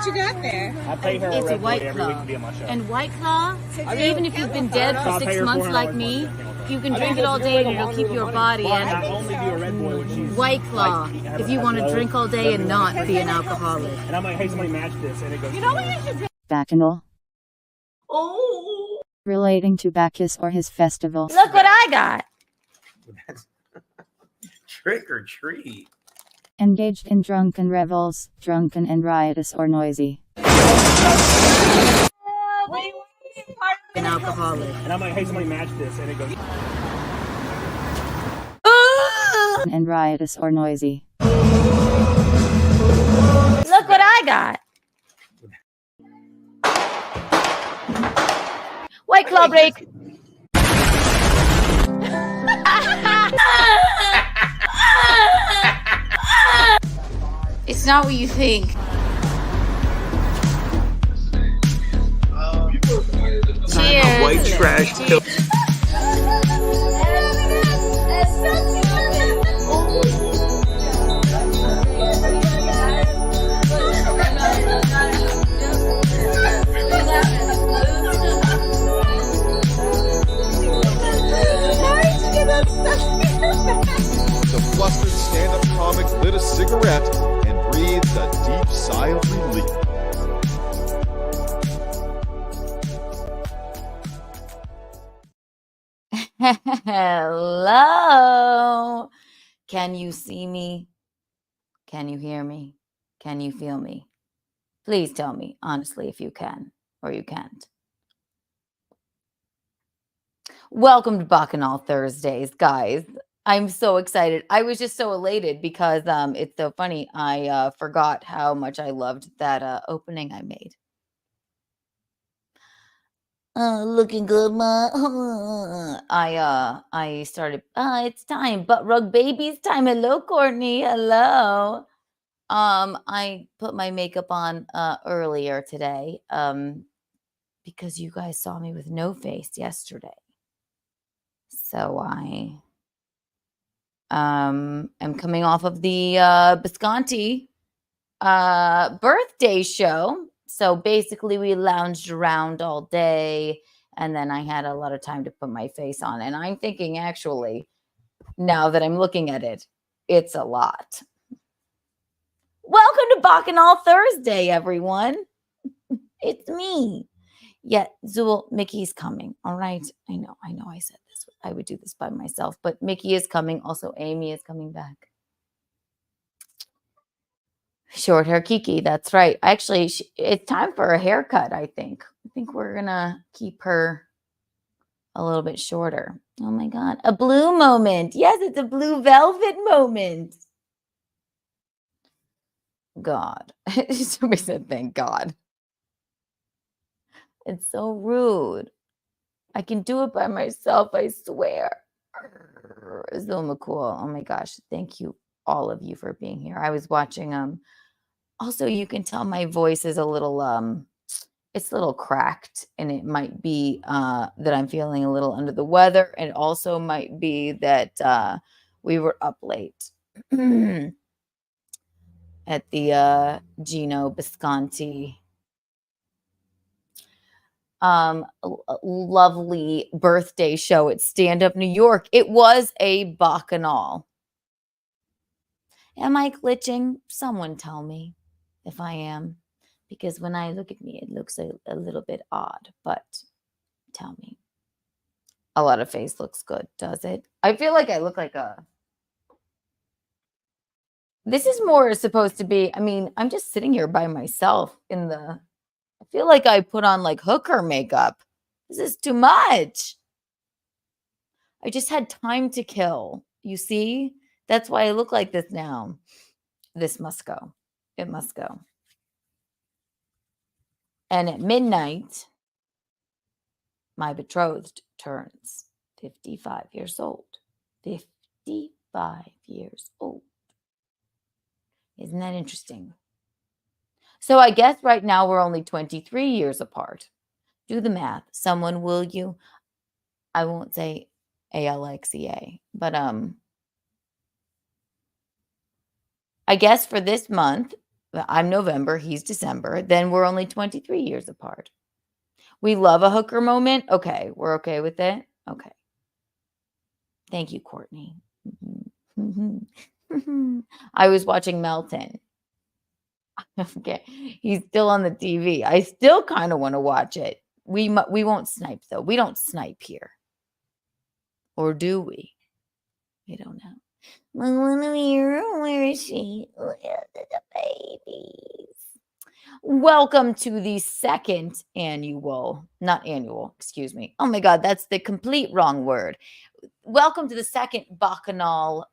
What you got there? I pay her It's a White every week Claw. to be on my show. And White Claw, even if you've been dead for 6 months like me, you can drink it all day and it'll keep your body. I only do a Red Bull when she's White Claw, like, if you want to drink all day and not be an alcoholic. And I'm like, hey, somebody match this, and it goes. You know what you should do? Bacchanal. Oh. Relating to Bacchus or his festival. Look what I got. Trick or treat. Engaged in drunken revels, drunken and riotous or noisy. An alcoholic. And I'm like, hey, somebody match this, and it goes. And riotous or noisy. Look what I got. White Claw break. It's not what you think. Cheers. White trash pill. The flustered stand-up comic lit a cigarette and breathed a deep sigh of relief. Hello. Can you see me? Can you hear me? Can you feel me? Please tell me honestly if you can or you can't. Welcome to Bacchanal Thursdays, guys. I'm so excited. I was just so elated because it's so funny. I forgot how much I loved that opening I made. Looking good, ma. I started. It's time. Butt rug babies time. Hello, Courtney. Hello. I put my makeup on earlier today because you guys saw me with no face yesterday. So I am coming off of the Bisconti birthday show. So basically we lounged around all day and then I had a lot of time to put my face on. And I'm thinking actually, now that I'm looking at it, it's a lot. Welcome to Bacchanal Thursday, everyone. It's me. Yeah, Zool, Mickey's coming. All right. I know I said this. I would do this by myself, but Mickey is coming. Also, Amy is coming back. Short hair Kiki. That's right. Actually, it's time for a haircut, I think. I think we're going to keep her a little bit shorter. Oh, my God. A blue moment. Yes, it's a blue velvet moment. God. Somebody said, thank God. It's so rude. I can do it by myself, I swear. Zoom McCool. Oh my gosh. Thank you, all of you, for being here. I was watching also you can tell my voice is a little it's a little cracked, and it might be that I'm feeling a little under the weather. And it also might be that we were up late at the Gino Bisconti lovely birthday show at Stand Up New York. It was a Bacchanal. Am I glitching? Someone tell me if I am, because when I look at me, it looks a little bit odd, but tell me. A lot of face looks good, does it? I feel like I look like this is more supposed to be, I mean, I'm just sitting here by myself I feel like I put on like hooker makeup. This is too much. I just had time to kill. You see? That's why I look like this now. This must go. It must go. And at midnight, my betrothed turns 55 years old. 55 years old. Isn't that interesting? So I guess right now we're only 23 years apart. Do the math. Someone, will you? I won't say Alexa, but I guess for this month, I'm November, he's December. Then we're only 23 years apart. We love a hooker moment. Okay, we're okay with it. Okay. Thank you, Courtney. I was watching Melton. Okay, he's still on the TV. I still kind of want to watch it. We won't snipe though. We don't snipe here, or do we? We don't know. Where is she? Where are the babies? Welcome to the second annual, not annual, excuse me. Oh my God, that's the complete wrong word. Welcome to the second Bacchanal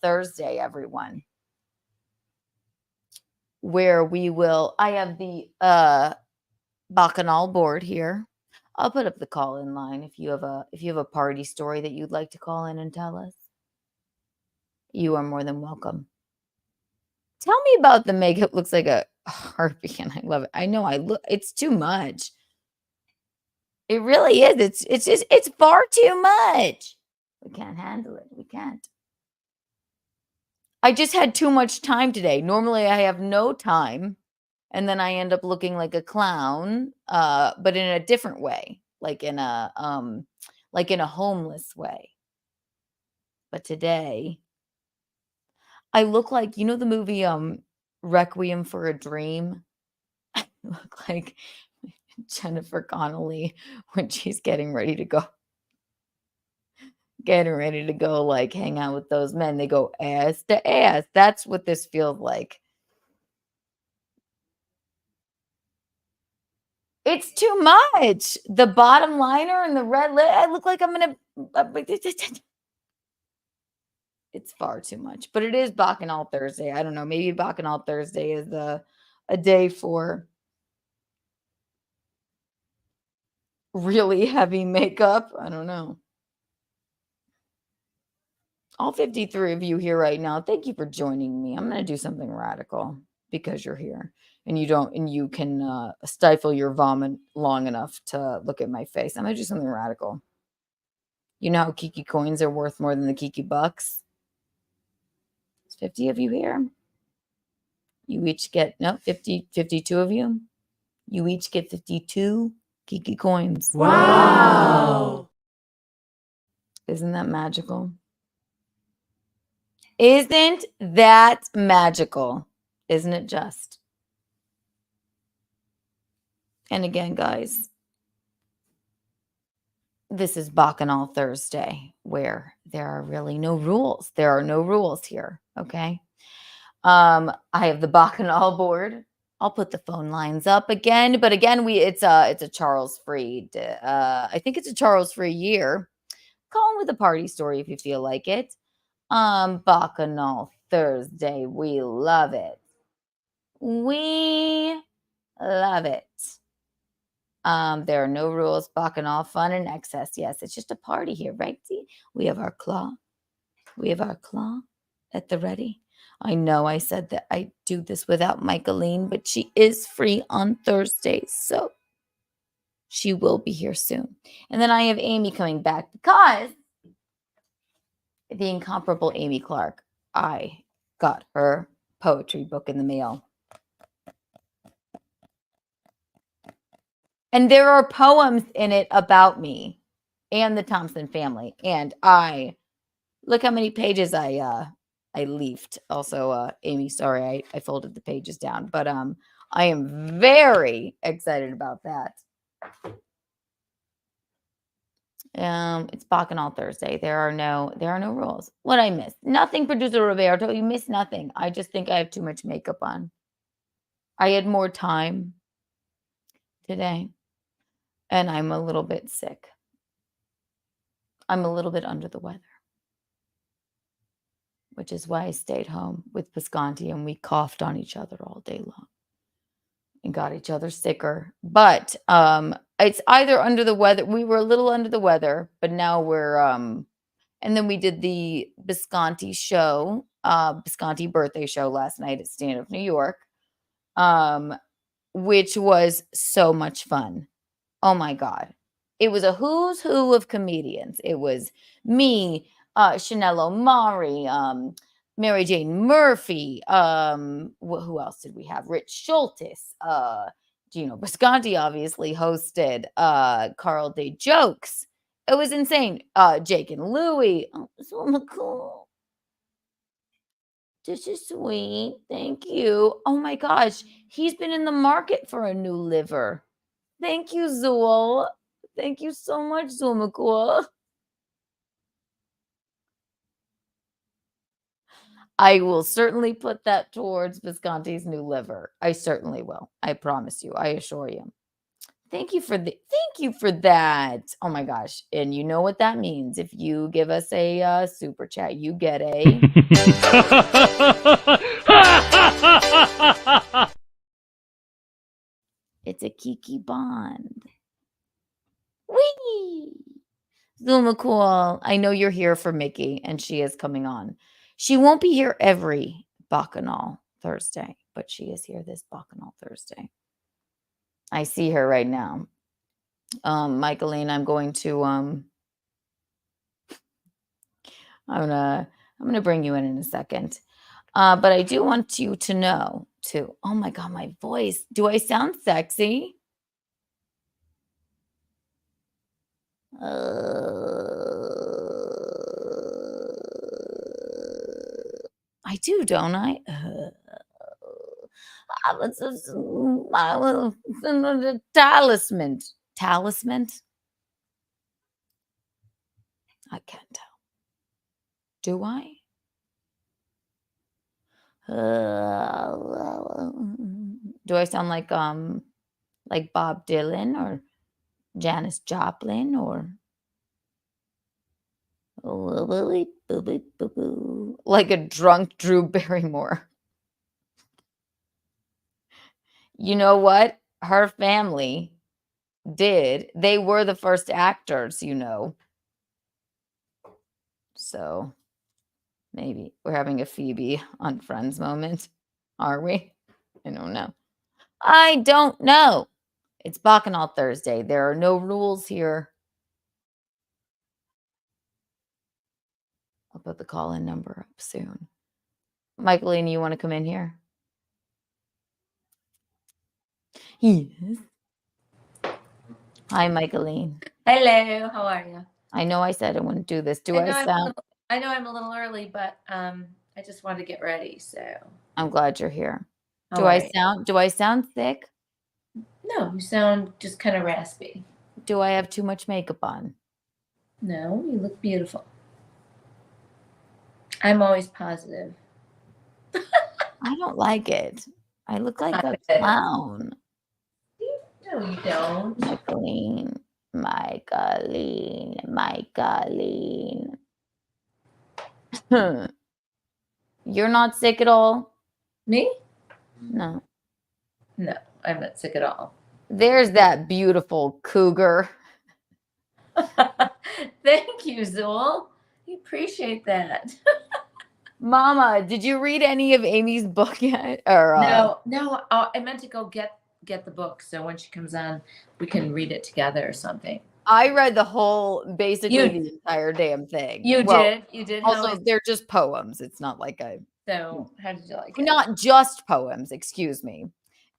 Thursday, everyone. Where we will, I have the Bacchanal board here. I'll put up the call-in line if you have a party story that you'd like to call in and tell us. You are more than welcome. Tell me about the makeup. Looks like a harpy, and I love it. I know. It's too much. It really is. It's far too much. We can't handle it. We can't. I just had too much time today. Normally, I have no time, and then I end up looking like a clown, but in a different way, like in a homeless way. But today, I look like, you know, the movie Requiem for a Dream. I look like Jennifer Connelly when she's getting ready to go like hang out with those men. They go ass to ass. That's what this feels like. It's too much. The bottom liner and the red lip. I look like I'm gonna. It's far too much. But it is Bacchanal Thursday. I don't know. Maybe Bacchanal Thursday is a day for really heavy makeup. I don't know. All 53 of you here right now, thank you for joining me. I'm going to do something radical because you're here and you can stifle your vomit long enough to look at my face. I'm going to do something radical. You know how Kiki coins are worth more than the Kiki bucks? There's 50 of you here. You each get, 52 of you. You each get 52 Kiki coins. Wow. Isn't that magical? Isn't that magical? Isn't it just? And again, guys, this is Bacchanal Thursday, where there are really no rules. There are no rules here, okay? I have the Bacchanal board. I'll put the phone lines up again, but again, it's a Charles Freed. I think it's a Charles Freed year. Call in with a party story if you feel like it. Bacchanal Thursday. We love it. We love it. There are no rules. Bacchanal, fun and excess. Yes, it's just a party here, right? See, we have our claw. We have our claw at the ready. I know I said that I do this without Michelene, but she is free on Thursdays, so she will be here soon. And then I have Amy coming back because the incomparable Amy Clark. I got her poetry book in the mail. And there are poems in it about me and the Thompson family. And look how many pages I leafed. Also, Amy, sorry, I folded the pages down. But I am very excited about that. It's Bacchanal Thursday. There are no rules. What I missed? Nothing, producer Roberto. You missed nothing. I just think I have too much makeup on. I had more time today, and I'm a little bit sick. I'm a little bit under the weather, which is why I stayed home with Visconti, and we coughed on each other all day long and got each other sicker. But it's either under the weather. We were a little under the weather, but now we're and then we did the Visconti show, Visconti birthday show last night at Stand Up New York, which was so much fun. Oh my God. It was a who's who of comedians. It was me, Chanel Omari, Mary Jane Murphy. Who else did we have? Rich Schultes. Gino Bisconti obviously hosted. Carl Day Jokes. It was insane. Jake and Louie. Oh, so cool. This is sweet. Thank you. Oh my gosh. He's been in the market for a new liver. Thank you, Zool. Thank you so much, Zool McCool. I will certainly put that towards Visconti's new liver. I certainly will. I promise you. I assure you. Thank you for that. Oh my gosh. And you know what that means. If you give us a super chat, you get a it's a Kiki Bond. Whee! Zuma cool. I know you're here for Mickey, and she is coming on. She won't be here every Bacchanal Thursday, but she is here this Bacchanal Thursday. I see her right now. Michelene, I'm going to I'm gonna bring you in a second. But I do want you to know too. Oh my god, my voice. Do I sound sexy? I do, don't I? Talisman. Talisman? I can't tell. Do I? Do I sound like Bob Dylan or Janis Joplin or like a drunk Drew Barrymore? You know what? Her family did. They were the first actors, you know. So maybe we're having a Phoebe on Friends moment. Are we? I don't know. I don't know. It's Bacchanal Thursday. There are no rules here. I'll put the call-in number up soon. Michelene, you want to come in here? Yes. Hi, Michelene. Hello, how are you? I know I said I wouldn't do this. I sound? I know I'm a little early, but I just wanted to get ready, so. I'm glad you're here. All Do right. I sound thick? No, you sound just kind of raspy. Do I have too much makeup on? No, you look beautiful. I'm always positive. I don't like it. I look like a clown. No, you don't. Michelene. You're not sick at all? Me? No. No, I'm not sick at all. There's that beautiful cougar. Thank you, Zool. I appreciate that. Mama, did you read any of Amy's book yet? Or No. I meant to go get the book, so when she comes on, we can read it together or something. I read basically the entire damn thing. You did. Also, they're just poems. It's not like So, how did you like it? Not just poems, excuse me.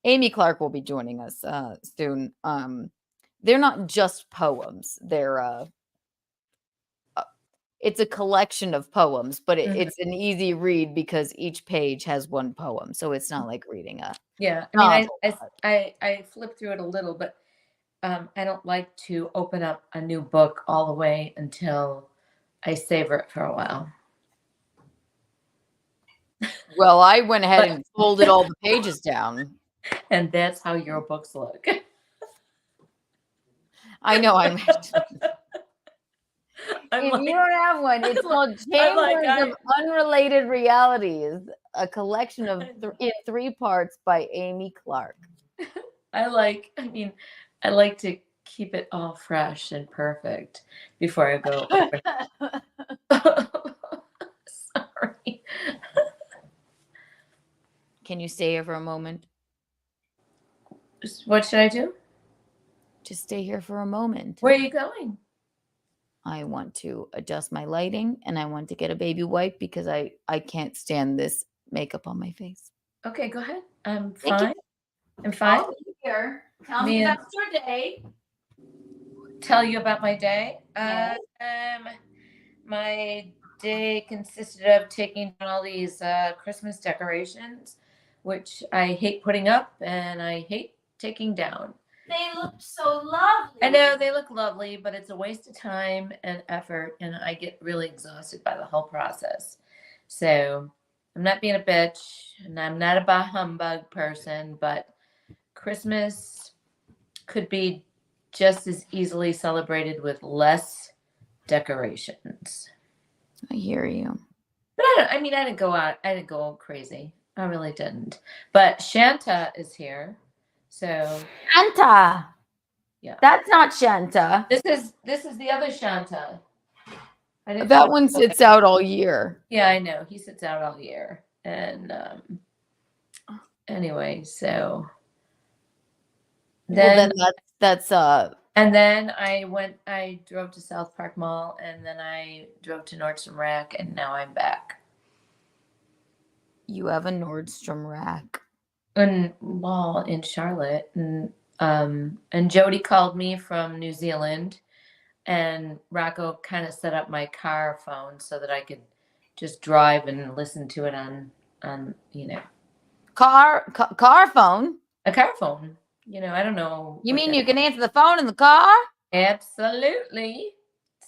Amy Clark will be joining us soon. They're not just poems. They're it's a collection of poems, but it's an easy read because each page has one poem. So it's not like reading a I mean, I flipped through it a little, but I don't like to open up a new book all the way until I savor it for a while. Well, I went ahead and folded all the pages down. And that's how your books look. I know. You don't have one, it's called Chambers of Unrelated Realities, a collection of in 3 parts by Amy Clark. I like to keep it all fresh and perfect before I go open. Sorry. Can you stay here for a moment? What should I do? Just stay here for a moment. Where are you going? I want to adjust my lighting, and I want to get a baby wipe because I can't stand this makeup on my face. Okay, go ahead. I'm Thank you. fine. I'm fine. I'll be here. Tell Me me and- about your day. Tell you about my day. Yes. My day consisted of taking down all these Christmas decorations, which I hate putting up and I hate taking down. They look so lovely. I know they look lovely, but it's a waste of time and effort, and I get really exhausted by the whole process. So I'm not being a bitch, and I'm not a bah humbug person, but Christmas could be just as easily celebrated with less decorations. I hear you. But I didn't go out. I didn't go crazy. I really didn't. But Shanta is here, so Shanta. yeah. That's not Shanta. This is the other Shanta. That one sits out all year. Yeah, I know. He sits out all year. And anyway, so then that's and then I drove to South Park Mall, and then I drove to Nordstrom Rack, and now I'm back. You have a Nordstrom Rack. And mall in Charlotte. And Jody called me from New Zealand, and Rocco kind of set up my car phone so that I could just drive and listen to it on Car phone. a car phone. I don't know. You mean you can answer the phone in the car? Absolutely.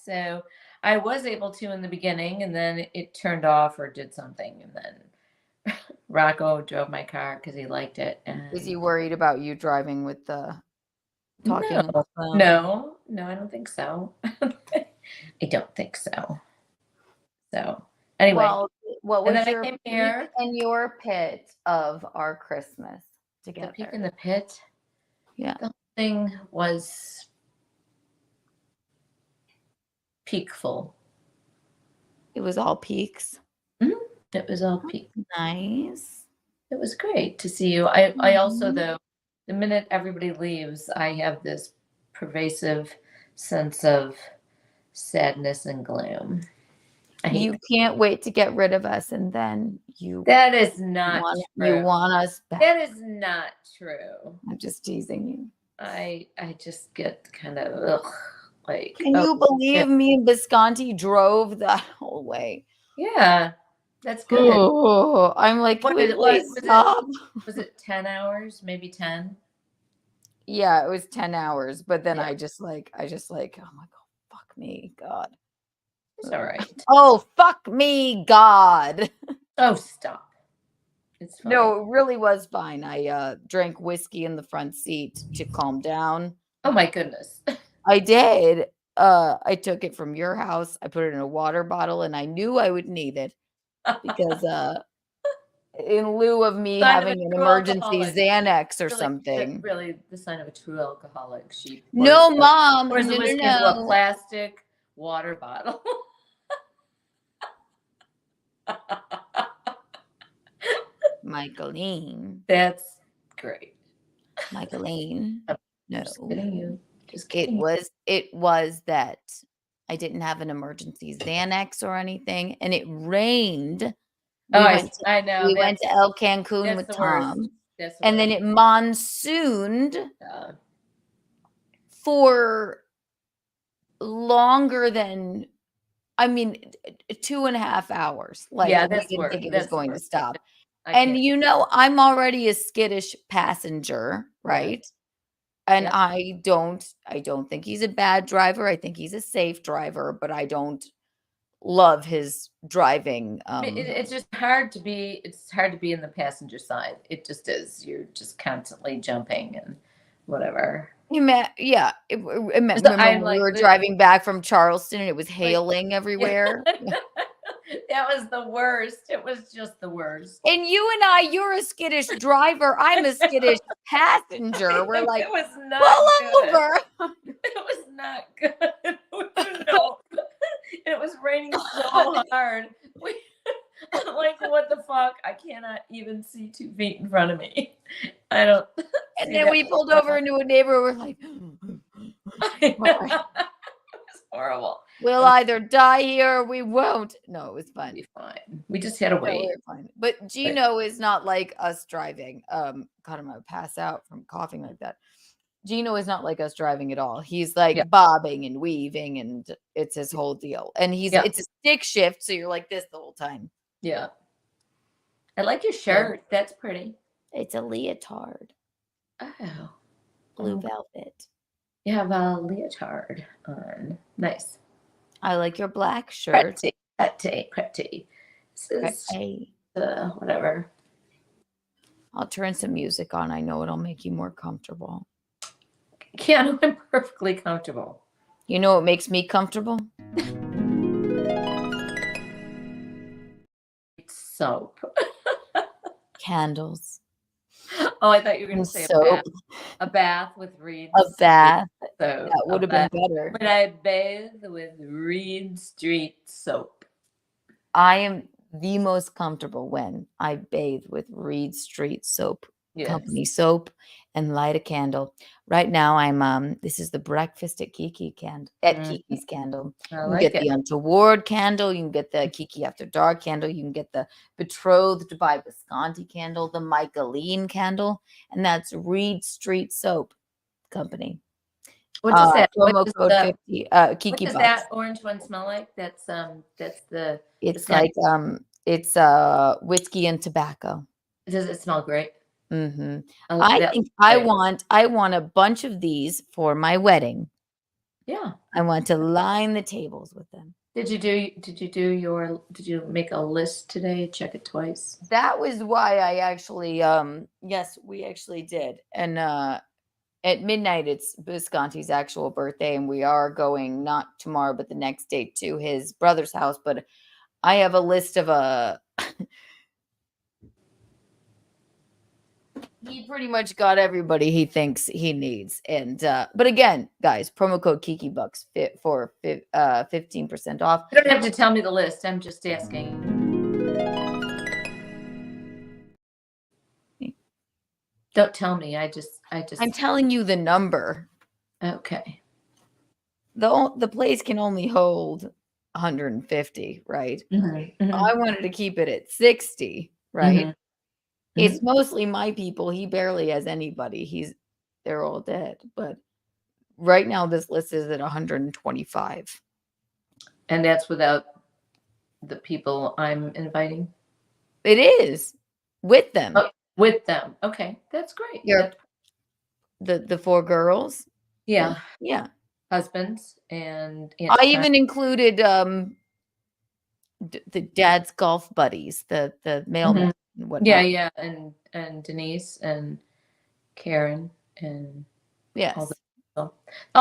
So I was able to in the beginning, and then it turned off or did something, and then Rocco drove my car because he liked it. And Is he worried about you driving with the talking on the phone? No, I don't think so. I don't think so. So anyway, Well, what and was then your I came here. peak and your pit of our Christmas The together? peak in the pit. Yeah. The whole thing was peakful. It was all peaks. It was all peak. Nice. It was great to see you. I also, though, the minute everybody leaves, I have this pervasive sense of sadness and gloom. You can't wait to get rid of us, and then you That is not true. You want us back. That is not true. I'm just teasing you. I just get kind of like. Can you believe me and Visconti drove that whole way? Yeah, that's good. Oh, I'm like, What please was stop. Was it 10 hours? Maybe 10? Yeah, it was 10 hours, but then Yeah. I just like, oh my God, fuck me, God. It's all right. Oh, fuck me, God. Oh, stop. It's fine. No, it really was fine. I drank whiskey in the front seat to calm down. Oh my goodness. I did. I took it from your house. I put it in a water bottle, and I knew I would need it because in lieu of me Sign of having a an true emergency alcoholic. Xanax or Really, something. Really, the sign of a true alcoholic. She No, pours Mom. the No, whiskey no, into a no. plastic water bottle. Michelene. That's great. Michelene. No. Just kidding you. Just kidding. It was that I didn't have an emergency Xanax or anything, and it rained. I know. We went to El Cancun that's with the worst. Tom, That's the and then worst. it monsooned Yeah. for longer than, 2.5 hours. Like, Yeah, we that's didn't worse. think it That's was going to worse. stop. I And can't. I'm already a skittish passenger, right? And Yeah. I don't think he's a bad driver. I think he's a safe driver, but I don't love his driving. It's just hard to be. It's hard to be in the passenger side. It just is. You're just constantly jumping and whatever. Remember when we were driving back from Charleston and it was hailing everywhere? That was the worst. It was just the worst. And you're a skittish driver. I'm a skittish passenger. We're like, it was not pull good. over. It was not good. No. It was raining so hard. I'm like, what the fuck? I cannot even see 2 feet in front of me. I don't. And then we pulled over into a neighborhood. We're like, It was horrible. We'll either die here or we won't. No, it was It'll fun. be fine. We just had to No, wait. we're fine. But Gino is not like us driving. God, I'm gonna pass out from coughing like that. Gino is not like us driving at all. He's like Yeah. bobbing and weaving, and it's his whole deal. And Yeah. it's a stick shift, so you're like this the whole time. Yeah. I like your shirt. That's pretty. It's a leotard, Oh. blue Oh. velvet. You have a leotard on. Nice. I like your black shirt. Pretty. This is Hey, whatever. I'll turn some music on. I know it'll make you more comfortable. Keanu, I'm perfectly comfortable. You know what makes me comfortable? Soap. Candles. Oh, I thought you were going And to say soap. a bath with reeds. A bath. Soap. That would have been better. When I bathe with Reed Street soap. I am the most comfortable when I bathe with Reed Street soap, company soap, and light a candle. Right now, I'm this is the breakfast at Kiki's candle. I You can like get it. the untoward candle. You can get the Kiki After Dark candle. You can get the Betrothed by Visconti candle, the Michelene candle, and that's Reed Street Soap Company. What does that? Promo What does code the- 50 What Kiki does bucks. that orange one smell like? That's the. It's scent. like it's whiskey and tobacco. Does it smell great? Mm-hmm. like I that. think I want a bunch of these for my wedding. Yeah. I want to line the tables with them. Did you make a list today? Check it twice. That was why I actually yes, we actually did. And at midnight it's Visconti's actual birthday, and we are going not tomorrow but the next day to his brother's house. But I have a list of he pretty much got everybody he thinks he needs. And but again, guys, promo code Kiki Bucks for 15% off. You don't have to tell me the list. I'm just asking. Don't tell me. I just. I'm telling you the number. Okay. The place can only hold 150, right? Mhm. I wanted to keep it at 60, right? Mhm. It's mostly my people. He barely has anybody. They're all dead. But right now this list is at 125. And that's without the people I'm inviting? It is with them. Oh, with them. Okay. That's great. Your the four girls. Yeah. Yeah. Husbands and I even included the dad's golf buddies, the mailmen and whatnot. Yeah, and Denise and Karen and Yes. all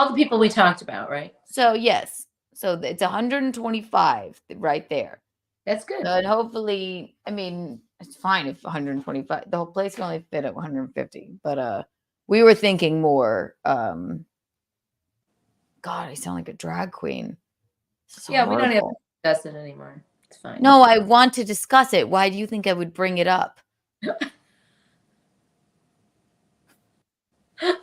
the people we talked about, right? So yes. So it's 125 right there. That's good. And hopefully, I mean, it's fine if 125. The whole place can only fit at 150. But we were thinking more. God, I sound like a drag queen. Yeah, we don't have to discuss it anymore. It's fine. No, I want to discuss it. Why do you think I would bring it up? I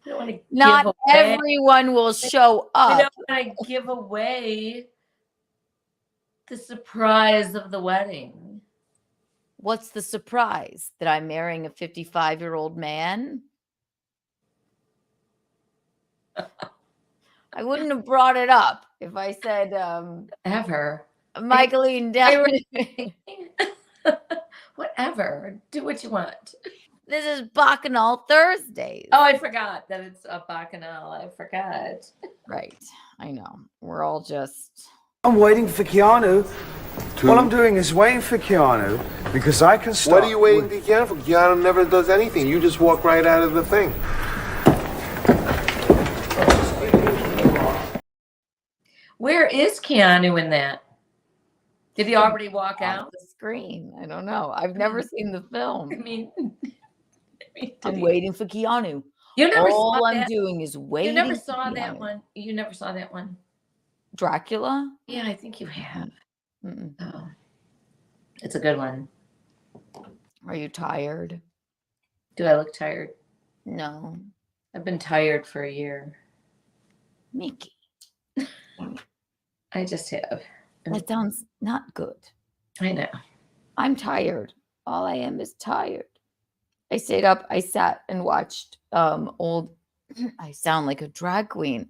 don't want to Not everyone will show I up. don't want to give away the surprise of the wedding. What's the surprise? That I'm marrying a 55-year-old man? I wouldn't have brought it up if I said Ever. Michelene down. Whatever. Do what you want. This is Bacchanal Thursdays. Oh, I forgot that it's a Bacchanal. I forgot. Right. I know. We're all just... I'm waiting for Keanu. All I'm doing is waiting for Keanu because I can start. What are you waiting for Keanu for? Keanu never does anything. You just walk right out of the thing. Where is Keanu in that? Did he already walk on out? the screen. I don't know. I've never seen the film. I mean, I'm waiting for Keanu. You never All saw I'm that. doing is waiting. You never for saw that Keanu. one. You never saw that one. Dracula? Yeah, I think you have. Mm-mm. Oh, it's a good one. Are you tired? Do I look tired? No. I've been tired for a year. Mickey. I just have. That sounds not good. I know. I'm tired. All I am is tired. I stayed up. I sat and watched old. I sound like a drag queen.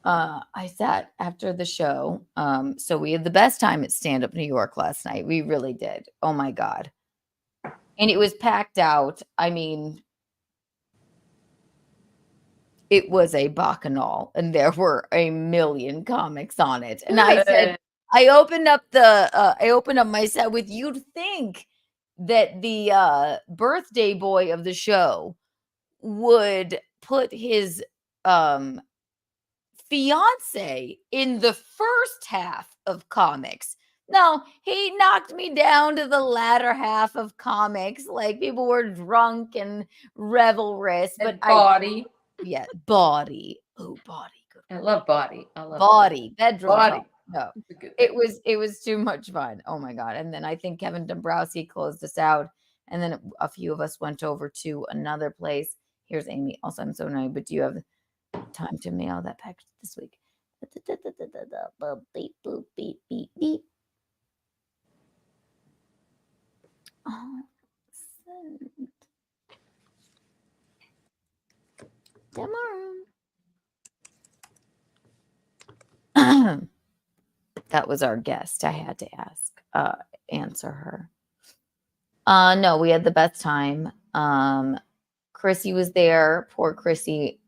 I sat after the show. So we had the best time at Stand Up New York last night. We really did. Oh my God. And it was packed out. I mean, it was a bacchanal and there were a million comics on it. And I said, I opened up my set with, you'd think that the birthday boy of the show would put his fiance in the first half of comics. No, he knocked me down to the latter half of comics. Like people were drunk and revelrous, but Body. Yeah, body. Oh, body. I love Body. I love Body. Bedroom. Body. Talk. No, It's a good it was too much fun. Oh my God. And then I think Kevin Dombrowski closed us out. And then a few of us went over to another place. Here's Amy. Also, I'm so annoyed, but do you have time to mail that package this week? Beep, boop, beep, beep, beep. Oh, send. Tomorrow. That was our guest. I had to answer her. No, we had the best time. Chrissy was there. Poor Chrissy.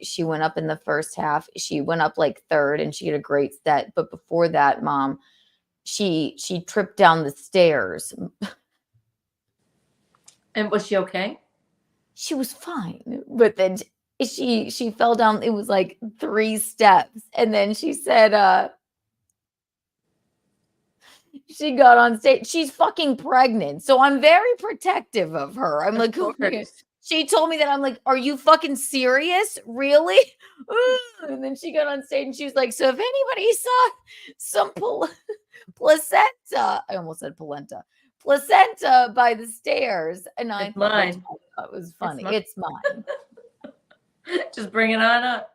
She went up in the first half. She went up like third and she had a great set. But before that, Mom, she tripped down the stairs. And was she okay? She was fine. But then she fell down. It was like 3 steps. And then she said, she got on stage. She's fucking pregnant. So I'm very protective of her. I'm like, okay. She told me that. I'm like, are you fucking serious? Really? And then she got on stage and she was like, so if anybody saw some placenta, I almost said polenta, placenta by the stairs. And I thought mine. It was funny. It's mine. Just bring it on up.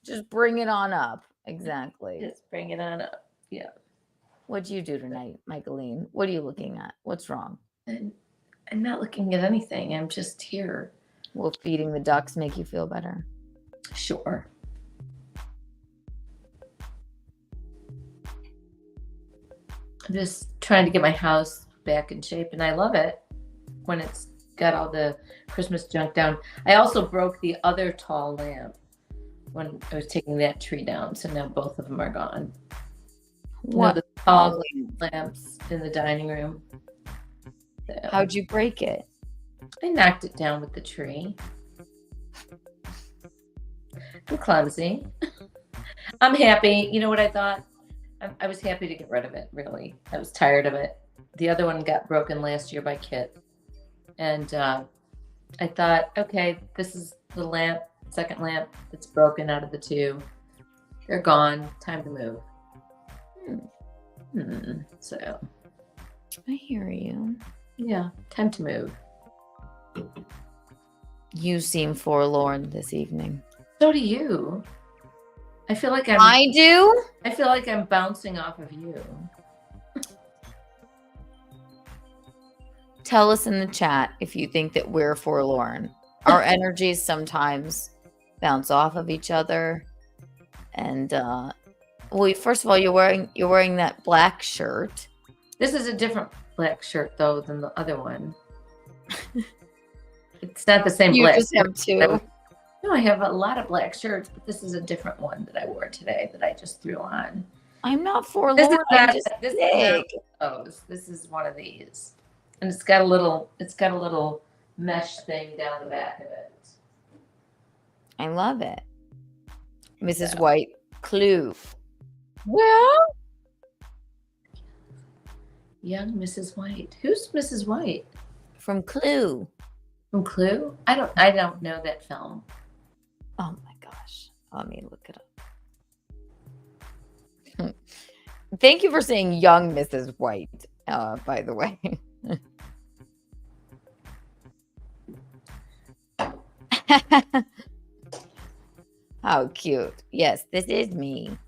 Just bring it on up. Exactly. Just bring it on up. Yeah. What'd you do tonight, Michelene? What are you looking at? What's wrong? I'm not looking at anything. I'm just here. Will feeding the ducks make you feel better? Sure. I'm just trying to get my house back in shape, and I love it when it's got all the Christmas junk down. I also broke the other tall lamp when I was taking that tree down, so now both of them are gone. What? The tall lamps in the dining room. So how'd you break it? I knocked it down with the tree. I'm clumsy. I'm happy. You know what I thought? I was happy to get rid of it, really. I was tired of it. The other one got broken last year by Kit. And I thought, okay, this is the lamp, second lamp that's broken out of the 2. They're gone. Time to move. So. I hear you. Yeah, time to move. You seem forlorn this evening. So do you. I feel like I do? I feel like I'm bouncing off of you. Tell us in the chat if you think that we're forlorn. Our energies sometimes bounce off of each other. And well, first of all, you're wearing that black shirt. This is a different black shirt though than the other one. It's not the same black. You just have 2. No, I have a lot of black shirts, but this is a different one that I wore today that I just threw on. I'm not forlorn. This is I'm not, just this sick. is not those. This is one of these, and it's got a little mesh thing down the back of it. I love it. Mrs. White, Clue. Well, Young Mrs. White. Who's Mrs. White? from Clue. From Clue? I don't know that film. Oh my gosh. Let me look it up. Thank you for saying young Mrs. White, by the way. How cute. Yes, this is me.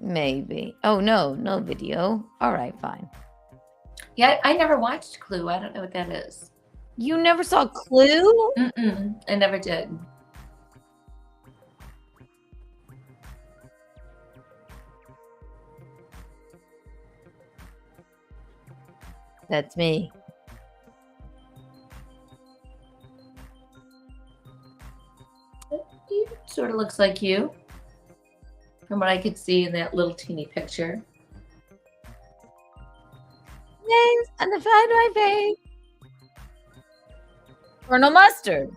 Maybe. Oh, no video. All right, fine. Yeah, I never watched Clue. I don't know what that is. You never saw Clue? Mm-mm, I never did. That's me. He sort of looks like you, from what I could see in that little teeny picture. Names on the side of my face. Colonel Mustard.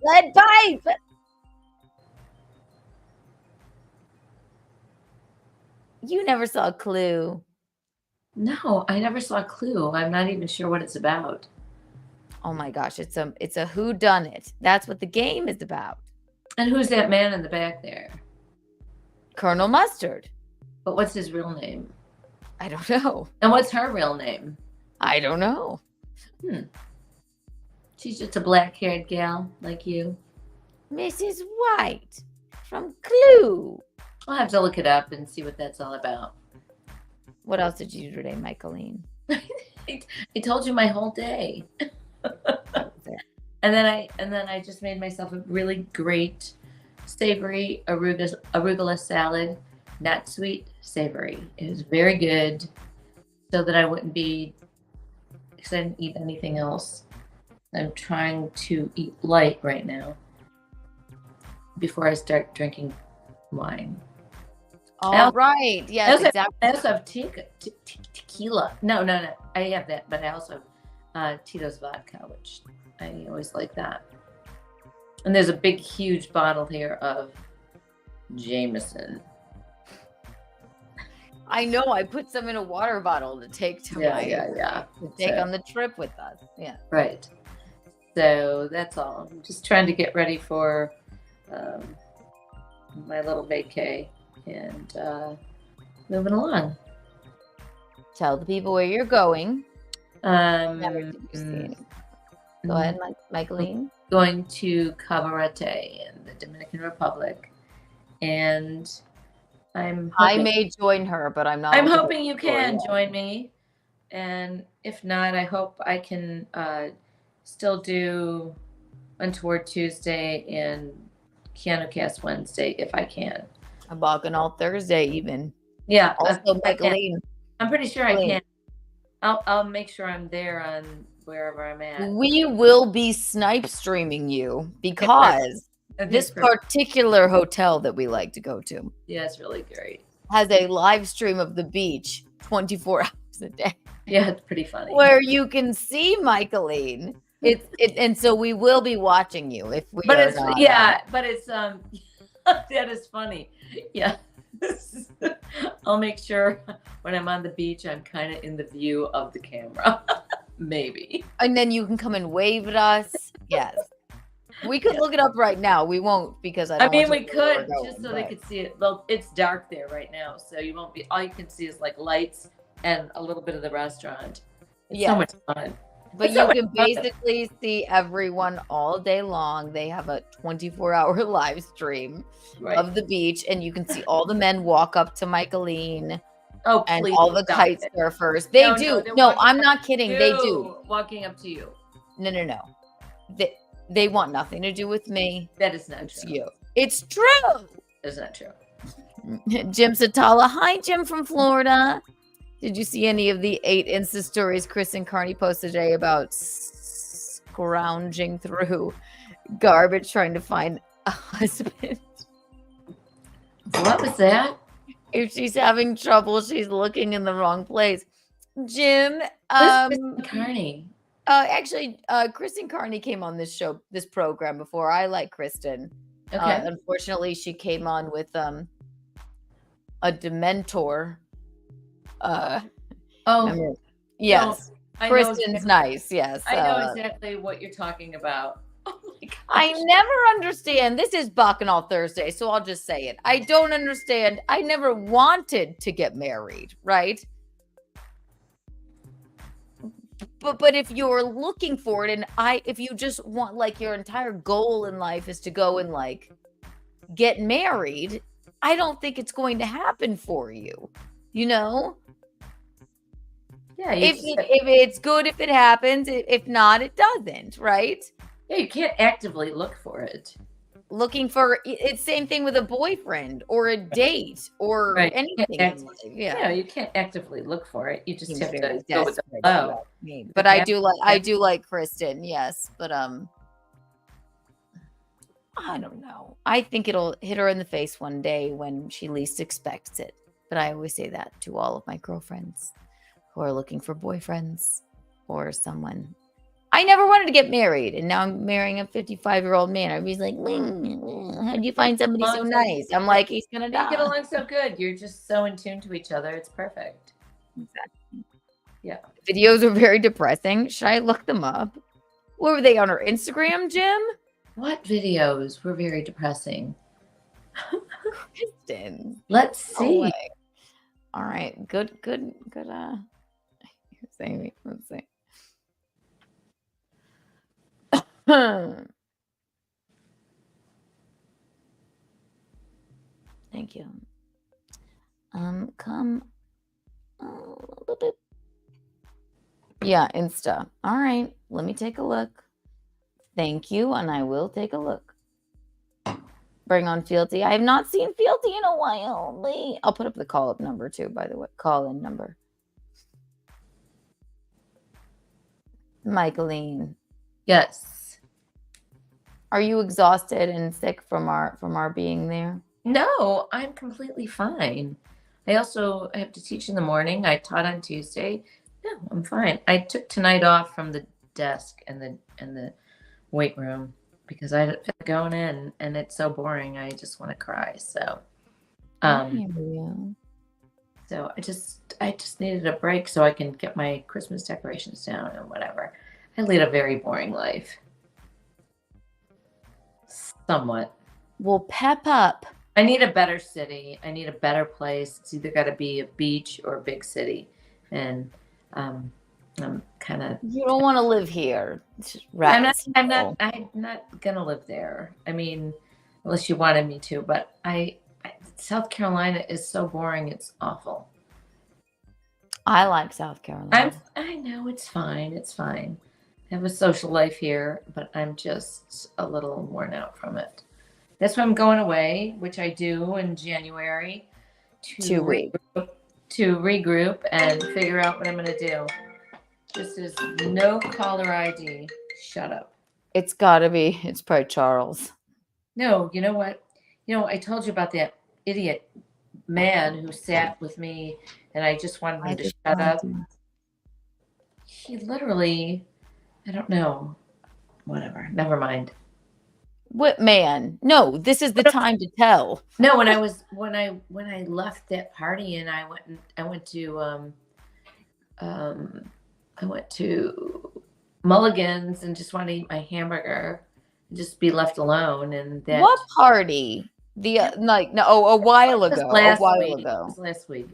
Lead pipe. You never saw Clue. No, I never saw Clue. I'm not even sure what it's about. Oh my gosh, it's a who done it. That's what the game is about. And who's that man in the back there? Colonel Mustard. But what's his real name? I don't know. And what's her real name? I don't know. She's just a black-haired gal like you. Mrs. White from Clue. I'll have to look it up and see what that's all about. What else did you do today, Michelene? I told you my whole day. And then I just made myself a really great savory arugula salad. Not sweet, savory. It was very good, so that I wouldn't be, because I didn't eat anything else. I'm trying to eat light right now before I start drinking wine. All right. Yes, exactly. I also have tequila. No. I have that, but I also have Tito's vodka, which I always like that. And there's a big, huge bottle here of Jameson. I know. I put some in a water bottle to take to Yeah. to take on the trip with us. Yeah. Right. So that's all. I'm just trying to get ready for my little vacay and moving along. Tell the people where you're going. Never did you see any. Go ahead, Michelene. Going to Cabarete in the Dominican Republic, and I may join her, but I'm not. I'm hoping you can join me, and if not, I hope I can still do Untoward Tuesday and Keanu Cast Wednesday if I can. A Bacchanal Thursday, even. Yeah. Also, Michelene. I'm pretty sure I can. I'll make sure I'm there on wherever I'm at. We will be snipe streaming you because this particular hotel that we like to go to, yeah, it's really great, has a live stream of the beach 24 hours a day. Yeah, it's pretty funny. Where you can see Michelene. And so we will be watching you if we. But it's that is funny. Yeah. I'll make sure when I'm on the beach, I'm kind of in the view of the camera. Maybe. And then you can come and wave at us. Yes. We could look it up right now. We won't because I mean, we could just so they could see it. Well, it's dark there right now, so you won't be. All you can see is like lights and a little bit of the restaurant. It's so much fun. But you can basically see everyone all day long. They have a 24-hour live stream of the beach, and you can see all the men walk up to Michelene. Oh, and please all the kite surfers. They do. No, I'm not kidding. They do. Walking up to you. No. They want nothing to do with me. That is not It's true. you. It's true. It's not true. Jim Satala. Hi, Jim from Florida. Did you see any of the 8 Insta stories Chris and Carney posted today about scrounging through garbage trying to find a husband? What was that? If she's having trouble, she's looking in the wrong place. Jim, Carney. Actually, Kristen Carney came on this program before. I like Kristen. Okay. Unfortunately, she came on with a Dementor. Oh, yes. I know Kristen's exactly, nice. Yes. I know exactly what you're talking about. Oh my gosh. I never understand. This is Bacchanal Thursday, so I'll just say it. I don't understand. I never wanted to get married, right? But if you're looking for it, and if you just want, like, your entire goal in life is to go and like get married, I don't think it's going to happen for you. You know, Yeah, if it's good, if it happens, if not, it doesn't, right? yeah, you can't actively look for it. Looking for it's same thing with a boyfriend or a date or Right. anything in life. Yeah, You can't actively look for it. You just seems have very to go with the desperate. flow. But I do like Kristen, yes. But I don't know. I think it'll hit her in the face one day when she least expects it. But I always say that to all of my girlfriends who are looking for boyfriends or someone. I never wanted to get married, and now I'm marrying a 55-year-old man. Everybody's like, how'd you find somebody so nice? I'm like, he's gonna You die. get along so good. You're just so in tune to each other. It's perfect. Exactly. Yeah. Videos are very depressing. Should I look them up? What were they on her Instagram, Jim? What videos were very depressing? Kristen. Let's see. way. All right. Good. Here's Amy. Let's see. Thank you. Come. Yeah, Insta. All right. Let me take a look. Thank you, and I will take a look. Bring on Fealty. I have not seen Fealty in a while. I'll put up the call-up number too, by the way. Call-in number. Michelene. Yes. Are you exhausted and sick from our being there? No, I'm completely fine. I also have to teach in the morning. I taught on Tuesday. No, I'm fine. I took tonight off from the desk and the weight room because I feel like going in and it's so boring. I just want to cry. So, so I just needed a break so I can get my Christmas decorations down and whatever. I lead a very boring life. Somewhat. Well, pep up. I need a better city. I need a better place. It's either got to be a beach or a big city. And I'm kind of. You don't want to live here. I'm not gonna live there. I mean, unless you wanted me to. But South Carolina is so boring. It's awful. I like South Carolina. I know it's fine. It's fine. I have a social life here, but I'm just a little worn out from it. That's why I'm going away, which I do in January to regroup and figure out what I'm going to do. This is no caller ID. Shut up. It's got to be. It's probably Charles. No, you know what? I told you about that idiot man who sat with me and I just wanted him to shut up. He literally, I don't know. Whatever. Never mind. What man? No, this is the time to tell. No, when I left that party and I went to Mulligan's and just wanted to eat my hamburger and just be left alone. And that what party? A while ago. It was last week.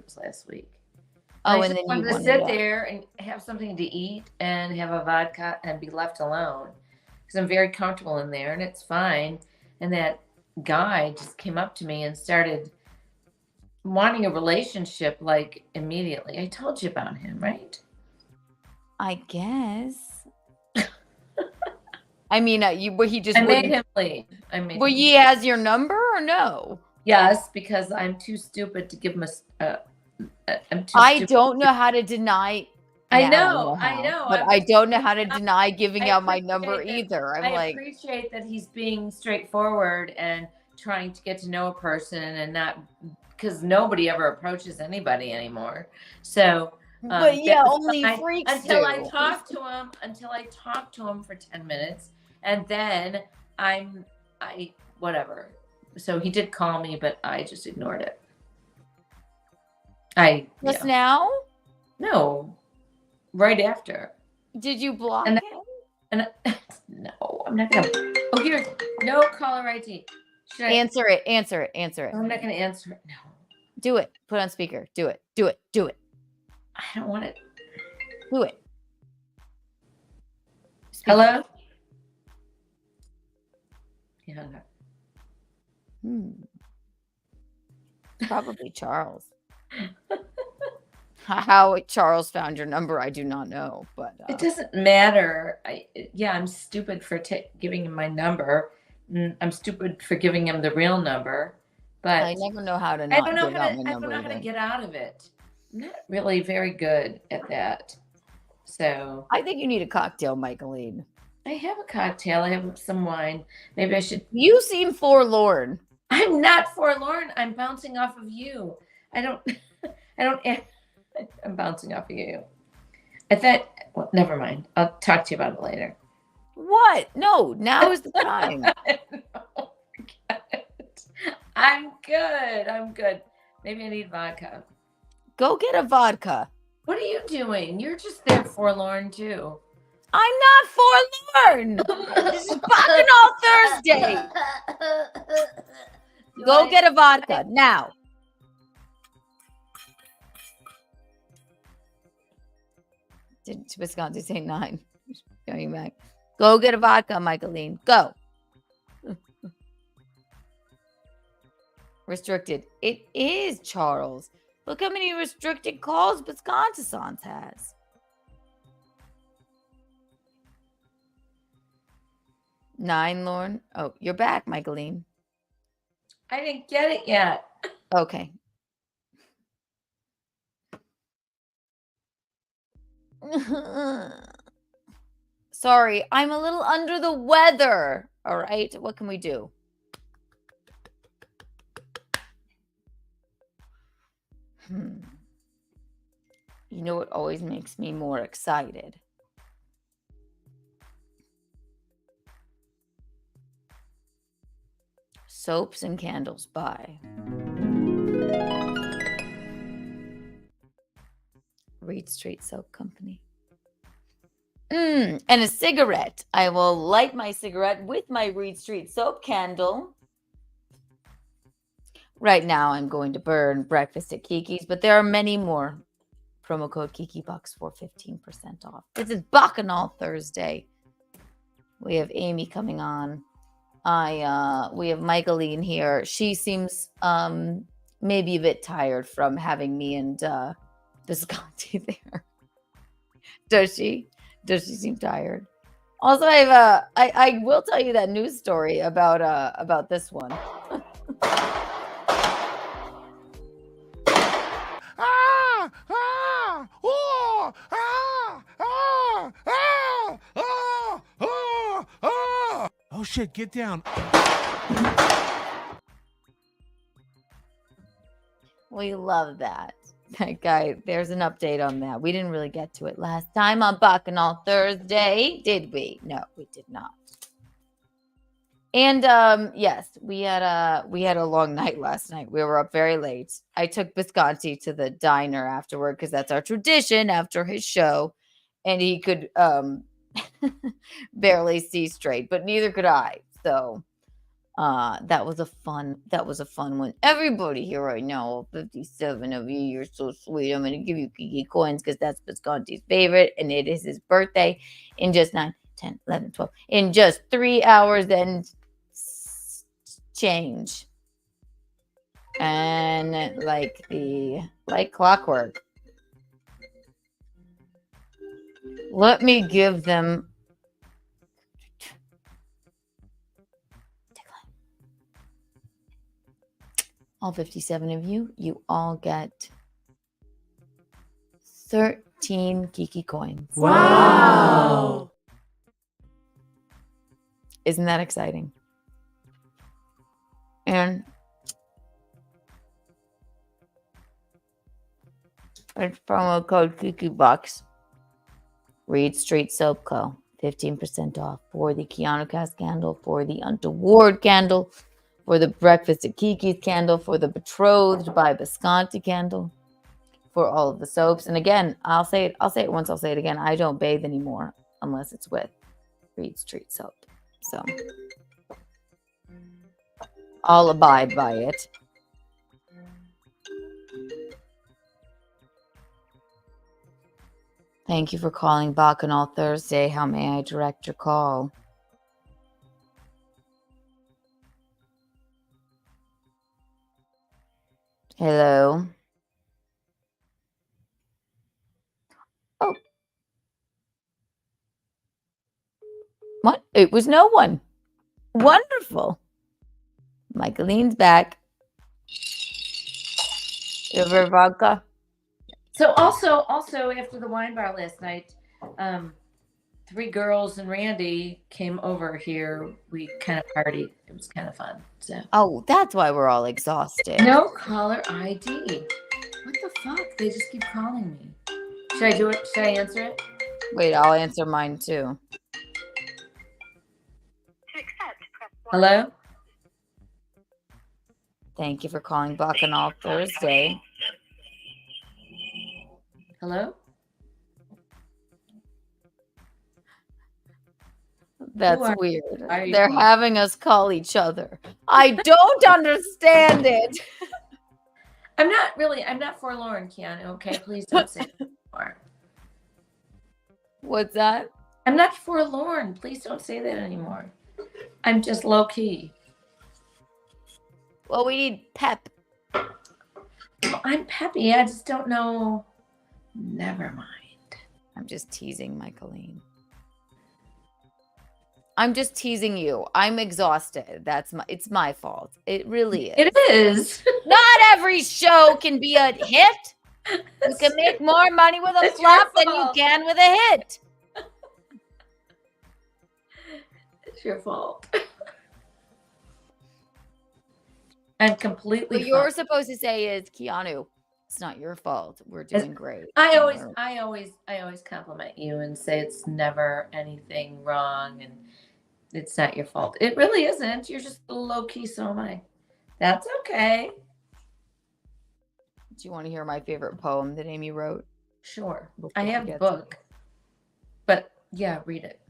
Oh, I and then wanted you to sit there and have something to eat and have a vodka and be left alone. Because I'm very comfortable in there and it's fine. And that guy just came up to me and started wanting a relationship like immediately. I told you about him, right? I guess. I mean, he just. I made him leave. Well, he has your number or no? Yes, because I'm too stupid to give him I don't know how to deny. I know. But I don't know how to deny giving out my number either. I appreciate that he's being straightforward and trying to get to know a person and not because nobody ever approaches anybody anymore. So, but only freaks until I talk to him for 10 minutes and then whatever. So he did call me, but I just ignored it. Now? No. right after. Did you block And him? And no, I'm not gonna. Oh, here, no caller ID. Should I? Answer it. Answer it. Answer it. I'm not gonna answer it. No, Do it. Put on speaker. Do it. Do it. Do it. I don't want it. Do it. Speak. Hello. Yeah. Probably Charles. How Charles found your number, I do not know, but It doesn't matter. I'm stupid for giving him my number. I'm stupid for giving him the real number, but I never know how to I not don't know give how out to. my I don't number. know how to either. get out of it. I'm not really very good at that. So I think you need a cocktail, Michelene. I have a cocktail. I have some wine. Maybe I should. You seem forlorn. I'm not forlorn. I'm bouncing off of you. I don't. I'm bouncing off of you. I thought. Well, never mind. I'll talk to you about it later. What? No, now is the time. No, forget it. I'm good. I'm good. Maybe I need vodka. Go get a vodka. What are you doing? You're just there forlorn too. I'm not forlorn. This is Bacchanal Thursday. Go get a vodka now. Did Visconti say 9? Going back. Go get a vodka, Michelene. Go. Restricted. It is, Charles. Look how many restricted calls Visconti has. Nine, Lauren. Oh, you're back, Michelene. I didn't get it yet. Okay. Sorry, I'm a little under the weather. All right, what can we do? You know what always makes me more excited? Soaps and Candles by Reed Street Soap Company. And a cigarette. I will light my cigarette with my Reed Street Soap candle. Right now, I'm going to burn breakfast at Kiki's, but there are many more. Promo code KikiBucks for 15% off. This is Bacchanal Thursday. We have Amy coming on. We have Michelene here. She seems maybe a bit tired from having me and Visconti there. Does she? Does she seem tired? Also, I will tell you that news story about this one. Oh shit, get down. We love that. That guy, there's an update on that. We didn't really get to it last time on Bacchanal Thursday, did we? No, we did not. And yes, we had a long night last night. We were up very late. I took Visconti to the diner afterward because that's our tradition after his show, and he could barely see straight, but neither could I. So that was a fun one. Everybody here right now, 57 of you, you're so sweet. I'm gonna give you Kiki coins because that's Visconti's favorite, and it is his birthday in just 9, 10, 11, 12, in just 3 hours and change. And like clockwork. Let me give them all 57 of you. You all get 13 Kiki coins. Wow. Isn't that exciting? And it's promo code KikiBucks. Reed Street Soap Co. 15% off for the Keanu Cast candle, for the Untoward candle, for the Breakfast at Kiki's candle, for the Betrothed by Visconti candle, for all of the soaps. And again, I'll say it once, I'll say it again. I don't bathe anymore unless it's with Reed's Treat soap. So I'll abide by it. Thank you for calling Bacchanal Thursday. How may I direct your call? Hello. Oh. What? It was no one. Wonderful. Michelene's back. River vodka. So also after the wine bar last night, 3 girls and Randy came over here. We kind of partied. It was kind of fun. So Oh, that's why we're all exhausted. no caller ID. What the fuck? They just keep calling me. Should I do it? Should I answer it? Wait, I'll answer mine too. Hello? Thank you for calling Bacchanal Thursday. Hello? That's are weird. are you They're calling? having us call each other. I don't understand it. I'm not forlorn, Keanu. Okay, please don't say that anymore. What's that? I'm not forlorn. Please don't say that anymore. I'm just low key. Well, we need pep. I'm peppy. I just don't know. Never mind. I'm just teasing Michelene. I'm just teasing you. I'm exhausted. It's my fault. It really is. It is. Not every show can be a hit. You can make more money with a It's your flop than you fault. can with a hit. It's your fault. I'm completely What you're fine. supposed to say is, Keanu, it's not your fault. We're doing great. I always compliment you and say it's never anything wrong and it's not your fault. It really isn't. You're just low key, so am I. That's okay. Do you want to hear my favorite poem that Amy wrote? Sure. Before I she have the gets book. But yeah, read it.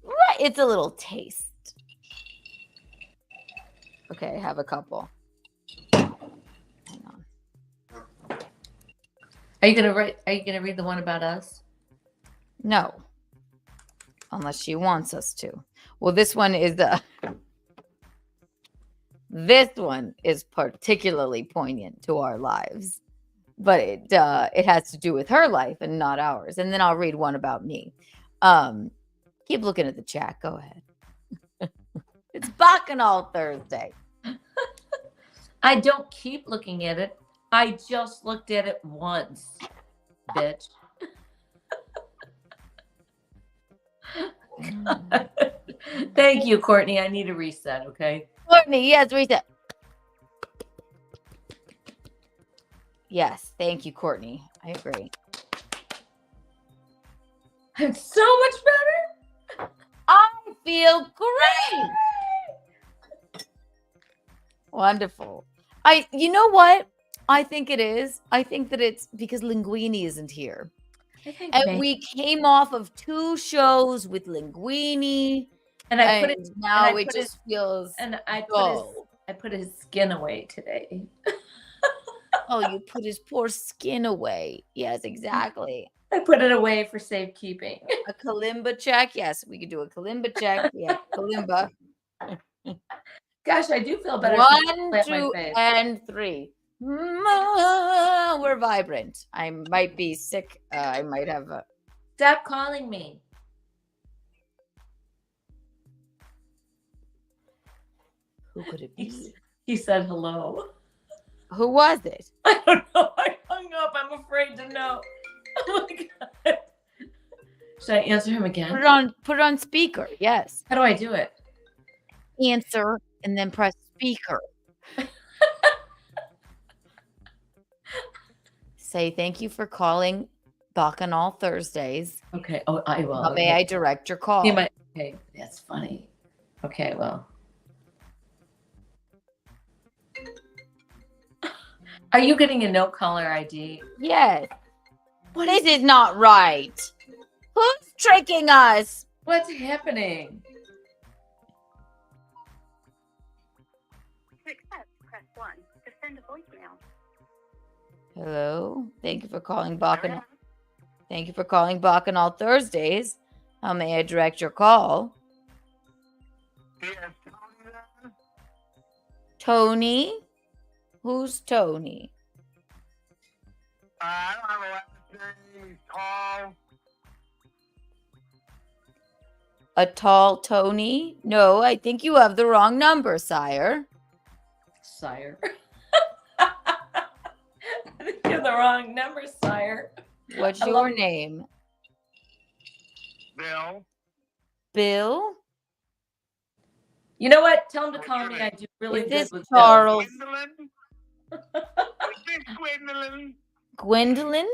Right. It's a little taste. Okay, I have a couple. Hang on. Are you gonna read the one about us? No. Unless she wants us to. Well, this one is this one is particularly poignant to our lives. But it has to do with her life and not ours. And then I'll read one about me. Keep looking at the chat. Go ahead. It's Bacchanal Thursday. I don't keep looking at it. I just looked at it once, bitch. Thank you, Courtney. I need a reset, okay? Courtney, yes, reset. Yes, thank you, Courtney. I agree. I'm so much better. I feel great. Wonderful. You know what? I think it is. I think that it's because Linguini isn't here. And we came off of 2 shows with Linguini. And I put it now it just feels I dull. put his skin away today. Oh, you put his poor skin away. Yes, exactly. I put it away for safekeeping. A kalimba check. Yes, we could do a kalimba check. Yeah, kalimba. Gosh, I do feel better. 1, 2, and 3. We're vibrant. I might be sick. I might have a... Stop calling me. Who could it be? He said hello. Who was it? I don't know. I hung up. I'm afraid to know. Oh my God. Should I answer him again? Put it on speaker. Yes. How do I do it? Answer and then press speaker. Say thank you for calling Bacchanal Thursdays. Okay. Oh, I will. How may I direct your call? Okay, that's funny. Okay, well. Are you getting a no caller ID? Yes. This is not right. Who's tricking us? What's happening? To accept, press 1. To send a voicemail. Hello. Thank you for calling Bacchanal. Thank you for calling Bacchanal Thursdays. How may I direct your call? Tony? Who's Tony? I don't have a last name. Tall. A tall Tony? No, I think you have the wrong number, sire. Sire. I think you have the wrong number, sire. What's I your love- name? Bill. Bill? You know what? Tell him to call me. I do really Is good this with Charles? Gwendolyn? Is this Gwendolyn? Gwendolyn?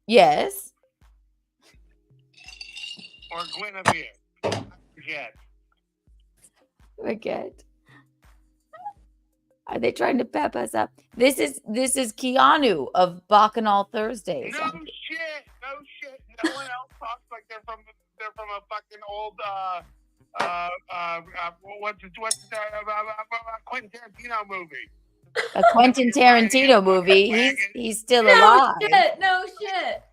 Yes. Or Guinevere? Forget. Forget. Are they trying to pep us up? This is Keanu of Bacchanal Thursdays. No shit. No one else talks like they're from a fucking old what's the Quentin Tarantino movie? A Quentin Tarantino movie. He's still No alive. shit. No shit.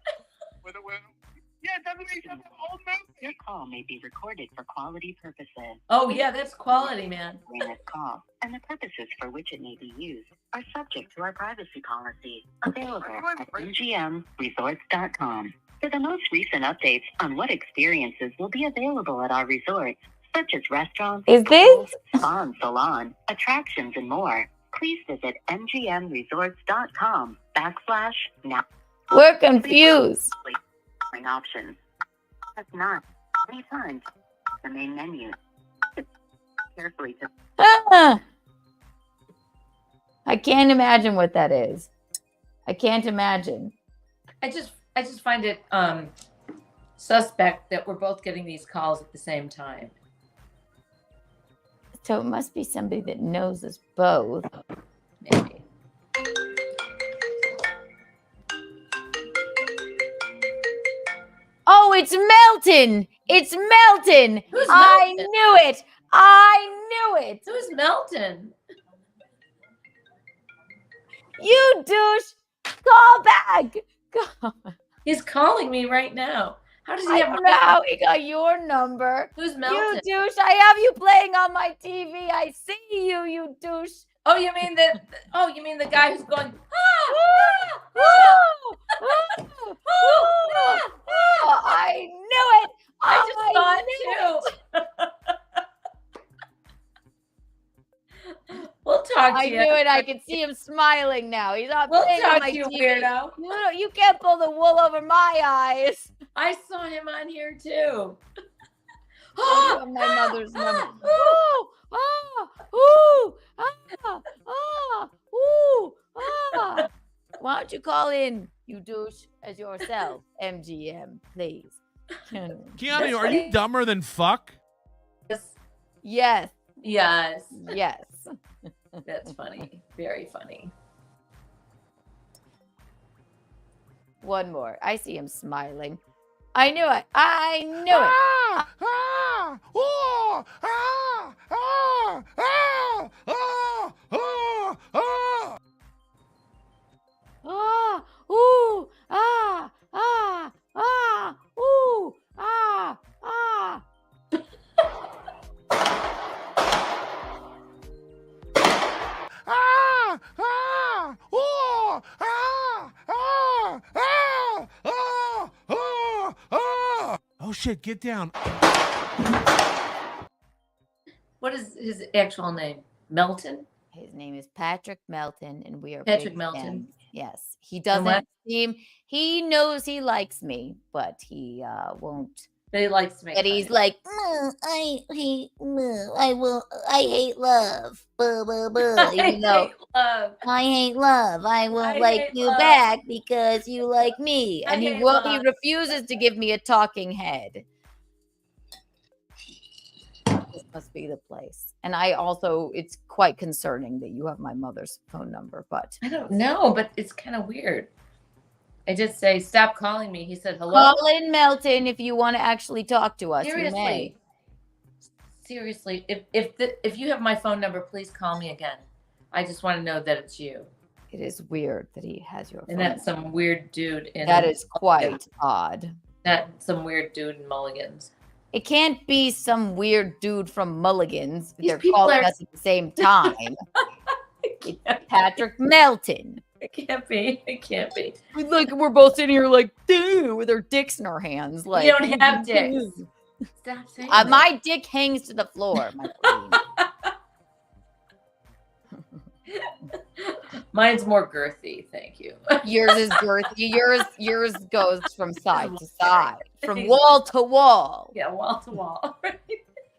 Yeah, doesn't make sense. Old movie. Your call may be recorded for quality purposes. Oh yeah, that's quality, man. During this call, and the purposes for which it may be used are subject to our privacy policy. Available at mgmresorts.com. For the most recent updates on what experiences will be available at our resorts, such as restaurants, Is pools, this? spa and salon, attractions, and more, please visit mgmresorts.com/now. We're confused. Options. Press 9 any time. The main menu. Carefully to Ah! I can't imagine what that is. I can't imagine. I just find it suspect that we're both getting these calls at the same time. So it must be somebody that knows us both. Maybe. Oh, it's Melton. It's Melton. Who's I Melton? knew it. I knew it. Who's Melton? You douche. Call back. Call. He's calling me right now. How does he I have don't my know how he got your number. Who's You Melton? douche. I have you playing on my TV. I see you, you douche. Oh, you mean the guy who's going, I knew it. I just saw it too. We'll talk to I you. knew it. I can see him smiling now. He's not We'll playing on talk my to you, TV. weirdo. You can't pull the wool over my eyes. I saw him on here too. I have my mother's number. Ooh, ah, ooh, ah, ah, ooh, ah. Why don't you call in, you douche, as yourself, MGM, please? Keanu, are you dumber than fuck? Yes, Yes. yes. That's funny. Very funny. One more. I see him smiling. I knew it. I knew it. Ah, ah, oh, ah, ah, ah, ah, ah, ah. Ah, ooh, ah, ah, ah, ooh, ah, ah. Ah, ah, oh, ah, ah, ah, ah, ah, ah. Oh shit, get down. What is his actual name? Melton? His name is Patrick Melton, and we are Patrick big Melton. fans. Yes, he what? doesn't seem. He knows he likes me, but he won't. But he likes to make But he's fun. like, I hate love. Blah, blah, blah. Even though hate love. I hate love. I won't I like hate you love. back because you like me. I And he hate won't. He love. refuses to give me a talking head. must be the place. And I also, it's quite concerning that you have my mother's phone number, but I don't know, but it's kind of weird. I just say, stop calling me. He said, hello. call in Melton if you want to actually talk to us. You may. Seriously, if you have my phone number, please call me again. I just want to know that it's you. It is weird that he has your phone And that's number. some weird dude in That is quite odd. Not some weird dude in Mulligan's. It can't be some weird dude from Mulligan's. These They're people calling are- us at the same time. It's Patrick Melton. It can't be. It can't be. Like we're both sitting here like, dude, with our dicks in our hands. Like We don't have dicks. Stop saying that. my dick hangs to the floor, my queen. Mine's more girthy, thank you. Yours is girthy. Yours goes from side to side, from wall to wall. Yeah, wall to wall.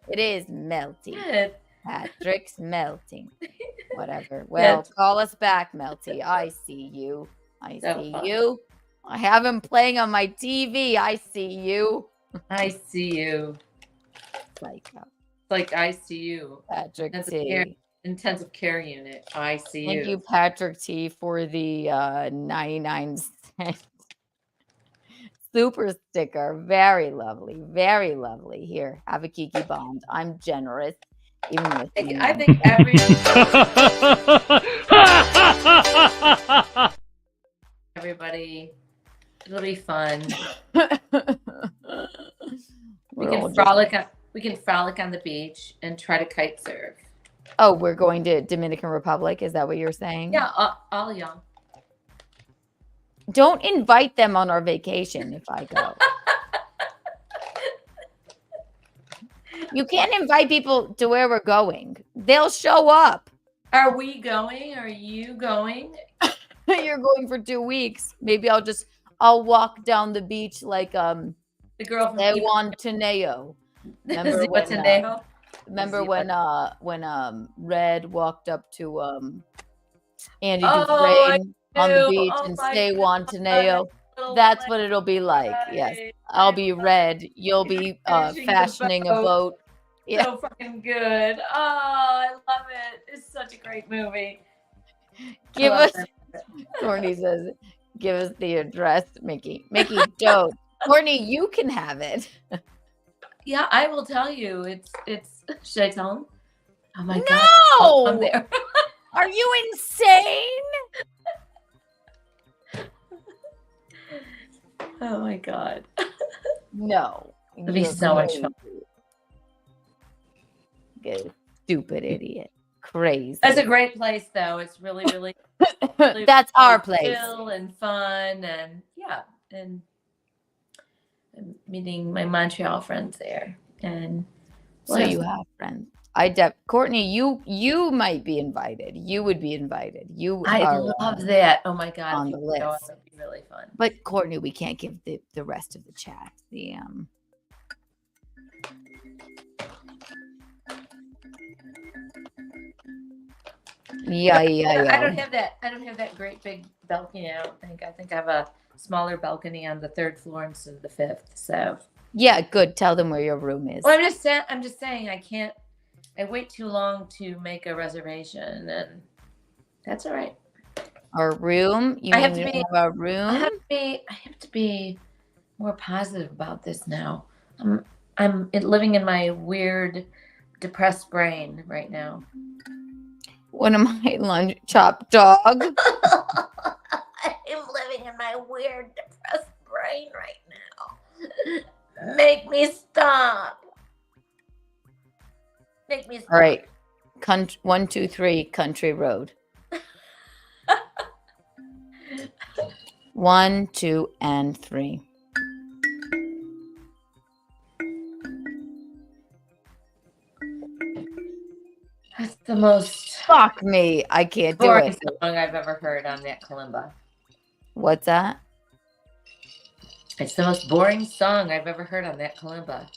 It is melty. Good. Patrick's melting. Whatever. Well, call us back, Melty. I see you. I So see fun. you. I have him playing on my TV. I see you. I see you. Psycho. Like I see you. Patrick Intensive T. intensive care unit. I see Thank you, Patrick T, for the 99-cent super sticker. Very lovely. Very lovely. Here, have a Kiki Bond. I'm generous. Even with you. I think everybody, it'll be fun. We can frolic on the beach and try to kite surf. Oh, we're going to Dominican Republic. Is that what you're saying? Yeah, all young. Don't invite them on our vacation if I go. You can't invite people to where we're going. They'll show up. Are we going? Are you going? You're going for 2 weeks. Maybe I'll walk down the beach like The girl from Zihuatanejo. Remember when Red walked up to Andy Dufresne on the beach and Zihuatanejo? That's what it'll be like. Yes. I'll be Red. You'll be fashioning a boat. Yeah. So fucking good. Oh, I love it. It's such a great movie. Give us, Courtney says, give us the address, Mickey. Mickey, don't. Courtney, you can have it. Yeah, I will tell you. It's. Should I tell him? Oh my god! No! I'm there. Are you insane? Oh my god! No. It'll be so much fun. Good, stupid idiot. Crazy. That's a great place, though. It's really, really. That's our place. Chill and fun, and yeah, and I'm meeting my Montreal friends there, and So you have friends. Courtney, you might be invited. You would be invited. I love that. Oh my god! on if the you go, list. it would be really fun. But Courtney, we can't give the rest of the chat. Yeah. I don't have that. I don't have that great big balcony. I don't think. I think I have a smaller balcony on the 3rd floor instead of the 5th. So Yeah, good. Tell them where your room is. well, I'm just saying I can't. I wait too long to make a reservation, and that's all right. Our room? You I have mean to we be- have our room? I have to be more positive about this now. I'm living in my weird, depressed brain right now. One of my lunch chop dog. I'm living in my weird, depressed brain right now. Make me stop. Make me stop. All right. 1, 2, 3, Country Road. 1, 2, and 3. That's the most Fuck me. I can't do boring it. song I've ever heard on that kalimba. What's that? It's the most boring song I've ever heard on that kalimba.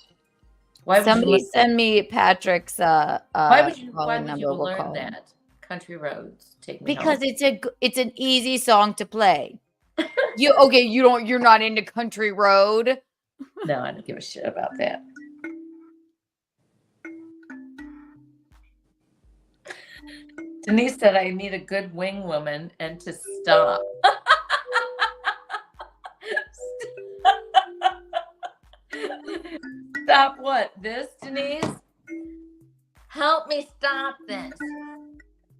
Why would Somebody you listen- send me Patrick's why would you calling number. We'll learn call him. that? Country Roads, take me Because home. it's an easy song to play. You're not into Country Road. No, I don't give a shit about that. Denise said I need a good wing woman and to stop. Stop what? This, Denise? Help me stop this.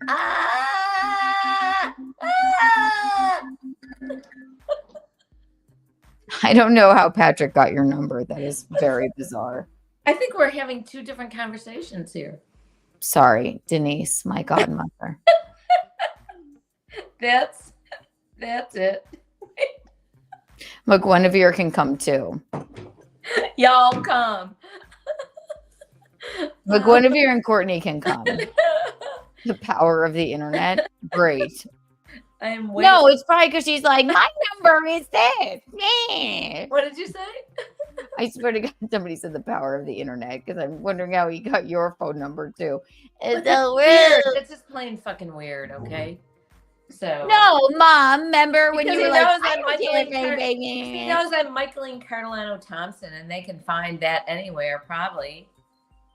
Ah! Ah! I don't know how Patrick got your number. That is very bizarre. I think we're having two different conversations here. Sorry, Denise, my godmother. That's it. McGuinevere can come too. Y'all come. McGuinevere and Courtney can come. The power of the internet. Great. I'm waiting. No, it's probably because she's like, my number is this. Yeah. What did you say? I swear to God, somebody said the power of the internet because I'm wondering how he got your phone number too. It's so weird. It's just plain fucking weird, okay? So No, Mom, remember when because you he were like, knows I I'm don't Michelene care, He baby. knows I'm Michelene Carolano Thompson, and they can find that anywhere, probably,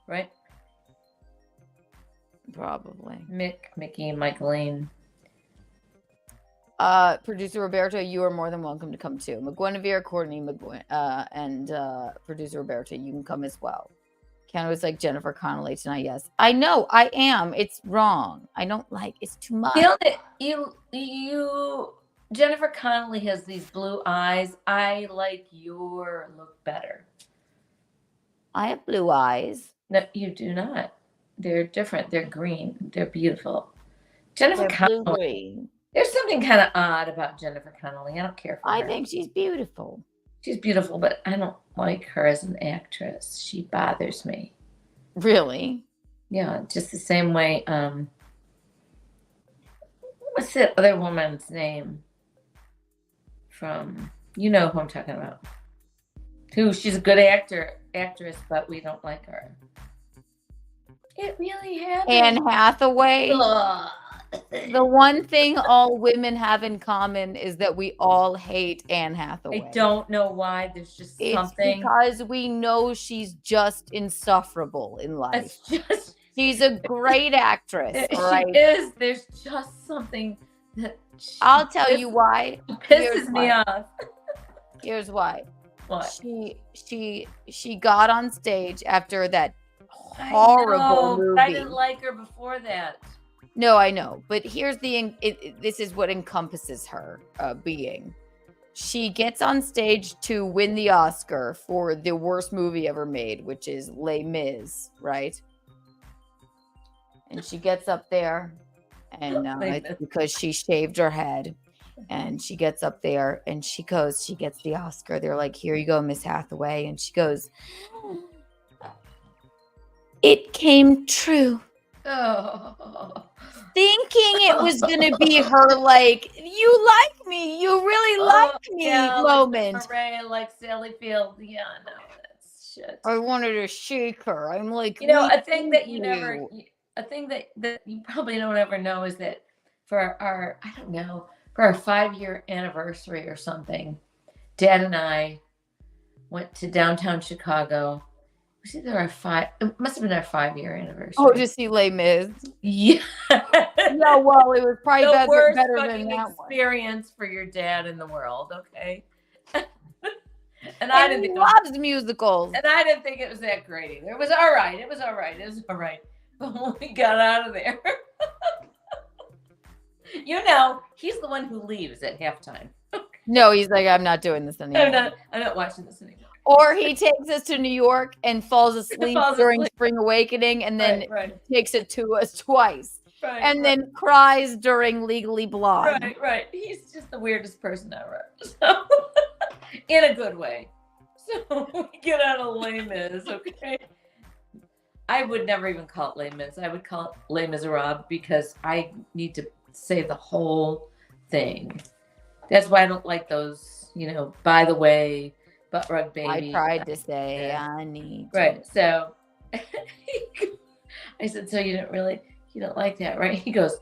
right? Probably. Mickey, and Michelene. Producer Roberto, you are more than welcome to come too. McGuinevere, Courtney, and producer Roberto, you can come as well. Keanu was like Jennifer Connelly tonight. Yes, I know, I am. It's wrong. I don't like. It's too much. You Jennifer Connelly has these blue eyes. I like your look better. I have blue eyes. No, you do not. They're different. They're green. They're beautiful. Jennifer They're Connelly. blue-green. There's something kind of odd about Jennifer Connelly. I don't care for her. I think she's beautiful. She's beautiful, but I don't like her as an actress. She bothers me. Really? Yeah, just the same way. What's that other woman's name? From, you know who I'm talking about. She's a good actress, but we don't like her. It really happened. Anne Hathaway. Ugh. The one thing all women have in common is that we all hate Anne Hathaway. I don't know why. There's just It's something. because we know she's just insufferable in life. It's just. She's a great actress. She All right. is. There's just something that. I'll tell you why. Pisses me off. Here's why. What? She got on stage after that horrible movie. But I didn't like her before that. No, I know, but here's this is what encompasses her being. She gets on stage to win the Oscar for the worst movie ever made, which is Les Mis, right? And she gets up there, and it's because she shaved her head, and she gets up there, and she gets the Oscar. They're like, "Here you go, Miss Hathaway," and she goes, "It came true." Oh. Thinking it was gonna be her like, you like me, you really like me moment. Like Hooray, like Sally Field. Yeah, no, that's shit. I wanted to shake her. I'm like, a thing that you probably don't ever know is that for our 5-year anniversary or something, Dad and I went to downtown Chicago. It must have been our 5-year anniversary. Oh, to see Les Mis. Yeah. No, well, it was probably the worst better fucking than that experience for your dad in the world, okay? And I didn't think loves musicals. And I didn't think it was that great either. It was all right. It was all right. But when we got out of there, he's the one who leaves at halftime. No, he's like, I'm not doing this anymore. I'm not watching this anymore. Or he takes us to New York and falls asleep during Spring Awakening and then takes it to us twice. And then cries during Legally Blonde. Right. He's just the weirdest person ever. So, in a good way. So we get out of Les Mis, okay? I would never even call it Les Mis. I would call it Les Miserables because I need to say the whole thing. That's why I don't like those, by the way, butt rug baby. I tried to say I need right. So I said, so you don't like that, right? He goes,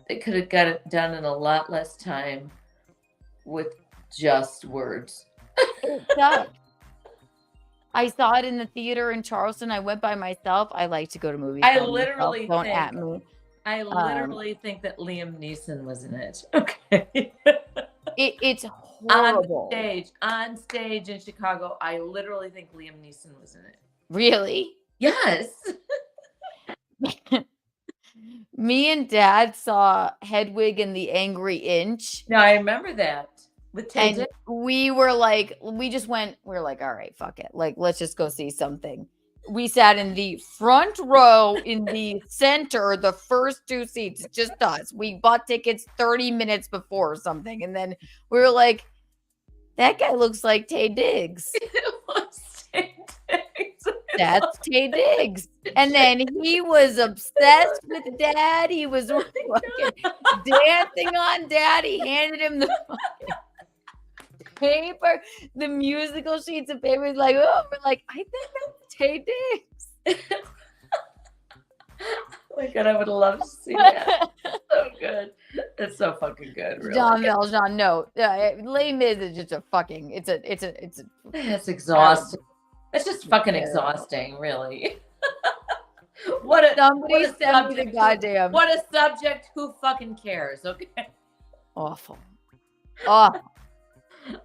they could have got it done in a lot less time with just words. It sucked. I saw it in the theater in Charleston. I went by myself. I like to go to movies. I literally Don't think at me. I literally think that Liam Neeson was in it. Okay. It's horrible. On stage in Chicago, I literally think Liam Neeson was in it. Really? Yes. Me and Dad saw Hedwig and the Angry Inch. No, I remember that. With Tay And Diggs. we were like, all right, fuck it. Like, let's just go see something. We sat in the front row in the center, the first 2 seats, just us. We bought tickets 30 minutes before or something. And then we were like, that guy looks like Tay Diggs. It was Tay Diggs. That's Tay Diggs. And then he was obsessed with Dad. He was fucking dancing on Dad. He handed him the fucking paper, the musical sheets of paper. He's like, oh, we're like, I think that's Tay Diggs. Oh my God, I would love to see that. So good. It's so fucking good. Really. Jean Valjean, no. Les Mis is just a fucking, it's It's exhausting. It's just fucking exhausting, really. What a send me the subject. goddamn. What a subject. Who fucking cares? Okay. Awful. Awful.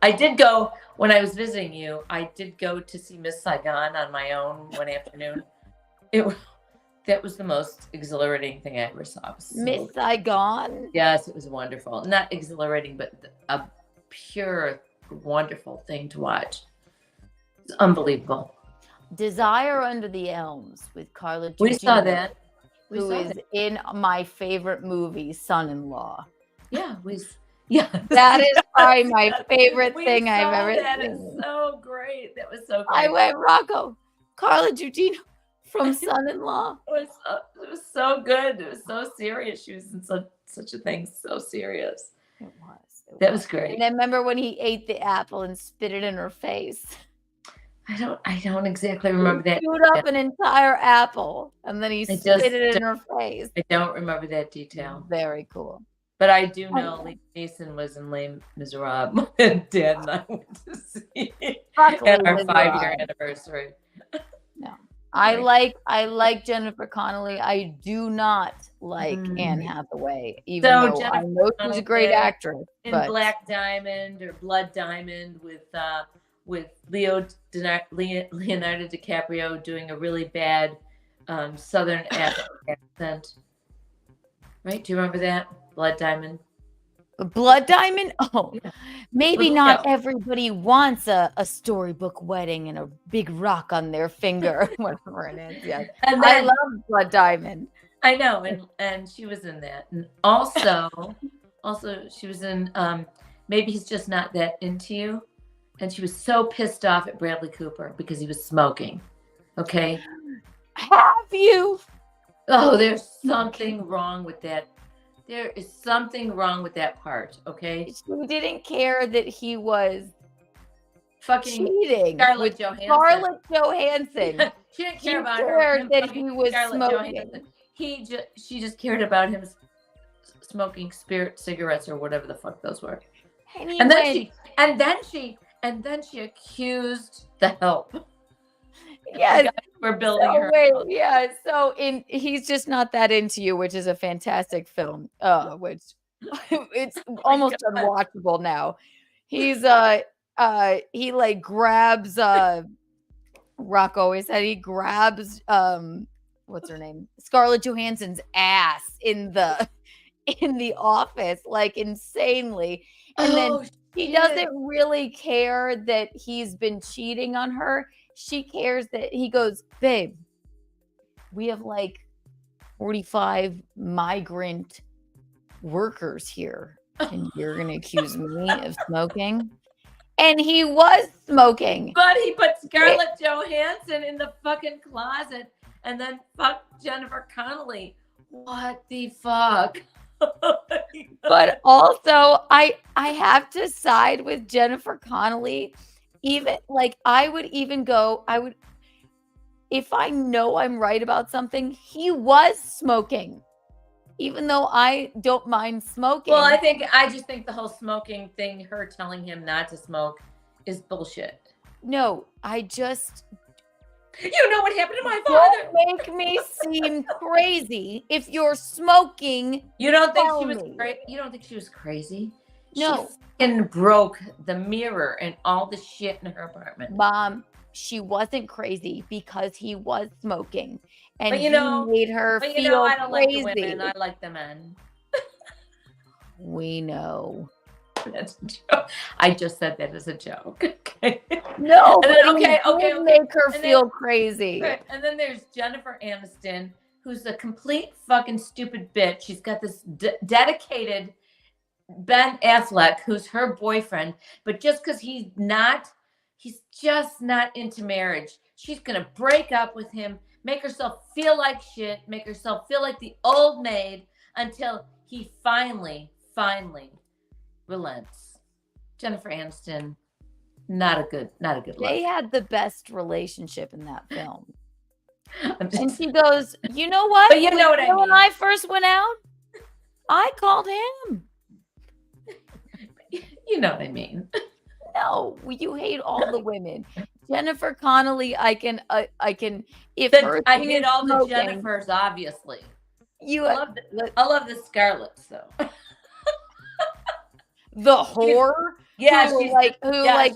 I did go when I was visiting you. I did go to see Miss Saigon on my own one afternoon. That was the most exhilarating thing I ever saw. Miss Saigon? Yes, it was wonderful. Not exhilarating, but a pure, wonderful thing to watch. It's unbelievable. Desire Under the Elms with Carla We saw Gugino, that. who is in my favorite movie, Son-in-Law. Yeah, that is probably my favorite We thing I've saw ever that. seen. It's so great. That was so great. I went, Rocco, Carla Gugino from Son-in-Law. It was so good. It was so serious. She was in such a thing so serious. It was. That was great. And then remember when he ate the apple and spit it in her face? I don't exactly remember that. He chewed up an entire apple and then he spit it in her face. I don't remember that detail. Very cool. But I do know Liam Neeson was in Les Miserables, and Dad and I went to see Fuck at Les our 5-year Miserables. anniversary. No. I like Jennifer Connelly. I do not like Anne Hathaway, even So though Jennifer I know she's a great Connelly actress. In But Black Diamond or Blood Diamond with Leonardo DiCaprio doing a really bad Southern accent. Right? Do you remember that? Blood Diamond. Blood Diamond? Oh, Yeah. maybe Look not out. everybody wants a storybook wedding and a big rock on their finger. Whatever it is. Yes. And I then, love Blood Diamond. I know, and she was in that. And also she was in Maybe He's Just Not That Into You. And she was so pissed off at Bradley Cooper because he was smoking. Okay. Have you? Oh, there's something wrong with that. There is something wrong with that part. Okay. She didn't care that he was Fucking cheating Scarlett with Johansson. Scarlett Johansson. She didn't She care about cared him that fucking he was Scarlett smoking. Johansson. She just cared about him smoking spirit cigarettes or whatever the fuck those were. And then she accused the help. Yes. For building her. Yeah. So He's Just Not That Into You, which is a fantastic film. Which it's almost unwatchable now. He's he like grabs Rock always said he grabs what's her name? Scarlett Johansson's ass in the office, like insanely. And then she doesn't really care that he's been cheating on her. She cares that he goes, babe, we have like 45 migrant workers here. And you're going to accuse me of smoking? And he was smoking. But he put Scarlett Johansson in the fucking closet and then fucked Jennifer Connelly. What the fuck? But also, I have to side with Jennifer Connelly. Even like I would if I know I'm right about something, he was smoking. Even though I don't mind smoking. Well, I just think the whole smoking thing, her telling him not to smoke, is bullshit. No, I just You know what happened to my father. Don't make me seem crazy. If you're smoking, You don't think tell she was me. You don't think she was crazy? No. She fucking broke the mirror and all the shit in her apartment. Mom, she wasn't crazy because he was smoking. And But he made her but feel I don't crazy. like the women. I like the men. We know. That's a joke. I just said that as a joke. Okay. No, And then, but he did make her And feel then- crazy. Right. And then there's Jennifer Aniston, who's a complete fucking stupid bitch. She's got this dedicated Ben Affleck, who's her boyfriend, but just because he's just not into marriage, she's gonna break up with him, make herself feel like shit, make herself feel like the old maid until he finally relents. Jennifer Aniston, not a good They look. had the best relationship in that film. I'm And just- she goes, you know what? But you know what I When mean. I first went out, I called him. you know what I mean. No, you hate all the women. Jennifer Connelly, I can if her I thing hate is all the smoking, Jennifers, obviously. You I love the Scarletts though. the whore. Yeah, who she's like the, who yeah, like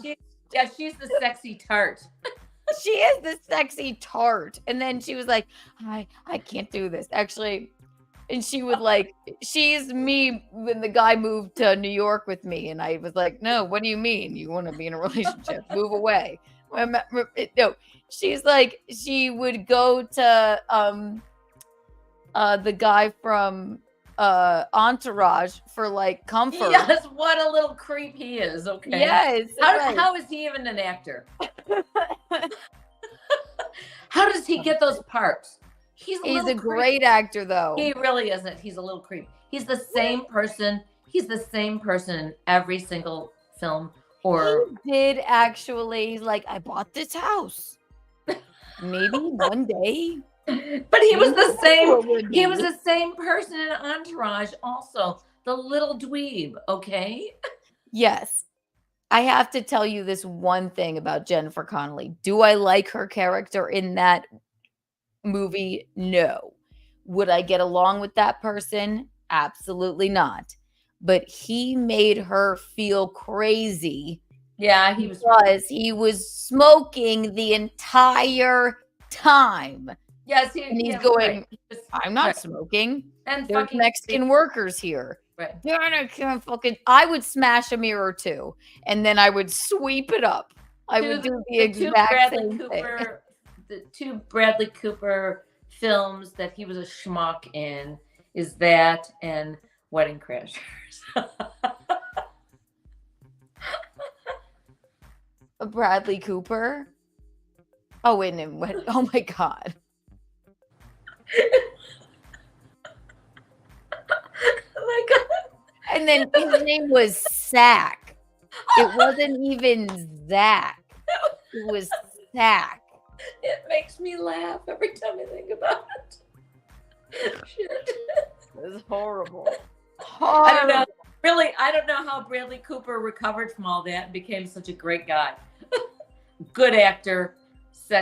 she's the sexy tart. she is the sexy tart. And then she was like, I can't do this. Actually, and she would like, she's me when the guy moved to New York with me. And I was like, no, what do you mean? You want to be in a relationship? Move away. No, she's like, she would go to the guy from Entourage for like comfort. Yes, what a little creep he is. Okay. Yes. right. How is he even an actor? How does he get those parts? He's He's little a creep. great actor though. He really isn't. He's a little creep. He's the same person. He's the same person in every single film. Or He did actually. He's like, I bought this house. Maybe one day. but he was the same. He was be. the same person in Entourage. Also, the little dweeb. Okay. Yes. I have to tell you this one thing about Jennifer Connelly. Do I like her character in that movie? No. Would I get along with that person? Absolutely not. But he made her feel crazy. Yeah, because he was smoking the entire time. Yes, And he's yeah, going, right. I'm not Right. smoking. And There's fucking Mexican workers here. Right. I would smash a mirror too, and then I would sweep it up. I would do the exact same thing. The two Bradley Cooper films that he was a schmuck in is that and Wedding Crashers. Bradley Cooper. Oh, and what? Oh my God. Oh my God. And then his name was Sack. It wasn't even Zach. It was Sack. It makes me laugh every time I think about it. Shit. It was horrible. I don't know. Really, I don't know how Bradley Cooper recovered from all that and became such a great guy. Good actor.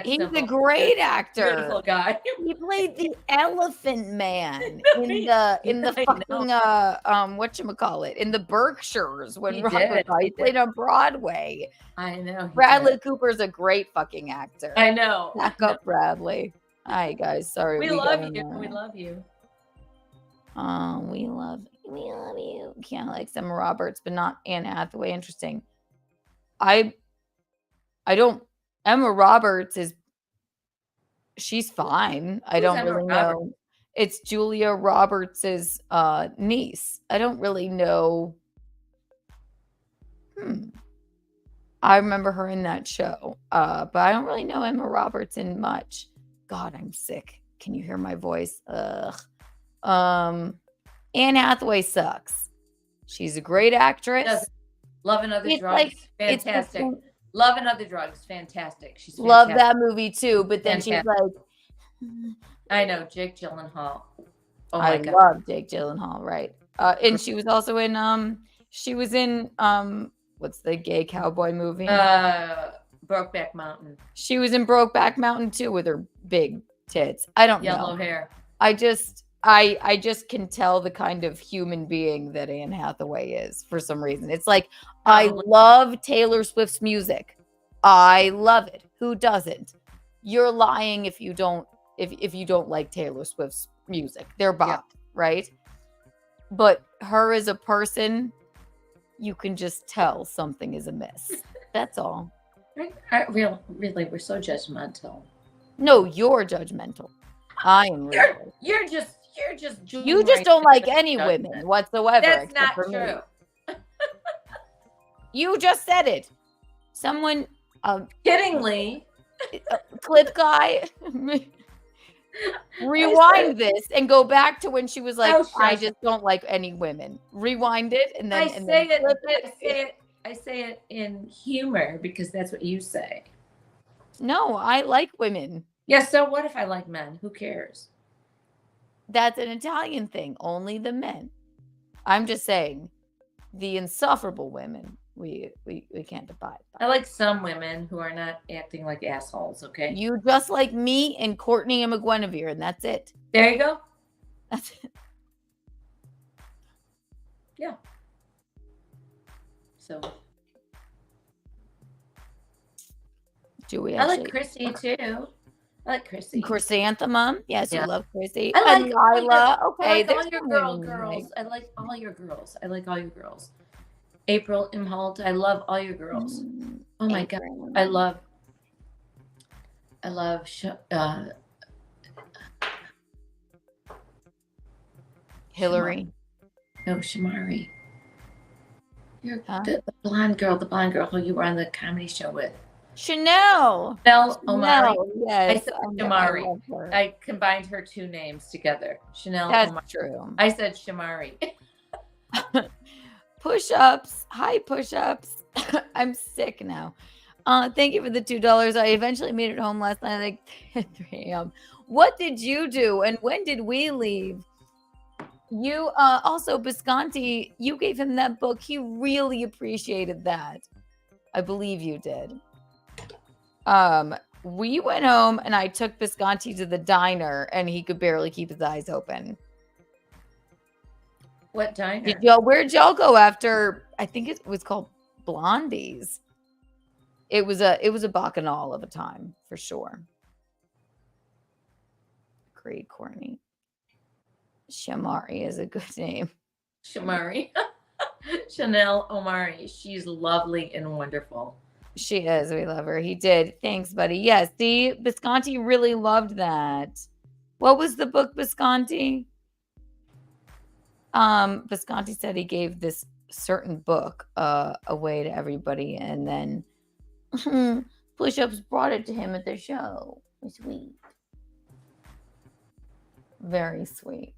He's a great actor. Beautiful guy. He played the Elephant Man in the fucking whatchamacallit, in the Berkshires when He Robert did. he played on Broadway. I know. Bradley Cooper's a great fucking actor. I know. Back up, Bradley. Hi guys, sorry. We love got you. him, We love you. we love you. Can't like Emma Roberts, but not Anne Hathaway. Interesting. I don't. Emma Roberts she's fine. I Who's don't Emma really Roberts? know. It's Julia Roberts's niece. I don't really know. I remember her in that show, but I don't really know Emma Roberts in much. God, I'm sick. Can you hear my voice? Ugh. Anne Hathaway sucks. She's a great actress. Love and Other It's Drugs. like- it's the Fantastic. same- Love and Other Drugs. Fantastic. She's fantastic. Love that movie too, but then she's Fantastic. like, I know. Jake Gyllenhaal. Oh I my God. love Jake Gyllenhaal, right? And she was also in what's the gay cowboy movie? Brokeback Mountain. She was in Brokeback Mountain too with her big tits. I don't Yellow know. hair. I just can tell the kind of human being that Anne Hathaway is for some reason. It's like, I love Taylor Swift's music. I love it. Who doesn't? You're lying if you don't like Taylor Swift's music. They're bop, right? But her as a person, you can just tell something is amiss. That's all. Really, we're so judgmental. No, you're judgmental. I am really. You're just You just don't like any women whatsoever. That's except not for me. true. You just said it. Someone Kiddingly. clip guy rewind this and go back to when she was like, I just don't like any women. Rewind it and then I say it in humor because that's what you say. No, I like women. Yeah, so what if I like men? Who cares? That's an Italian thing. Only the men. I'm just saying, the insufferable women, we can't abide by. I like some women who are not acting like assholes, okay? You just like me and Courtney and McGuinevere, and that's it. There you go. That's it. Yeah. So. Do we I actually? like Chrissy too. I like Chrissy. Chrysanthemum. Yes, Yeah. you love Chrissy. I like and Lila. Okay, I like all there's your some girls. I like all your girls. I like all your girls. April Imholt. I love all your girls. Oh my God. I love Hillary. No, Shamari. You're the blonde girl who you were on the comedy show with. Chanel. Omari. Yes. I said Shamari. I combined her two names together. Chanel. That's Omari. true. I said Shamari. Push-ups. Hi, push-ups. I'm sick now. Thank you for the $2. I eventually made it home last night at 3 a.m. What did you do and when did we leave? You also Bisconti, you gave him that book. He really appreciated that. I believe you did. We went home and I took Bisconti to the diner and he could barely keep his eyes open. What diner? Where'd y'all go after? I think it was called Blondie's. It was a Bacchanal of a time for sure. Agreed, Courtney. Shamari is a good name. Shamari. Chanel Omari. She's lovely and wonderful. She is. We love her. He did. Thanks, buddy. Yes. See, Bisconti really loved that. What was the book, Bisconti? Bisconti said he gave this certain book away to everybody, and then Push-Ups brought it to him at the show. Sweet. Very sweet.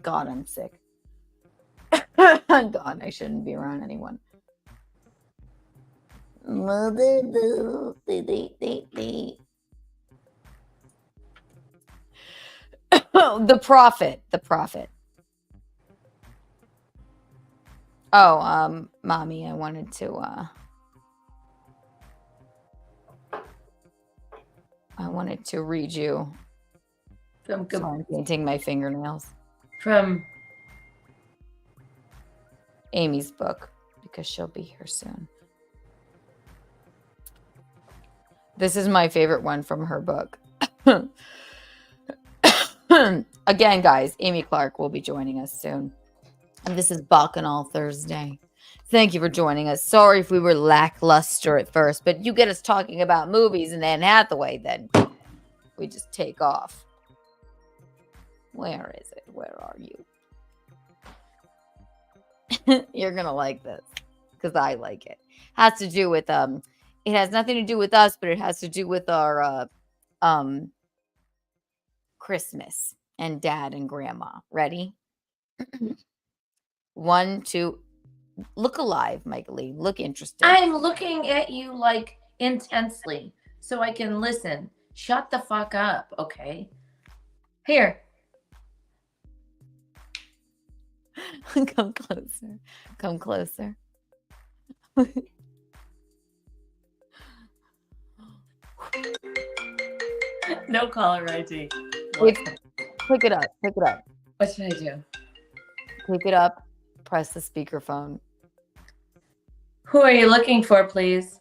God, I'm sick. God, I shouldn't be around anyone. Mother boo. The Prophet. Oh, mommy, I wanted to read you. Sorry, I'm painting my fingernails. From Amy's book, because she'll be here soon. This is my favorite one from her book. Again, guys, Amy Clark will be joining us soon. And this is Bacchanal Thursday. Thank you for joining us. Sorry if we were lackluster at first, but you get us talking about movies and Anne Hathaway, then we just take off. Where is it? Where are you? You're going to like this because I like it. Has to do with, it has nothing to do with us, but it has to do with our Christmas and dad and grandma. Ready? 1, 2. Look alive, Michelene. Look interested. I'm looking at you like intensely so I can listen. Shut the fuck up, okay? Here. Come closer. Come closer. No caller ID. It's, pick it up. Pick it up. What should I do? Pick it up. Press the speakerphone. Who are you looking for, please?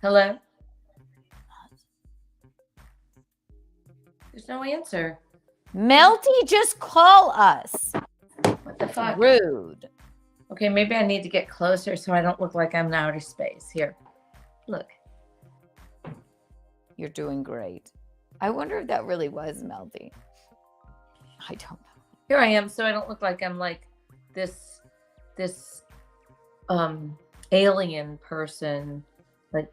Hello? There's no answer. Melty, just call us. What the fuck? Rude. Okay, maybe I need to get closer so I don't look like I'm in outer space. Here, look. You're doing great. I wonder if that really was Melty. I don't know. Here I am, so I don't look like I'm like this alien person. Like,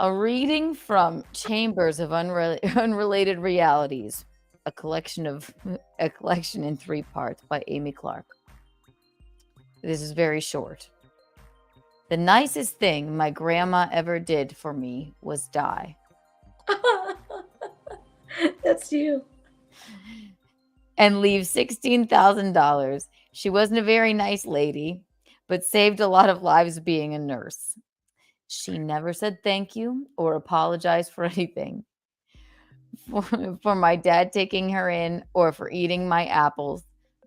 A reading from Chambers of Unrelated Realities, a collection in 3 parts by Amy Clark. This is very short. The nicest thing my grandma ever did for me was die. That's you. And leave $16,000. She wasn't a very nice lady, but saved a lot of lives being a nurse. She never said thank you or apologized for anything. For my dad taking her in or for eating my apples.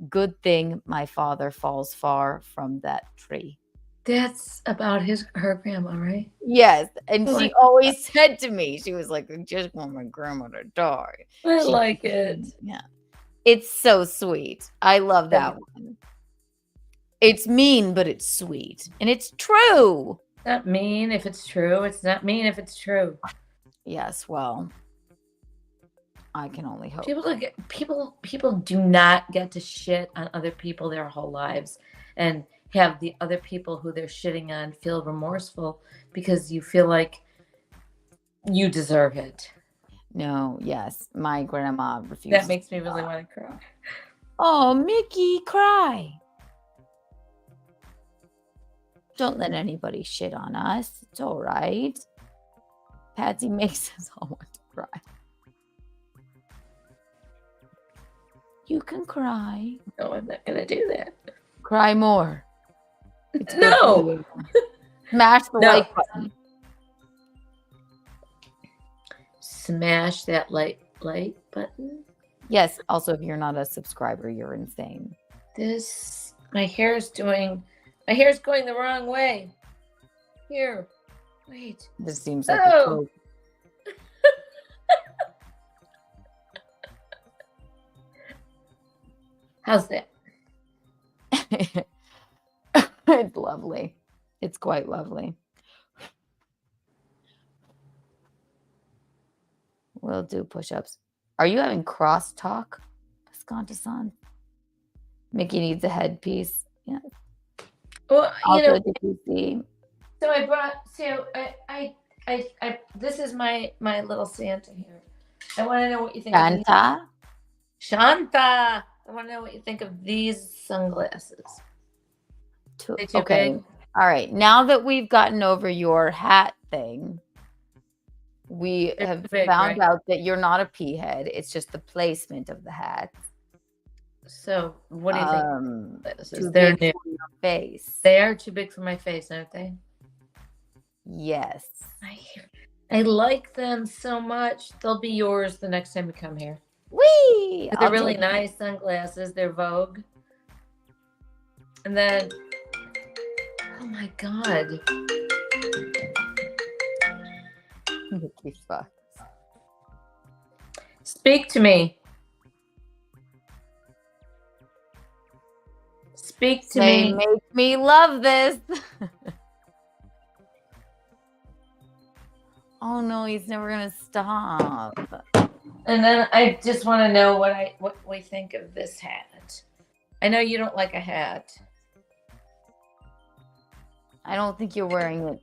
Good thing my father falls far from that tree. That's about her grandma, right? Yes. And I she like always said to me, she was like, I just want my grandma to die. I like it. Yeah. It's so sweet. I love that one. It's mean, but it's sweet. And it's true. Not mean if it's true. It's not mean if it's true. Yes, well, I can only hope. People do not get to shit on other people their whole lives and have the other people who they're shitting on feel remorseful because you feel like you deserve it. No, yes. My grandma refused. That makes me really want to cry. Oh, Mickey, cry. Don't let anybody shit on us. It's all right. Patsy makes us all want to cry. You can cry. No, I'm not going to do that. Cry more. It's good No. for you. Smash the No. like button. Smash that like button. Yes. Also, if you're not a subscriber, you're insane. My hair is going the wrong way. Here. Wait. This seems like Oh. a joke. How's that? It's lovely. It's quite lovely. We'll do push-ups. Are you having crosstalk, Pascantasan? Mickey needs a headpiece. Yeah. Well, Also, did you see? So I brought. So I this is my little Santa here. I want to know what you think. Santa? Shanta. I want to know what you think of these sunglasses. They too Okay. big? All right. Now that we've gotten over your hat thing, we They're have too big, found right? out that you're not a pea head. It's just the placement of the hat. So what do you think? Too They're big new. for your face. They are too big for my face, aren't they? Yes. I like them so much. They'll be yours the next time you come here. Whee! They're really nice sunglasses. They're Vogue. And then, oh my God. Mickey fucks. Speak to me. Speak to They me. make me love this. Oh no, he's never gonna stop. And then I just want to know what we think of this hat. I know you don't like a hat. I don't think you're wearing it.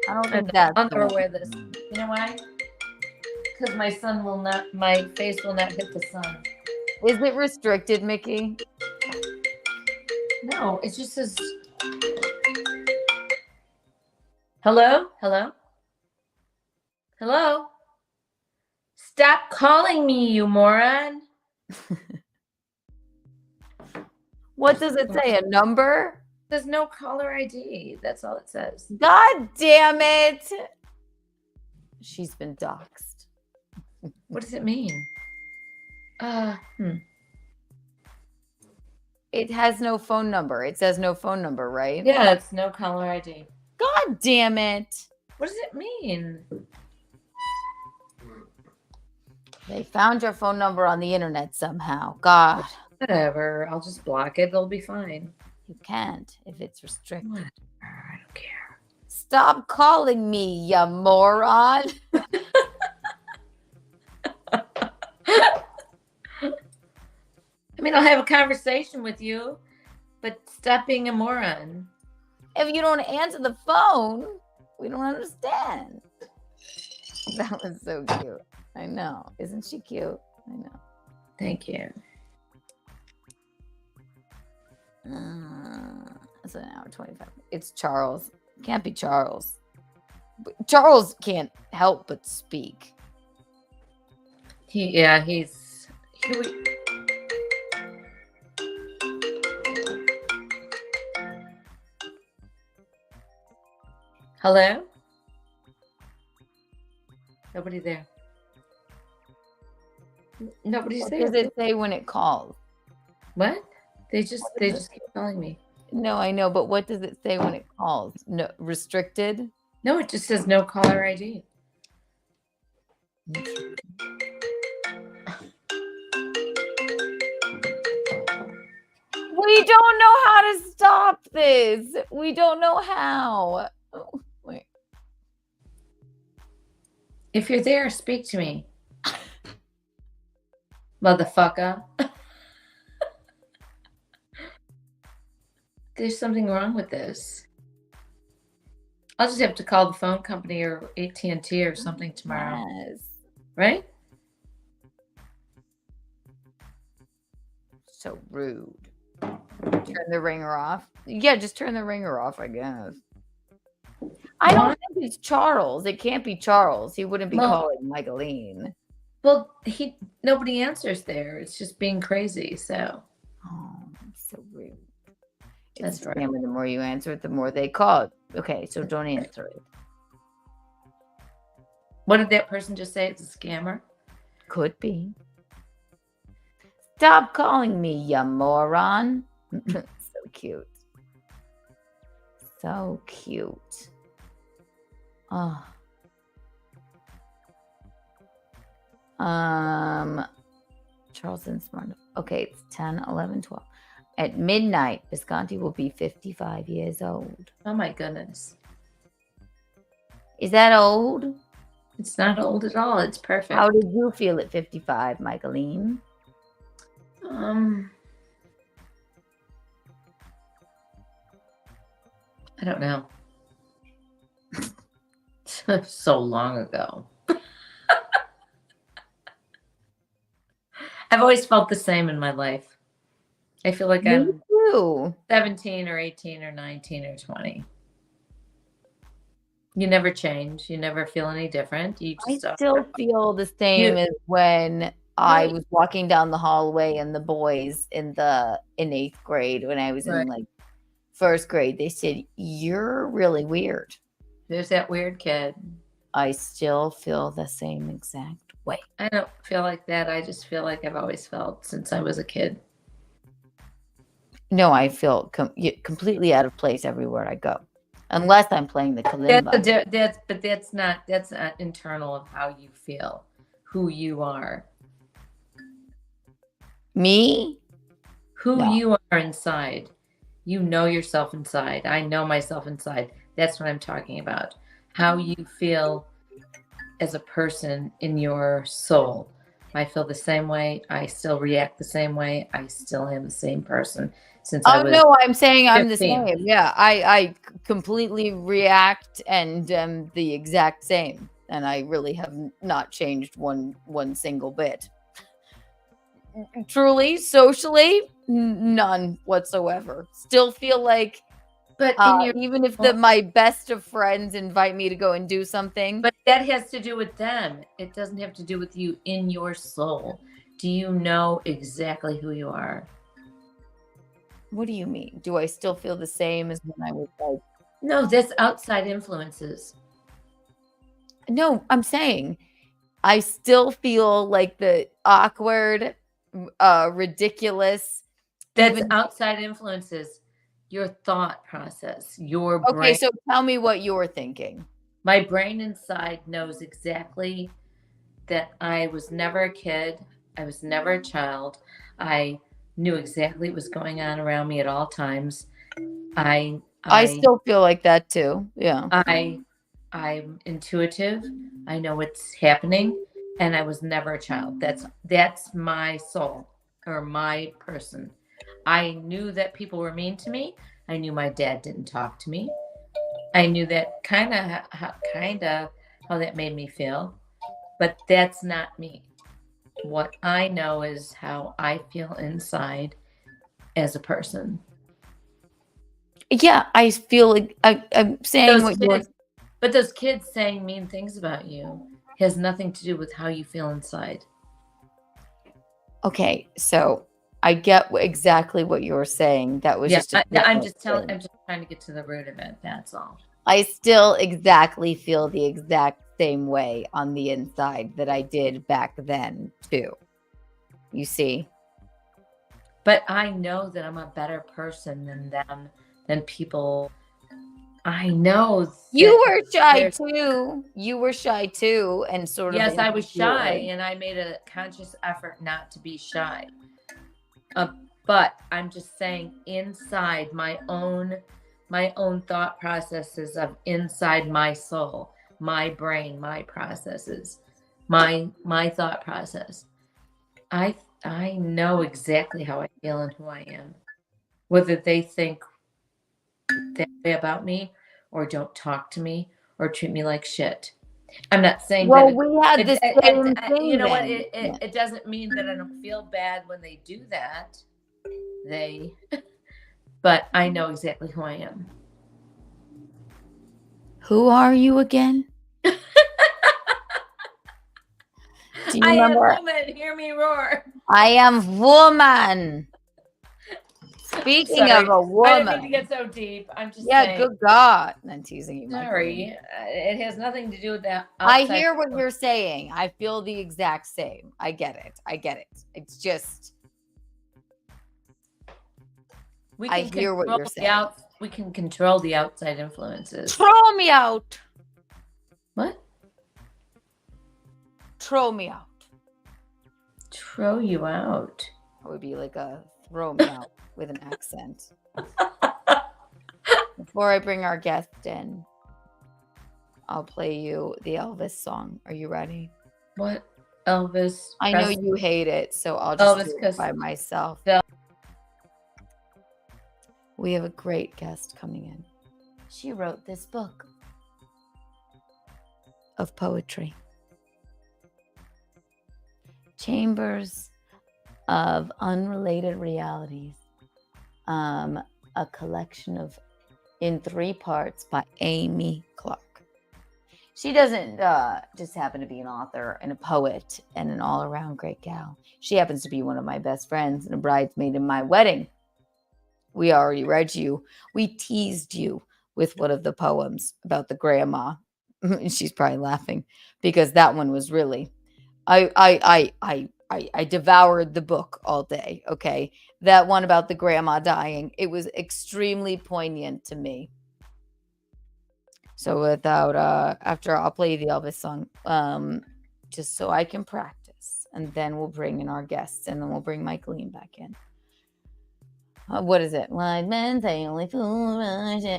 I don't think that's. I'll never wear this. You know why? Because my face will not hit the sun. Is it restricted, Mickey? No, it just says. Hello? Hello? Hello? Stop calling me, you moron. What does it say? A number? There's no caller ID. That's all it says. God damn it. She's been doxxed. What does it mean? It has no phone number. It says no phone number, right? Yeah, it's no caller ID. God damn it. What does it mean? They found your phone number on the internet somehow. God. Whatever. I'll just block it. It'll be fine. You can't if it's restricted. Whatever. I don't care. Stop calling me, you moron. I mean, I'll have a conversation with you, but stop being a moron. If you don't answer the phone, we don't understand. That was so cute. I know. Isn't she cute? I know. Thank you. It's an hour 25. It's Charles. Can't be Charles. Charles can't help but speak. He's. Hello? Nobody there. Nobody's What there. does it say when it calls? What? They just keep calling me. No, I know, but what does it say when it calls? No, restricted? No, it just says no caller ID. We don't know how to stop this. We don't know how. Oh, wait. If you're there, speak to me. Motherfucker. There's something wrong with this. I'll just have to call the phone company or AT&T or something tomorrow. Yes. Right? So rude. Turn the ringer off. Yeah, just turn the ringer off, I guess. I don't think it's Charles. It can't be Charles. He wouldn't be calling Michelene. Well, nobody answers there. It's just being crazy. So. Oh, so rude. That's right. The more you answer it, the more they call. Okay, so don't answer it. What did that person just say? It's a scammer? Could be. Stop calling me, you moron. So cute. So cute. Oh. Charleston Smart. Okay, it's 10, 11, 12. At midnight, Visconti will be 55 years old. Oh my goodness. Is that old? It's not old at all. It's perfect. How did you feel at 55, Michelene? I don't know. So long ago. I've always felt the same in my life. I feel like I'm 17 or 18 or 19 or 20. You never change. You never feel any different. You just I still feel the same as when I was walking down the hallway and the boys in 8th grade, when I was in like 1st grade, they said, "You're really weird." There's that weird kid. I still feel the same exact way. I don't feel like that. I just feel like I've always felt since I was a kid. No, I feel completely out of place everywhere I go, unless I'm playing the kalimba. That's not internal of how you feel, who you are. Me? Who you are inside. You know yourself inside. I know myself inside. That's what I'm talking about. How you feel as a person in your soul. I feel the same way. I still react the same way. I still am the same person since I was. No, I'm saying 15. I'm the same. Yeah, I completely react and am the exact same. And I really have not changed one single bit. Truly, socially, none whatsoever. Still feel like, but even if my best of friends invite me to go and do something. But that has to do with them. It doesn't have to do with you in your soul. Do you know exactly who you are? What do you mean? Do I still feel the same as when I was like? No, that's outside influences. No, I'm saying I still feel like the awkward, ridiculous. That's even- outside influences. Your thought process, your Okay, brain. so tell me what you're thinking. My brain inside knows exactly that I was never a kid. I was never a child. I knew exactly what was going on around me at all times. I still feel like that too. Yeah. I'm intuitive. I know what's happening, and I was never a child. That's my soul or my person. I knew that people were mean to me. I knew my dad didn't talk to me. I knew that kind of how that made me feel, but that's not me. What I know is how I feel inside as a person. Yeah, I feel like I'm saying what you're. But those kids saying mean things about you has nothing to do with how you feel inside. Okay, so I get exactly what you were saying. That was just. I'm just trying to get to the root of it. That's all. I still exactly feel the exact same way on the inside that I did back then too. You see? But I know that I'm a better person than them, than people. I know. You were shy too. You were shy too, and sort of. Yes, I was shy, and I made a conscious effort not to be shy. But I'm just saying, inside my own thought processes of inside my soul, my brain, my processes, my thought process. I know exactly how I feel and who I am, whether they think that way about me or don't talk to me or treat me like shit. I'm not saying well, that we had the same thing. You know what? then. It doesn't mean that I don't feel bad when they do that. But I know exactly who I am. Who are you again? Do you I remember? am woman. Hear me roar. I am woman. Speaking of a woman, I didn't mean to get so deep. I'm just saying. Good God. I'm teasing you. Sorry, it has nothing to do with that. I hear what you're saying. I feel the exact same. I get it. It's just. I hear what you're saying. We can control the outside influences. Throw me out. What? Throw me out. Throw you out. It would be like a throw me out with an accent. Before I bring our guest in, I'll play you the Elvis song. Are you ready? What? Elvis? I know you hate it, so I'll just do it by myself. We have a great guest coming in. She wrote this book of poetry. Chambers of Unrelated Realities. A collection of in 3 parts by Amy Clark. She doesn't just happen to be an author and a poet and an all-around great gal. She happens to be one of my best friends and a bridesmaid in my wedding. We already read you. We teased you with one of the poems about the grandma. She's probably laughing because that one was really. I devoured the book all day. Okay, that one about the grandma dying. It was extremely poignant to me. So without after I'll play the Elvis song, just so I can practice, and then we'll bring in our guests, and then we'll bring Michelene back in. What is it? Wise men say only fools.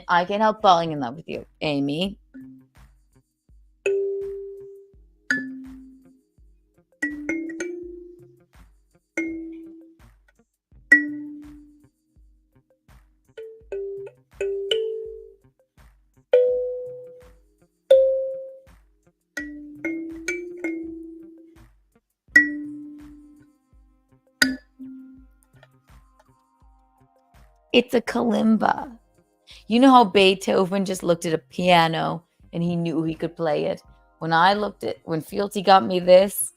I can't help falling in love with you, Amy. It's a kalimba. You know how Beethoven just looked at a piano and he knew he could play it? When Fealty got me this,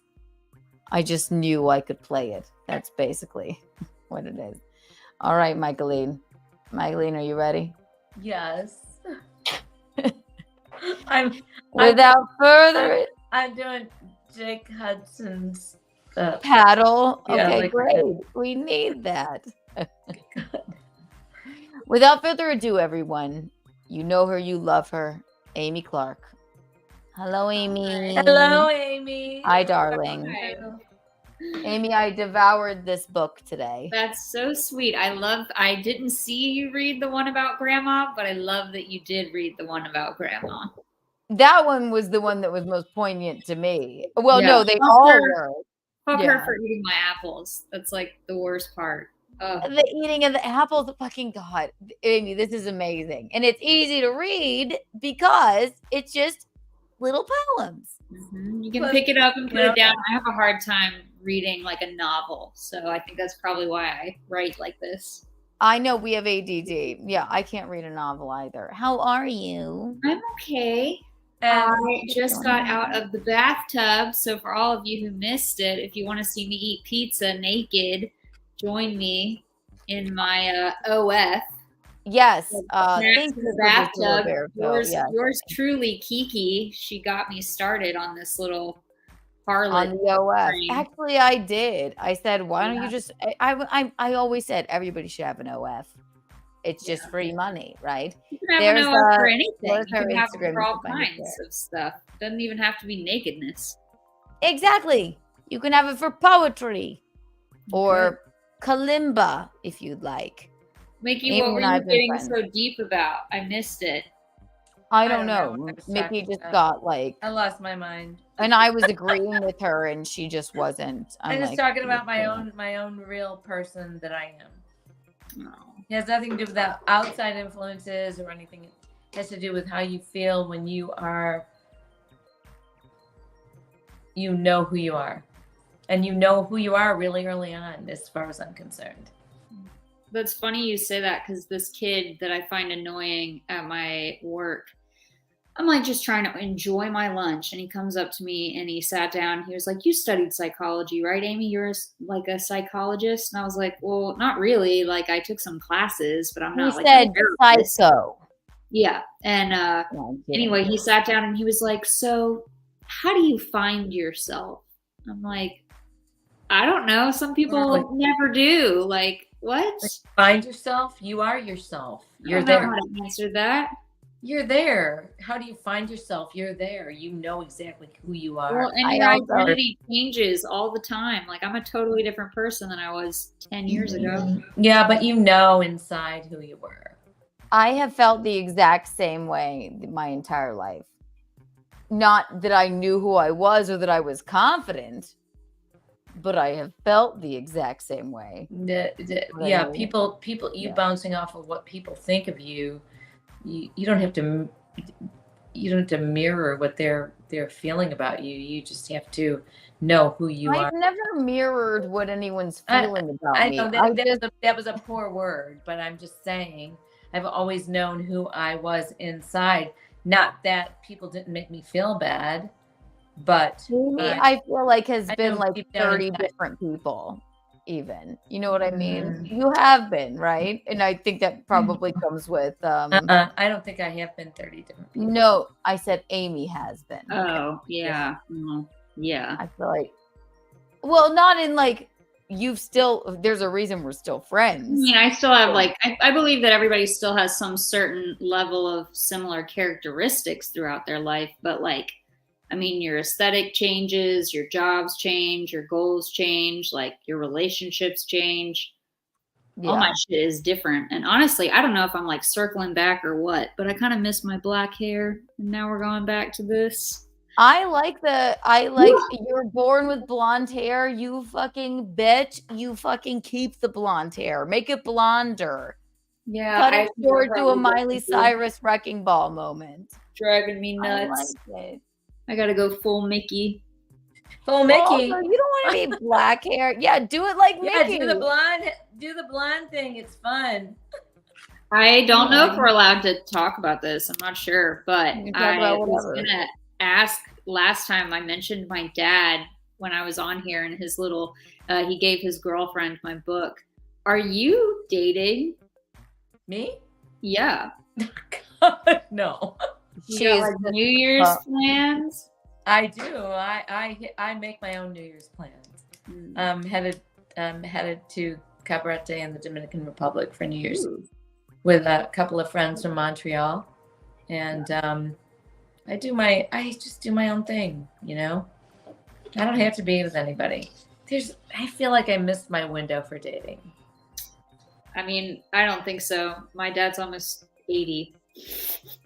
I just knew I could play it. That's basically what it is. All right, Michelene. Michelene, are you ready? Yes. I'm Without further I'm doing Jake Hudson's paddle. Yeah, Okay, like- great. We need that. Without further ado, everyone, you know her, you love her, Amy Clark. Hello, Amy. Hello, Amy. Hi, darling. Hi. Amy, I devoured this book today. That's so sweet. I didn't see you read the one about grandma, but I love that you did read the one about grandma. That one was the one that was most poignant to me. Well, Yeah. no, they Fuck all her. were. Fuck Yeah. her for eating my apples. That's like the worst part. Ugh. The eating of the apples, fucking God. Amy, this is amazing. And it's easy to read because it's just little poems. Mhm. You can pick it up and put it down. I have a hard time reading like a novel, so I think that's probably why I write like this. I know we have ADD. Yeah, I can't read a novel either. How are you? I'm okay. I just got out of the bathtub, so for all of you who missed it, if you want to see me eat pizza naked, join me in my OF. Yes. Snacks Thank in you the for this, bathtub. Roberto. Yours truly, Kiki. She got me started on this little harlot. On the OF. train. Actually, I did. I said, why don't you just I always said everybody should have an OF. It's just free money, right? You can have an OF for anything. there's You her can have it Instagram, for you all can find it kinds there. of stuff. Doesn't even have to be nakedness. Exactly. You can have it for poetry or kalimba if you'd like. Mickey, Amy what were and I you have been getting friends. so deep about? I missed it. I don't don't know know. what I was Mickey talking just about. got like, I lost my mind. and I was agreeing with her, and she just wasn't. I'm just like, talking about my own real person that I am. It has nothing to do with that outside influences or anything. It has to do with how you feel when you know who you are. And you know who you are really early on, as far as I'm concerned. That's funny you say that because this kid that I find annoying at my work, I'm like just trying to enjoy my lunch. And he comes up to me and he sat down. He was like, "You studied psychology, right, Amy? You're like a psychologist?" And I was like, "Well, not really. Like I took some classes, but I'm He not like said a therapist." psycho. Yeah. And No, I'm kidding. anyway, he sat down and he was like, "So how do you find yourself?" I'm like, "I don't know. Some people never do." Like, what? Find yourself. You are yourself. You're I don't know there. how to answer that. You're there. How do you find yourself? You're there. You know exactly who you are. Well, and I your also- identity changes all the time. Like I'm a totally different person than I was 10 years ago. Yeah, but you know inside who you were. I have felt the exact same way my entire life. Not that I knew who I was or that I was confident, but I have felt the exact same way. Yeah, people, you bouncing off of what people think of you. You don't have to. You don't have to mirror what they're feeling about you. You just have to know who you are. I've never mirrored what anyone's feeling about I me. know that was a poor word, but I'm just saying I've always known who I was inside. Not that people didn't make me feel bad, but I feel like has I been know like deep down 30 inside. different people, even. You know what I mean? You have been, right? And I think that probably comes with I don't think I have been 30 different people. no, I said Amy has been. Oh, yeah. Yeah. I feel like, well, not in like you've still, there's a reason we're still I friends. mean, I still have like, I believe that everybody still has some certain level of similar characteristics throughout their life. But like, I mean, your aesthetic changes, your jobs change, your goals change, like your relationships change. All my shit is different. And honestly, I don't know if I'm like circling back or what, but I kind of miss my black hair. And now we're going back to this. I like you're born with blonde hair. You fucking bitch. You fucking keep the blonde hair. Make it blonder. Yeah. Cut it short to a Miley Cyrus wrecking ball moment. Driving me nuts. I like it. I gotta go full Mickey. Full Mickey. Also, you don't want to be black hair. Yeah, do it like Yeah, Mickey. do the blonde thing. It's fun. I don't know if we're allowed to talk about this. I'm not sure, but You can talk I about was whatever. gonna ask last time. I mentioned my dad when I was on here, and his little he gave his girlfriend my book Are you dating? Me? Yeah. No. You got, like, New Year's plans? I do. I make my own New Year's plans. I'm headed to Cabarete in the Dominican Republic for New Year's with a couple of friends from Montreal, and I just do my own thing. You know, I don't have to be with anybody. I feel like I missed my window for dating. I mean, I don't think so. My dad's almost 80.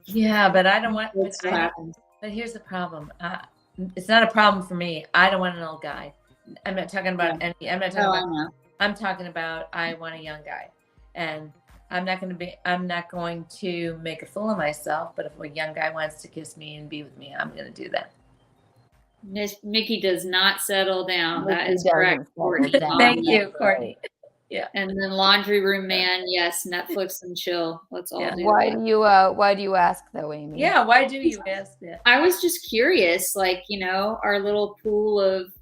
Yeah, but I don't want. But here's the problem. It's not a problem for me. I don't want an old guy. I'm not talking about any. I'm not talking about. I'm talking about. I want a young guy, and I'm not going to make a fool of myself. But if a young guy wants to kiss me and be with me, I'm going to do that. Mickey does not settle down. Mickey that is correct. Thank you, Courtney. Yeah. And then laundry room man, yes, Netflix and chill. Let's all do Why that. do you ask though, Amy? Yeah, why do you ask that? I was just curious, like, you know, our little pool of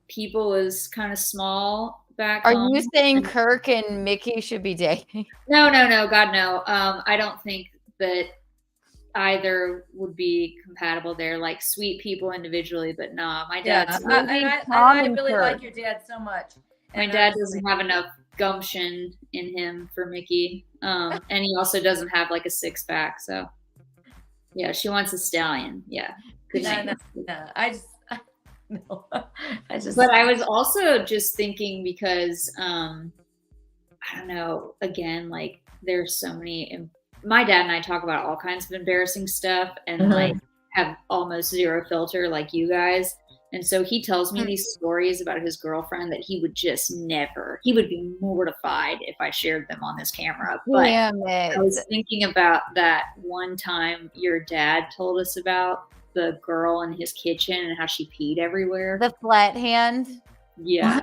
people is kind of small back home. Are you saying Kirk and Mickey should be dating? No, God, no. I don't think that either would be compatible. They're like sweet people individually, but nah, my dad's I really like your dad so much. My dad doesn't have enough gumption in him for Mickey. And he also doesn't have like a six pack. So yeah, she wants a stallion. Yeah. Good night. No. But I was also just thinking because, I don't know, again, like there's so many, my dad and I talk about all kinds of embarrassing stuff and like have almost zero filter like you guys. And so he tells me these stories about his girlfriend that he would just never, he would be mortified if I shared them on this camera. But I was thinking about that one time your dad told us about the girl in his kitchen and how she peed everywhere. The flat hand? Yeah.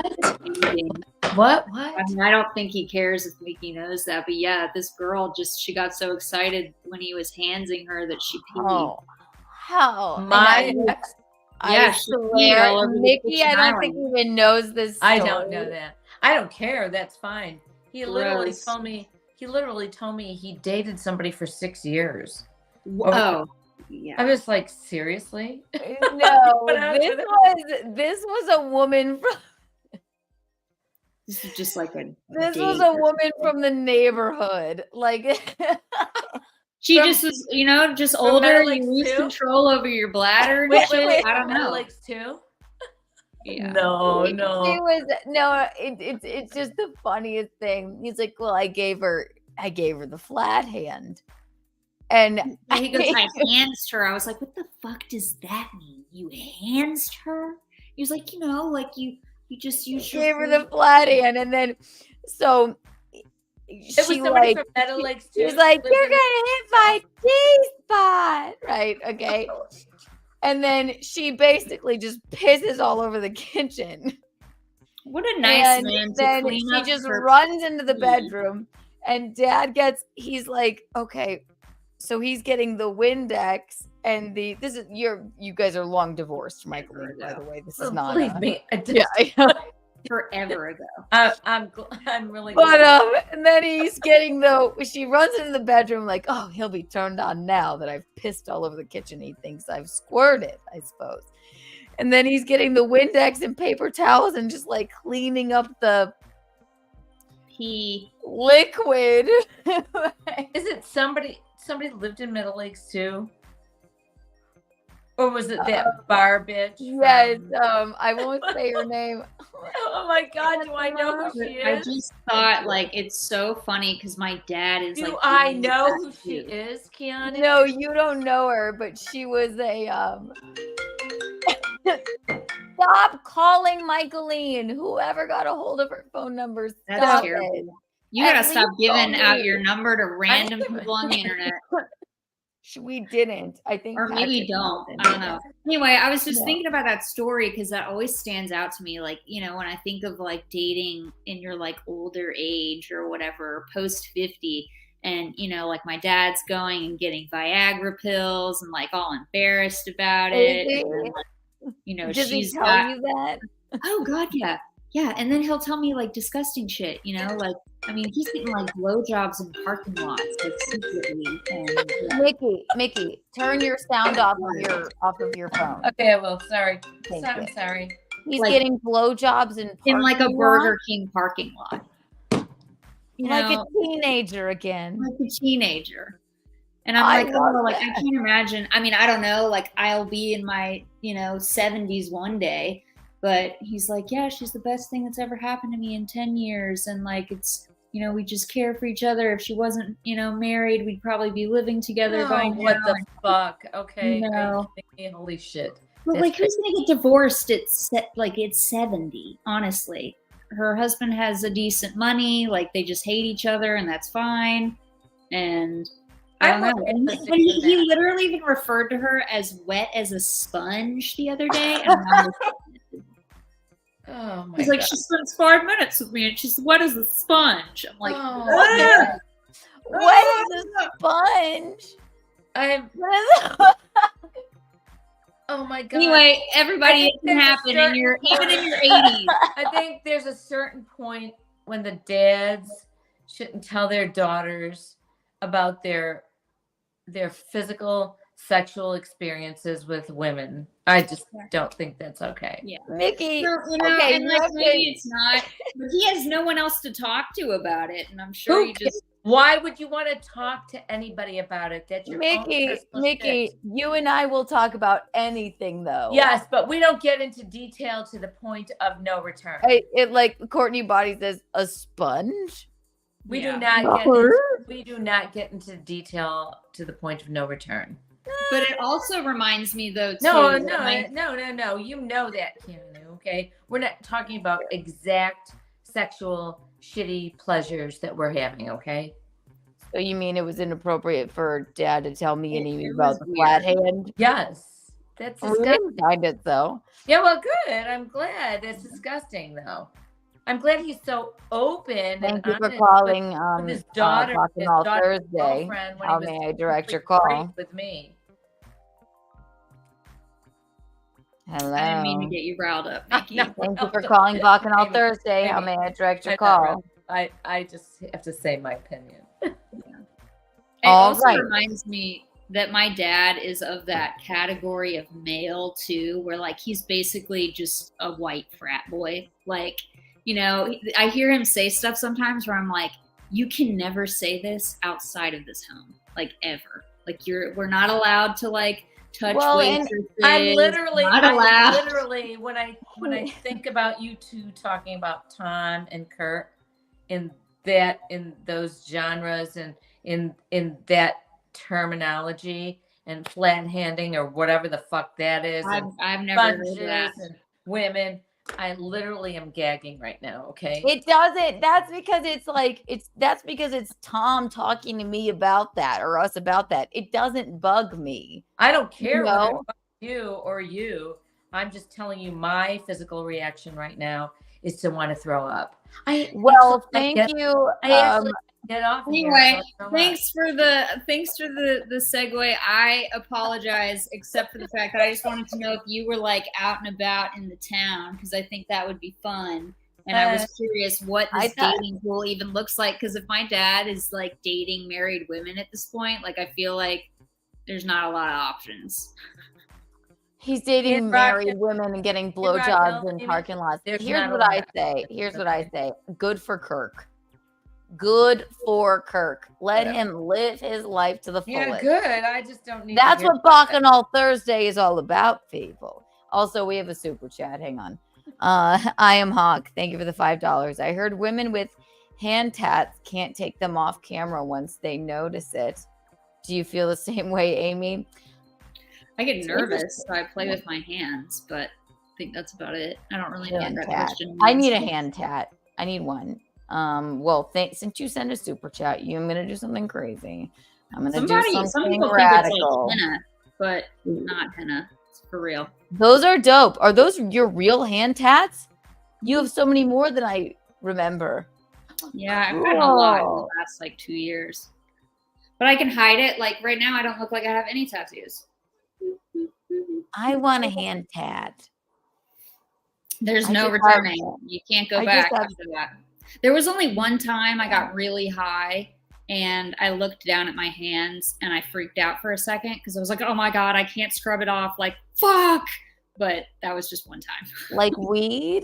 What? I mean, I don't think he cares if Mickey knows that, but yeah, this girl she got so excited when he was handsing her that she peed. Oh, how? My ex. Yeah, Mickey, I don't think even knows this story. I don't know that. I don't care. That's fine. He literally told me he dated somebody for 6 years. Oh, yeah. I was like, seriously? No, this was a woman from. This is just like This was a woman from the neighborhood, like. She just was, you know, just older. You lose control over your bladder. Wait, I don't know. Lakes too? Yeah. No. She was it's just the funniest thing. He's like, well, I gave her the flat hand, and he goes, I handsed her. I was like, what the fuck does that mean? You handsed her? He was like, you know, like you just gave her the flat hand, and then so. It was somebody from Meadow Lakes too. She's like, you're gonna hit my G-spot, right? Okay. And then she basically just pisses all over the kitchen. What a nice man to then clean she up just her runs into the bedroom, and Dad he's like, okay, so he's getting the Windex and you guys are long divorced, Michelene, by the way. This is not. Believe me, forever ago. I'm really. But and then he's getting she runs into the bedroom like, oh, he'll be turned on now that I've pissed all over the kitchen. He thinks I've squirted, I suppose. And then he's getting the Windex and paper towels and just like cleaning up the pee liquid. Is it somebody lived in Middle Lakes too? Or was it that bar bitch? Yes, I won't say her name. Oh my God, do I know who she is? I just thought, like, it's so funny because my dad is do like. I know who she is, Keanu? No, you don't know her, but she was a. Stop calling Michelene. Whoever got a hold of her phone number, That's stop terrible. it. You gotta stop giving out your number to random people on the internet. We didn't. I think, or maybe don't. I don't know. Anyway, I was just thinking about that story because that always stands out to me. Like, you know, when I think of like dating in your like older age or whatever, post 50, and you know, like my dad's going and getting Viagra pills and like all embarrassed about it. And, you know, does he tell you that? Oh God, yeah. Yeah, and then he'll tell me like disgusting shit, you know, like I mean, he's getting like blowjobs in parking lots, like secretly. And Mickey, turn your sound off of your phone. Okay, well, sorry. Thank I'm you. sorry. He's Like- getting blowjobs in like a parking Burger lot? King parking lot. You Like know, a teenager again. like a teenager. And I'm I like, love oh, like I that. can't imagine. I mean, I don't know. Like I'll be in my, 70s one day, but he's like, yeah, she's the best thing that's ever happened to me in 10 years. And like, it's, we just care for each other. If she wasn't, married, we'd probably be living together by Oh, now. what the fuck? Okay. You are know. you kidding me? Holy shit. But That's like, who's gonna get divorced at 70? Honestly, her husband has a decent money. Like they just hate each other, and that's fine. And I don't know. And he literally even referred to her as wet as a sponge the other day. And I was Oh my He's like, God. she spends 5 minutes with me, and she's wet as a sponge. I'm like, Oh, "Ah!" What is a sponge? I'm. Oh my God. Anyway, everybody, it can there's a happen in certain your even in point- your 80s. I think there's a certain point when the dads shouldn't tell their daughters about their physical sexual experiences with women. I just don't think that's okay. Yeah. Mickey, So, okay, and like nothing. maybe it's not, but he has no one else to talk to about it, and I'm sure Who he just. Why would you want to talk to anybody about it? That's your own personal Mickey, shit. you and I will talk about anything though. Yes, but we don't get into detail to the point of no return. It like Courtney Body says, a sponge. We Yeah. do not get into detail to the point of no return. But it also reminds me though. Too, No. that You know that, Keanu. Okay, we're not talking about exact sexual shitty pleasures that we're having. Okay. So you mean it was inappropriate for Dad to tell me and Amy It about was the weird. flat hand? Yes, that's We disgusting. didn't find it though. Yeah, well, good. I'm glad. That's disgusting, though. I'm glad he's so open. Thank and you for honest calling with his daughter, his Bacchanal daughter's Thursday. girlfriend when How he was may I direct your completely call? straight with me. Hello. I didn't mean to get you riled up, Mickey. No. Thank you for calling Bacchanal Amy, Thursday. How Amy, may I direct your I know, call? I just have to say my opinion. It All also right. reminds me that my dad is of that category of male too, where like he's basically just a white frat boy. Like, I hear him say stuff sometimes where I'm like, you can never say this outside of this home, like ever. Like we're not allowed to like touch waitresses. I'm literally not allowed. when I think about you two talking about Tom and Kurt in those genres and in that terminology and flat handing or whatever the fuck that is. I've never heard of sponges that. and women. I literally am gagging right now. Okay. It doesn't. That's because it's Tom talking to me about that or us about that. It doesn't bug me. I don't care whether No. it's you or you. I'm just telling you my physical reaction right now is to want to throw up. Well, thank you. I actually get off. Anyway, thanks for the segue. I apologize, except for the fact that I just wanted to know if you were like out and about in the town, because I think that would be fun. And I was curious what this dating pool even looks like, because if my dad is like dating married women at this point, like I feel like there's not a lot of options. He's dating married women and getting blowjobs in Amy, parking lots. there's Here's not a what lot I of say. Here's what I say. Good for Kirk. Good for Kirk. Let him live his life to the fullest. Yeah, good. I just don't need. That's to hear what Bacchanal Thursday is all about, people. Also, we have a super chat. Hang on. I am Hawk. Thank you for the $5. I heard women with hand tats can't take them off camera once they notice it. Do you feel the same way, Amy? I get nervous, so I play with my hands, but I think that's about it. I don't really know what that question I need a means. hand tat. I need one. Since you send a super chat, I'm gonna do something crazy. I'm gonna do Some something people radical. think it's like henna, but not henna. It's for real. Those are dope. Are those your real hand tats? You have so many more than I remember. Yeah, I've gotten a lot in the last like 2 years. But I can hide it. Like right now, I don't look like I have any tattoos. I want a hand tat. There's I no just have- returning. You can't go I back just have- after that. There was only one time I got really high and I looked down at my hands and I freaked out for a second because I was like, oh my God, I can't scrub it off. Like, fuck. But that was just one time. Like weed?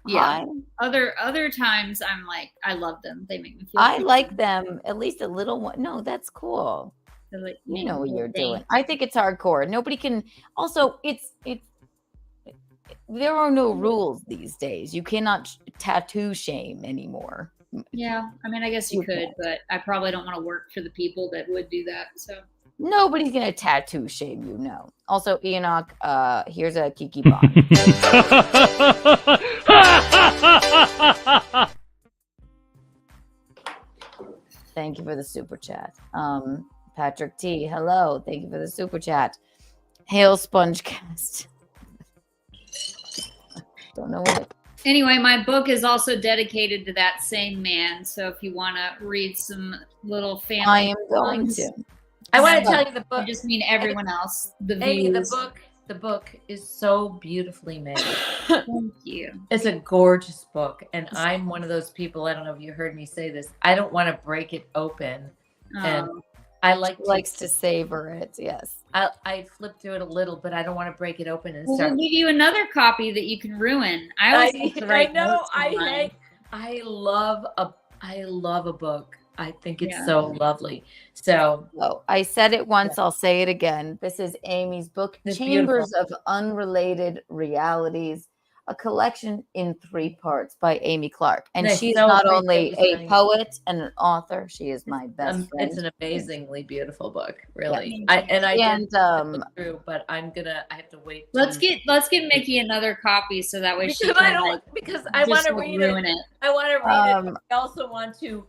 Yeah. High? Other times I'm like, I love them. They make me feel I good. like them at least a little one. No, that's cool. They, like, You make know me what feel you're doing. safe. I think it's hardcore. Nobody can. Also, it's there are no rules these days. You cannot tattoo shame anymore. Yeah. I mean, I guess you You could, can't. but I probably don't want to work for the people that would do that. So Nobody's gonna tattoo shame you. No. Also, Enoch, here's a Kiki Bond. Thank you for the super chat. Patrick T, hello. Thank you for the super chat. Hail Spongecast. Don't know what. anyway, my book is also dedicated to that same man. So if you want to read some little family, I am going poems, to. I want to tell you the I book. just mean everyone else. The Amy, views. the book is so beautifully made. Thank you. It's a gorgeous book, and I'm one of those people. I don't know if you heard me say this. I don't want to break it open, and I Likes to savor it. Yes. I flip through it a little, but I don't want to break it open and We'll start. give you another copy that you can ruin. I always like to write notes for mine. I love a book. I think it's Yeah. so lovely. So Oh, I said it once, I'll say it again. This is Amy's book, It's Chambers of Unrelated Realities, a collection in 3 parts by Amy Clark. And Nice. she's So not great only that you're a saying- poet and an author, she is my best friend. it's an amazingly beautiful book, really. Yeah. I And, did look through, but I have to wait. Let's get Mickey another copy so that way she because I can don't like, because I want just, to like, read ruin it. it. I want to read it. Um, But I also want to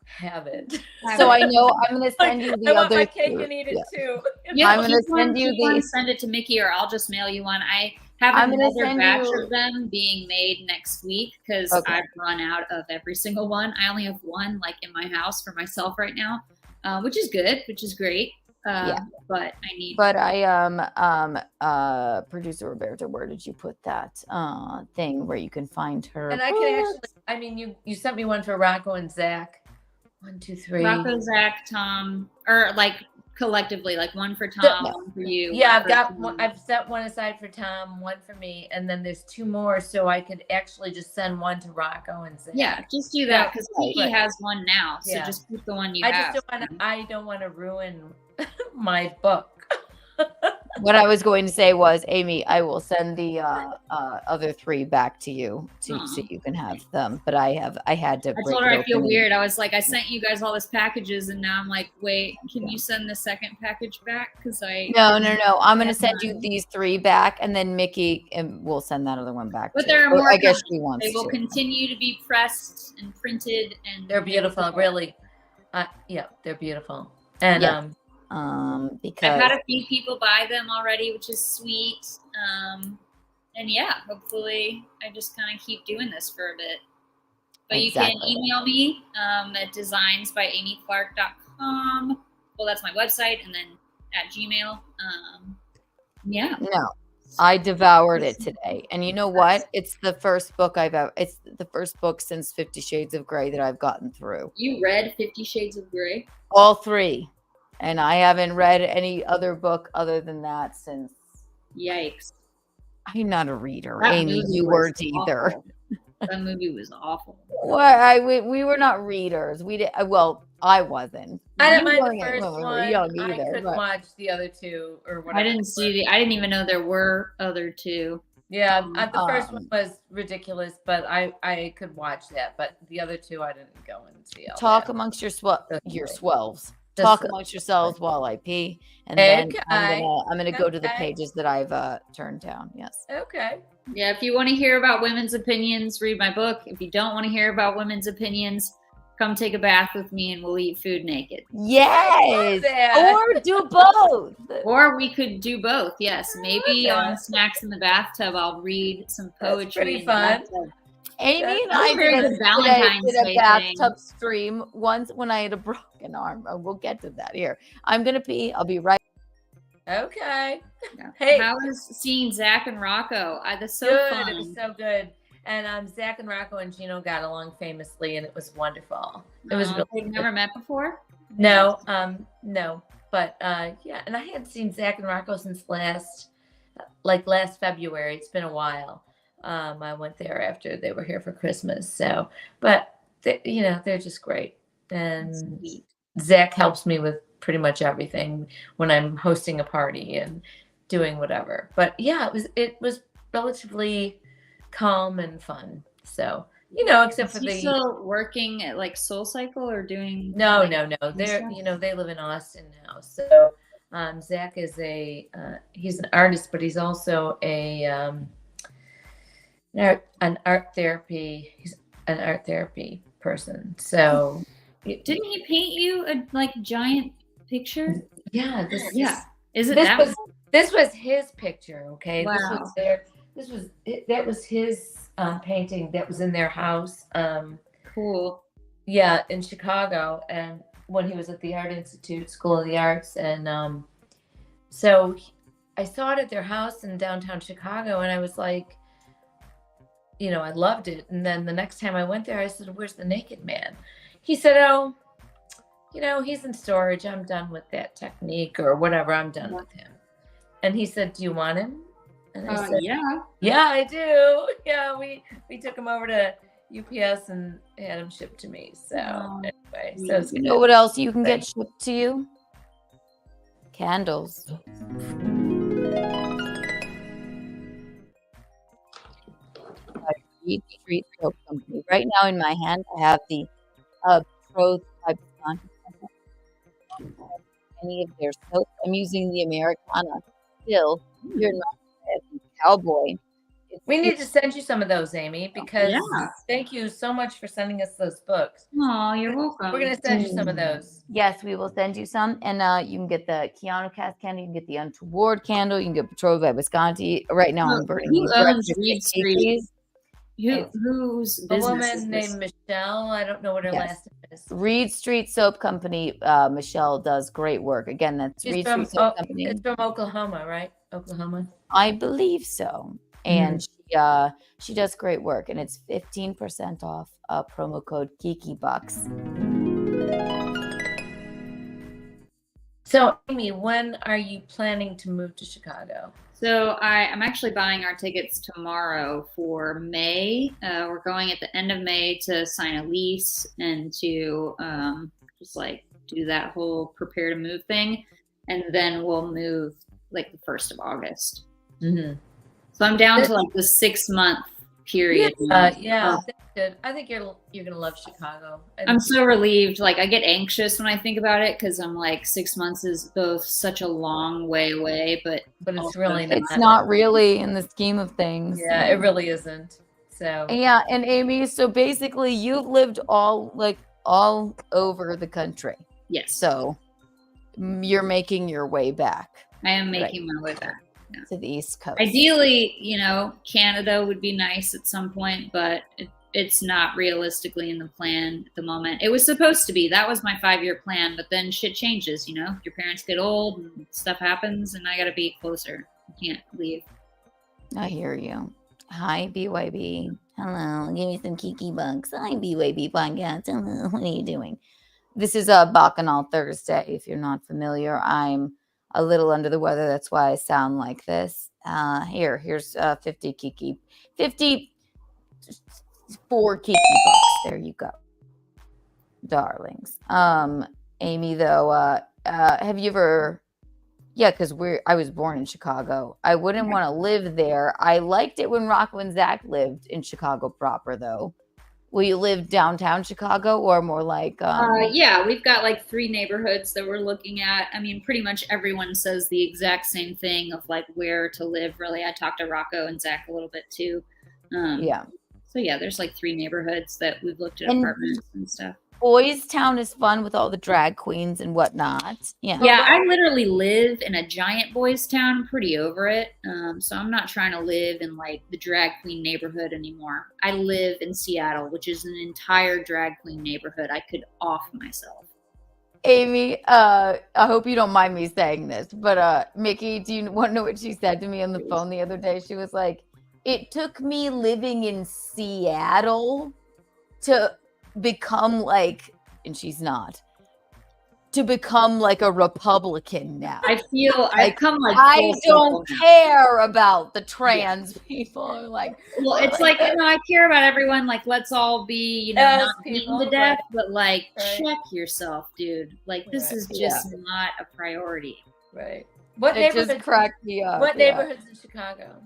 have it. So I know I'm going to send you the I want other my cake two. and eat it Yeah. too. Yeah, I'm gonna keep one- send you keep one, these. Send it to Mickey, or I'll just mail you one. I have I'm gonna another send batch you- of them being made next week because Okay. I've run out of every single one. I only have one like in my house for myself right now, which is good, which is great. Yeah. But I need. But producer Roberta, where did you put that thing where you can find her? And I can books? actually. I mean, you sent me one for Rocco and Zach. 1, 2, 3. Rocco, Zach, Tom, or like collectively, like one for Tom, one for you. Yeah, one I've for got Tom. one. I've set one aside for Tom, one for me, and then there's 2 more, so I could actually just send one to Rocco and Zach. Yeah, just do that because Right. Kiki has one now, so Yeah. just keep the one you I have. just don't want to ruin my book. What I was going to say was, Amy, I will send the other 3 back to you so you can have them. But I had to. I break told her it I feel open. weird. I was like, I sent you guys all this packages, and now I'm like, wait, can you send the second package back? Because I No. I'm going to Yeah, send you these 3 back, and then Mickey will send that other one back. But too. there are Or more. I guess coming. she wants They will to. continue to be pressed and printed, and They're beautiful, really. Yeah, they're beautiful. And Yeah. Because I've had a few people buy them already, which is sweet. And yeah, hopefully I just kind of keep doing this for a bit. But you can Exactly. email me at designsbyamyclark.com. Well, that's my website, and then at Gmail. Yeah. No, I devoured it today. And you know what? It's the first book it's the first book since 50 Shades of Grey that I've gotten through. You read 50 Shades of Grey? All 3. And I haven't read any other book other than that since. Yikes. I'm not a reader. That Amy, movie you was weren't either. awful. That movie was awful. Well, we were not readers. We did. Well, I wasn't. I didn't You mind the weren't first when we were one. young I either, couldn't but- watch the other 2 or whatever. I didn't see I didn't even know there were other 2. Yeah, the first one Um, was ridiculous, but I could watch that. But the other 2, I didn't go and see. All Talk that. amongst your Okay. swells. Just- Talk amongst yourselves while I pee, and then I'm gonna go to the Okay. pages that I've turned down. Yes. Okay. Yeah, if you want to hear about women's opinions, read my book. If you don't want to hear about women's opinions, come take a bath with me and we'll eat food naked. Yes. that. Or do both. Or we could do both. Yes, maybe that. on Snacks in the Bathtub, I'll read some That's poetry. pretty in the fun. bathtub. Amy and That's I a very good Valentine's did a Day bathtub stream once when I had a broken arm. We'll get to that here. I'm gonna pee. I'll be right. Okay. Yeah. Hey. How was seeing Zach and Rocco? That's so Good. fun. It was so good. And Zach and Rocco and Gino got along famously, and it was wonderful. It was really They've good. never met before? No, no. But yeah, and I hadn't seen Zach and Rocco since last February. It's been a while. I went there after they were here for Christmas. So, but they're just great. And Sweet. Zach helps me with pretty much everything when I'm hosting a party and doing whatever. But yeah, it was relatively calm and fun. So, except for Is he still working at like Soul Cycle or doing? No. They're stuff? they live in Austin now. So Zach is he's an artist, but he's also an art therapy. He's an art therapy person. So didn't he paint you a giant picture? Yeah. This was his picture. Okay. Wow. That was his painting that was in their house. Cool. Yeah, in Chicago, and when he was at the Art Institute School of the Arts, and so I saw it at their house in downtown Chicago, and I was like, I loved it. And then the next time I went there, I said, "Where's the naked man?" He said, "Oh, he's in storage. I'm done with that technique or whatever. I'm done with him." And he said, "Do you want him?" And I said, "Yeah, I do." Yeah, we took him over to UPS and had him shipped to me. So anyway, so it's you know what else you can get shipped to you? Candles. Reed Street Soap Company. Right now in my hand, I have the Betrothed by Bacchanal. Any of their soaps. I'm using the Americana still. You're not a cowboy. We need to send you some of those, Amy, because thank you so much for sending us those books. Oh, you're welcome. We're going to send you some of those. Yes, we will send you some. And you can get the Keanu cast candle. You can get the Untoward candle. You can get Betrothed by Visconti. Right now, I'm burning Who these owns breakfast Reed Street? cakes. Whose A business woman is this? named Michelle. I don't know what her last name is. Reed Street Soap Company. Michelle does great work. Again, that's She's Reed from Street Soap Company. It's from Oklahoma, right? Oklahoma. I believe so. And she does great work, and it's 15% off. Promo code KikiBucks. So, Amy, when are you planning to move to Chicago? So I'm actually buying our tickets tomorrow for May. We're going at the end of May to sign a lease and to just like do that whole prepare to move thing. And then we'll move like the 1st of August. Mm-hmm. So I'm down to like the 6-month period. That's good. I think you're gonna love Chicago. I'm so relieved. Like I get anxious when I think about it because I'm like 6 months is both such a long way away, but it's really not. It's not really in the scheme of things. Yeah, it really isn't. So yeah, and Amy, so basically you've lived all over the country. Yes. So you're making your way back. I am making my way back. Yeah. To the East Coast. Ideally, Canada would be nice at some point, but it's not realistically in the plan at the moment. It was supposed to be. That was my 5-year plan, but then shit changes, Your parents get old and stuff happens, and I got to be closer. I can't leave. I hear you. Hi, BYB. Hello. Give me some Kiki Bucks. Hi, BYB podcast. Hello. What are you doing? This is a Bacchanal Thursday. If you're not familiar, I'm a little under the weather. That's why I sound like this. Here's 50 Kiki. 54 Kiki Bucks. There you go. Darlings. Amy, though, have you ever... Yeah, because I was born in Chicago. I wouldn't want to live there. I liked it when Rocco and Zach lived in Chicago proper, though. Will you live downtown Chicago or more like... yeah, we've got like 3 neighborhoods that we're looking at. I mean, pretty much everyone says the exact same thing of like where to live, really. I talked to Rocco and Zach a little bit too. Yeah. So yeah, there's like 3 neighborhoods that we've looked at apartments and stuff. Boys Town is fun with all the drag queens and whatnot. Yeah. Yeah, I literally live in a giant boys town. I'm pretty over it. So I'm not trying to live in like the drag queen neighborhood anymore. I live in Seattle, which is an entire drag queen neighborhood. I could off myself. Amy, I hope you don't mind me saying this, but Mickey, do you want to know what she said to me on the phone the other day? She was like, it took me living in Seattle to become like, and she's not, to become like a Republican now. I feel I've come like I full don't circle. care about the trans people. Like, Well, it's like, you know, I care about everyone. Like, let's all be, you know, Those not people, beaten to death, right. but like, Right. check yourself, dude. Like, this Right. is just not a priority. Right. What it just neighborhoods? cracked me up. What yeah. neighborhoods in Chicago?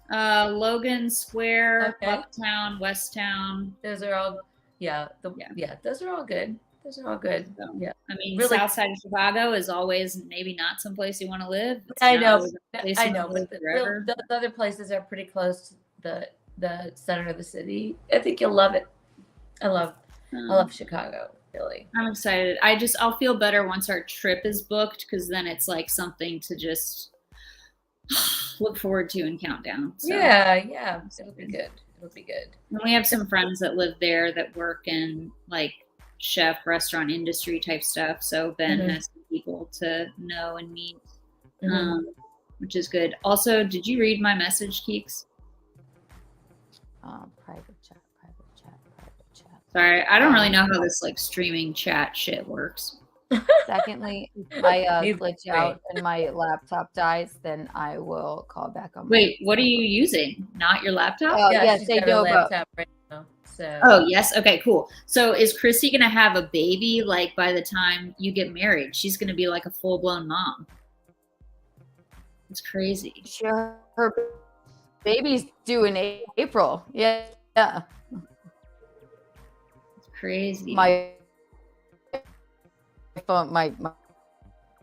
Logan Square, Okay. Uptown, Westtown. Those are all. Yeah. Those are all good. Those are all good. So, Yeah. I mean, Really- South Side of Chicago is always maybe not someplace you want to live. It's I not know. always a place I you know. wanna live But forever. those other places are pretty close to the center of the city. I think you'll love it. I love Chicago. Really. I'm excited. I'll feel better once our trip is booked, because then it's like something to just look forward to and count down. So. Yeah. It'll be good. It'll be good. And we have some friends that live there that work in like chef, restaurant industry type stuff. So Ben Mhm. has some people to know and meet, Mhm. which is good. Also, did you read my message, Keeks? Private chat. Sorry, I don't really know how this like streaming chat shit works. Secondly, if I Neither glitch do out and my laptop dies, then I will call back on. Wait, what are you using? Not your laptop? Yes, she's they got her know about. laptop right now. So. Oh, yes. Okay, cool. So is Chrissy going to have a baby like by the time you get married? She's going to be like a full-blown mom. It's crazy. Sure, her baby's due in April. Yeah. It's crazy. My phone, my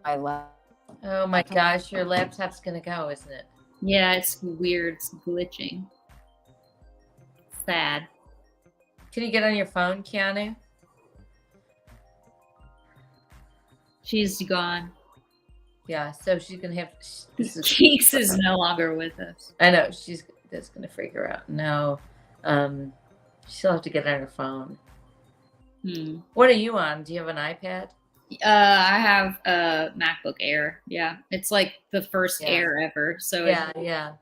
laptop. Oh my gosh, your laptop's gonna go, isn't it? Yeah, it's weird. It's glitching. Sad. Can you get on your phone, Keanu? She's gone. Yeah, so she's gonna have. Keeks is no longer with us. I know that's gonna freak her out. No, she'll have to get on her phone. What are you on? Do you have an iPad? I have a MacBook Air. Yeah, it's like the first Air ever. So yeah.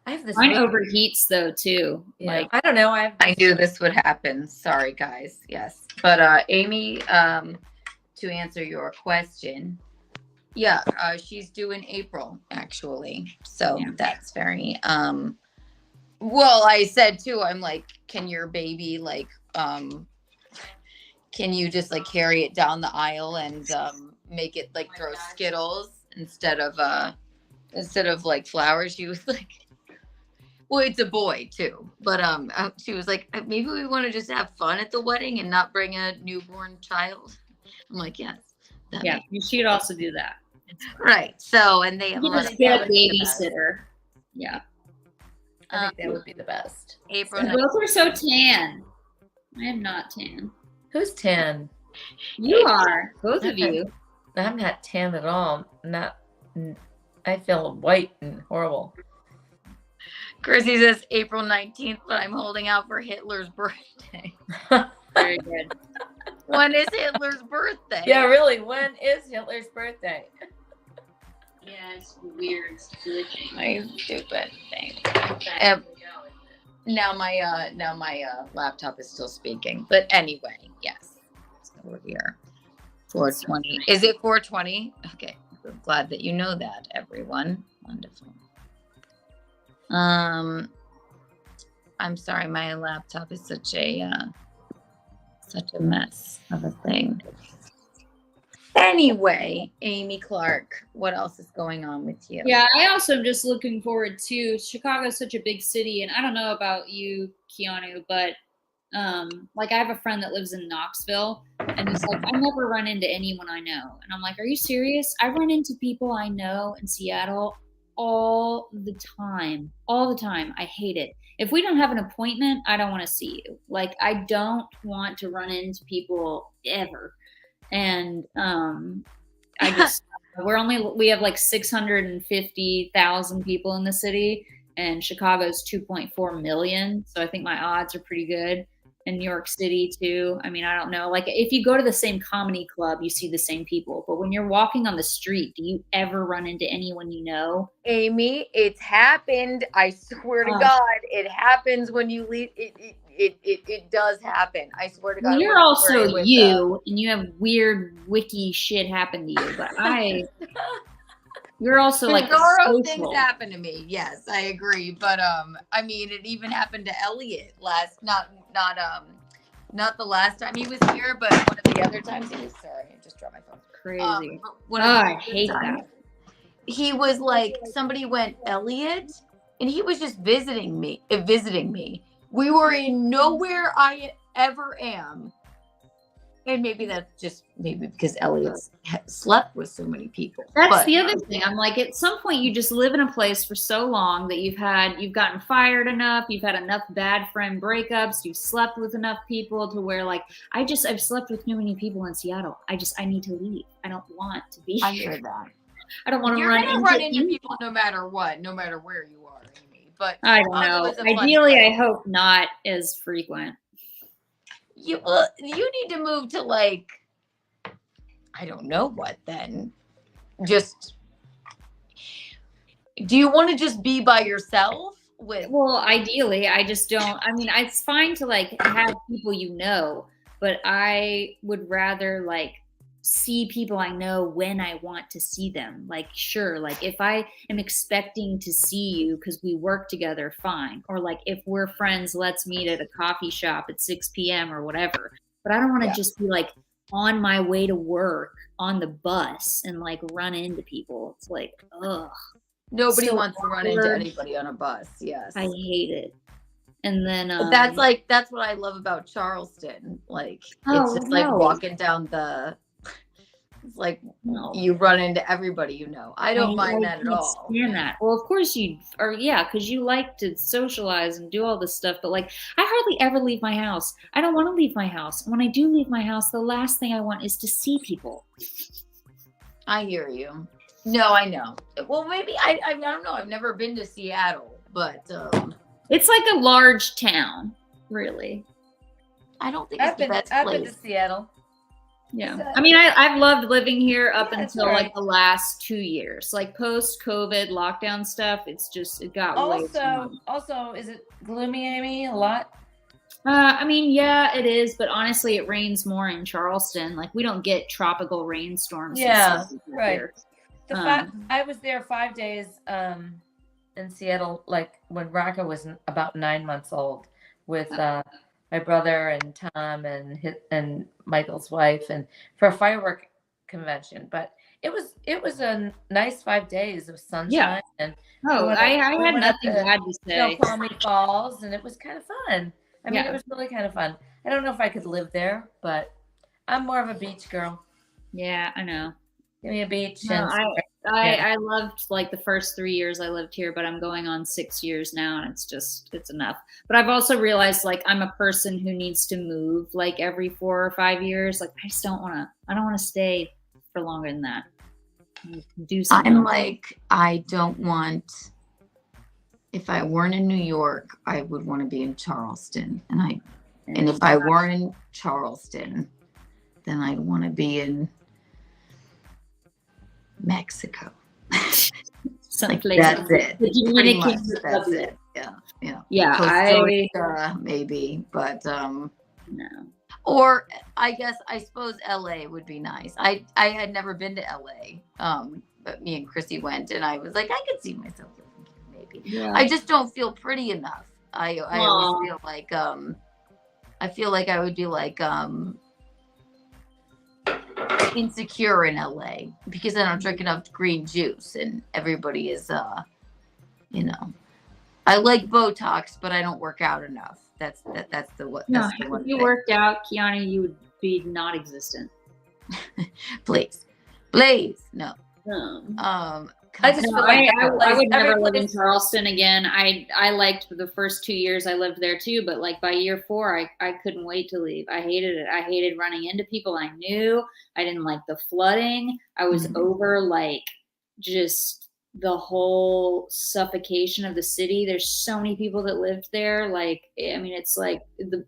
I have this. Mine overheats though too. Yeah. Like I don't know. I knew this would happen. Sorry, guys. Yes, but Amy, to answer your question, yeah, she's due in April actually. So that's very. Well, I said too. I'm like, can your baby like can you just like carry it down the aisle and make it like throw Skittles instead of like flowers? She was like, well, it's a boy too, but she was like, maybe we want to just have fun at the wedding and not bring a newborn child. I'm like, yes. Yeah, you should also do that. Right. So, and they have a You lot just of get a babysitter. Yeah. I think that would be the best. April. You both are so tan. I am not tan. Who's tan? You are, both of you. I'm not tan at all. I feel white and horrible. Chrissy says April 19th, but I'm holding out for Hitler's birthday. Very good. When is Hitler's birthday? Yeah, really. When is Hitler's birthday? Yeah, it's weird. It's glitching. My stupid thing. Now my laptop is still speaking. But anyway, yes. So we're here. 420. Is it 420? Okay. I'm glad that you know that, everyone. Wonderful. I'm sorry, my laptop is such a mess of a thing. Anyway, Amy Clark, what else is going on with you? Yeah, I also am just looking forward to Chicago's such a big city, and I don't know about you, Keanu, but like I have a friend that lives in Knoxville, and he's like, I never run into anyone I know. And I'm like, are you serious? I run into people I know in Seattle all the time. All the time. I hate it. If we don't have an appointment, I don't want to see you. Like, I don't want to run into people ever. And I just we have like 650,000 people in the city, and Chicago's 2.4 million. So I think my odds are pretty good. in New York City too. I mean, I don't know. Like if you go to the same comedy club, you see the same people. But when you're walking on the street, do you ever run into anyone you know? Amy, it's happened. I swear to Oh. God, it happens when you leave. It does happen. I swear to God. Well, I you're went also over it with, you, and you have weird wiki shit happen to you. But you're also like bizarro things social. happen to me. Yes, I agree. But I mean, it even happened to Elliot not the last time he was here, but one of the other times he was. Sorry, I just dropped my phone. Crazy. I hate that. He was like, somebody went, Elliot, and he was just visiting me. We were in nowhere I ever am. And maybe that's just because Elliot's slept with so many people. That's the other thing. I'm like, at some point, you just live in a place for so long that you've gotten fired enough. You've had enough bad friend breakups. You've slept with enough people to where, like, I've slept with too many people in Seattle. I need to leave. I don't want to be here. I hear that. I don't want to You're run gonna into run into people no matter what, no matter where you are, Amy. But I don't know. Ideally, I hope not as frequent. You need to move to, like, I don't know what then. Just, do you want to just be by yourself with? Well, ideally, I just don't. I mean, it's fine to like have people you know, but I would rather like see people I know when I want to see them. Like, sure, like if I am expecting to see you because we work together, fine. Or like if we're friends, let's meet at a coffee shop at 6 p.m. or whatever. But I don't want to just be like on my way to work on the bus and like run into people. It's like, ugh. Nobody wants to run into anybody on a bus. Yes. I hate it. And then that's what I love about Charleston. Like, it's just like walking down the. It's like you run into everybody you know. I don't mind that at all. Stand that. Well, of course you are, yeah, because you like to socialize and do all this stuff. But like, I hardly ever leave my house. I don't want to leave my house. When I do leave my house, the last thing I want is to see people. I hear you. No, I know. Well, maybe I don't know. I've never been to Seattle, but it's like a large town, really. I don't think it's the best place. I've been to Seattle. Yeah. I mean, I've loved living here up until like the last 2 years. Like post-COVID lockdown stuff, it got way too much. Also, is it gloomy, Amy, a lot? I mean, yeah, it is, but honestly, it rains more in Charleston. Like, we don't get tropical rainstorms. Yeah, right. I was there 5 days in Seattle, like when Rocco was about 9 months old, with my brother and Tom and Michael's wife, and for a firework convention. But it was a nice 5 days of sunshine. Yeah. And I had nothing bad to say. Snoqualmie Falls, and it was kind of fun. I mean, it was really kind of fun. I don't know if I could live there, but I'm more of a beach girl. Yeah, I know. Give me a beach. No, I loved like the first 3 years I lived here, but I'm going on 6 years now, and it's enough. But I've also realized like I'm a person who needs to move like every 4 or 5 years. Like I don't want to stay for longer than that. Do something. I'm like, I don't want. If I weren't in New York, I would want to be in Charleston, and if I were in Charleston, then I'd want to be in Mexico. Like that's it. Pretty much, that's it. Yeah. Yeah, Costa Rica, maybe, but no. Or I suppose LA would be nice. I had never been to LA, but me and Chrissy went, and I was like, I could see myself living here, maybe. Yeah. I just don't feel pretty enough. I always feel like I feel like I would be like insecure in LA because I don't drink enough green juice, and everybody is I like Botox, but I don't work out enough. That's the one. If you worked out, Keanu, you would be non-existent. Please, no. I just feel like I would never live in Charleston again. I liked the first 2 years I lived there too, but like by year 4, I couldn't wait to leave. I hated it. I hated running into people I knew. I didn't like the flooding. I was over like just the whole suffocation of the city. There's so many people that lived there. Like, I mean, it's like the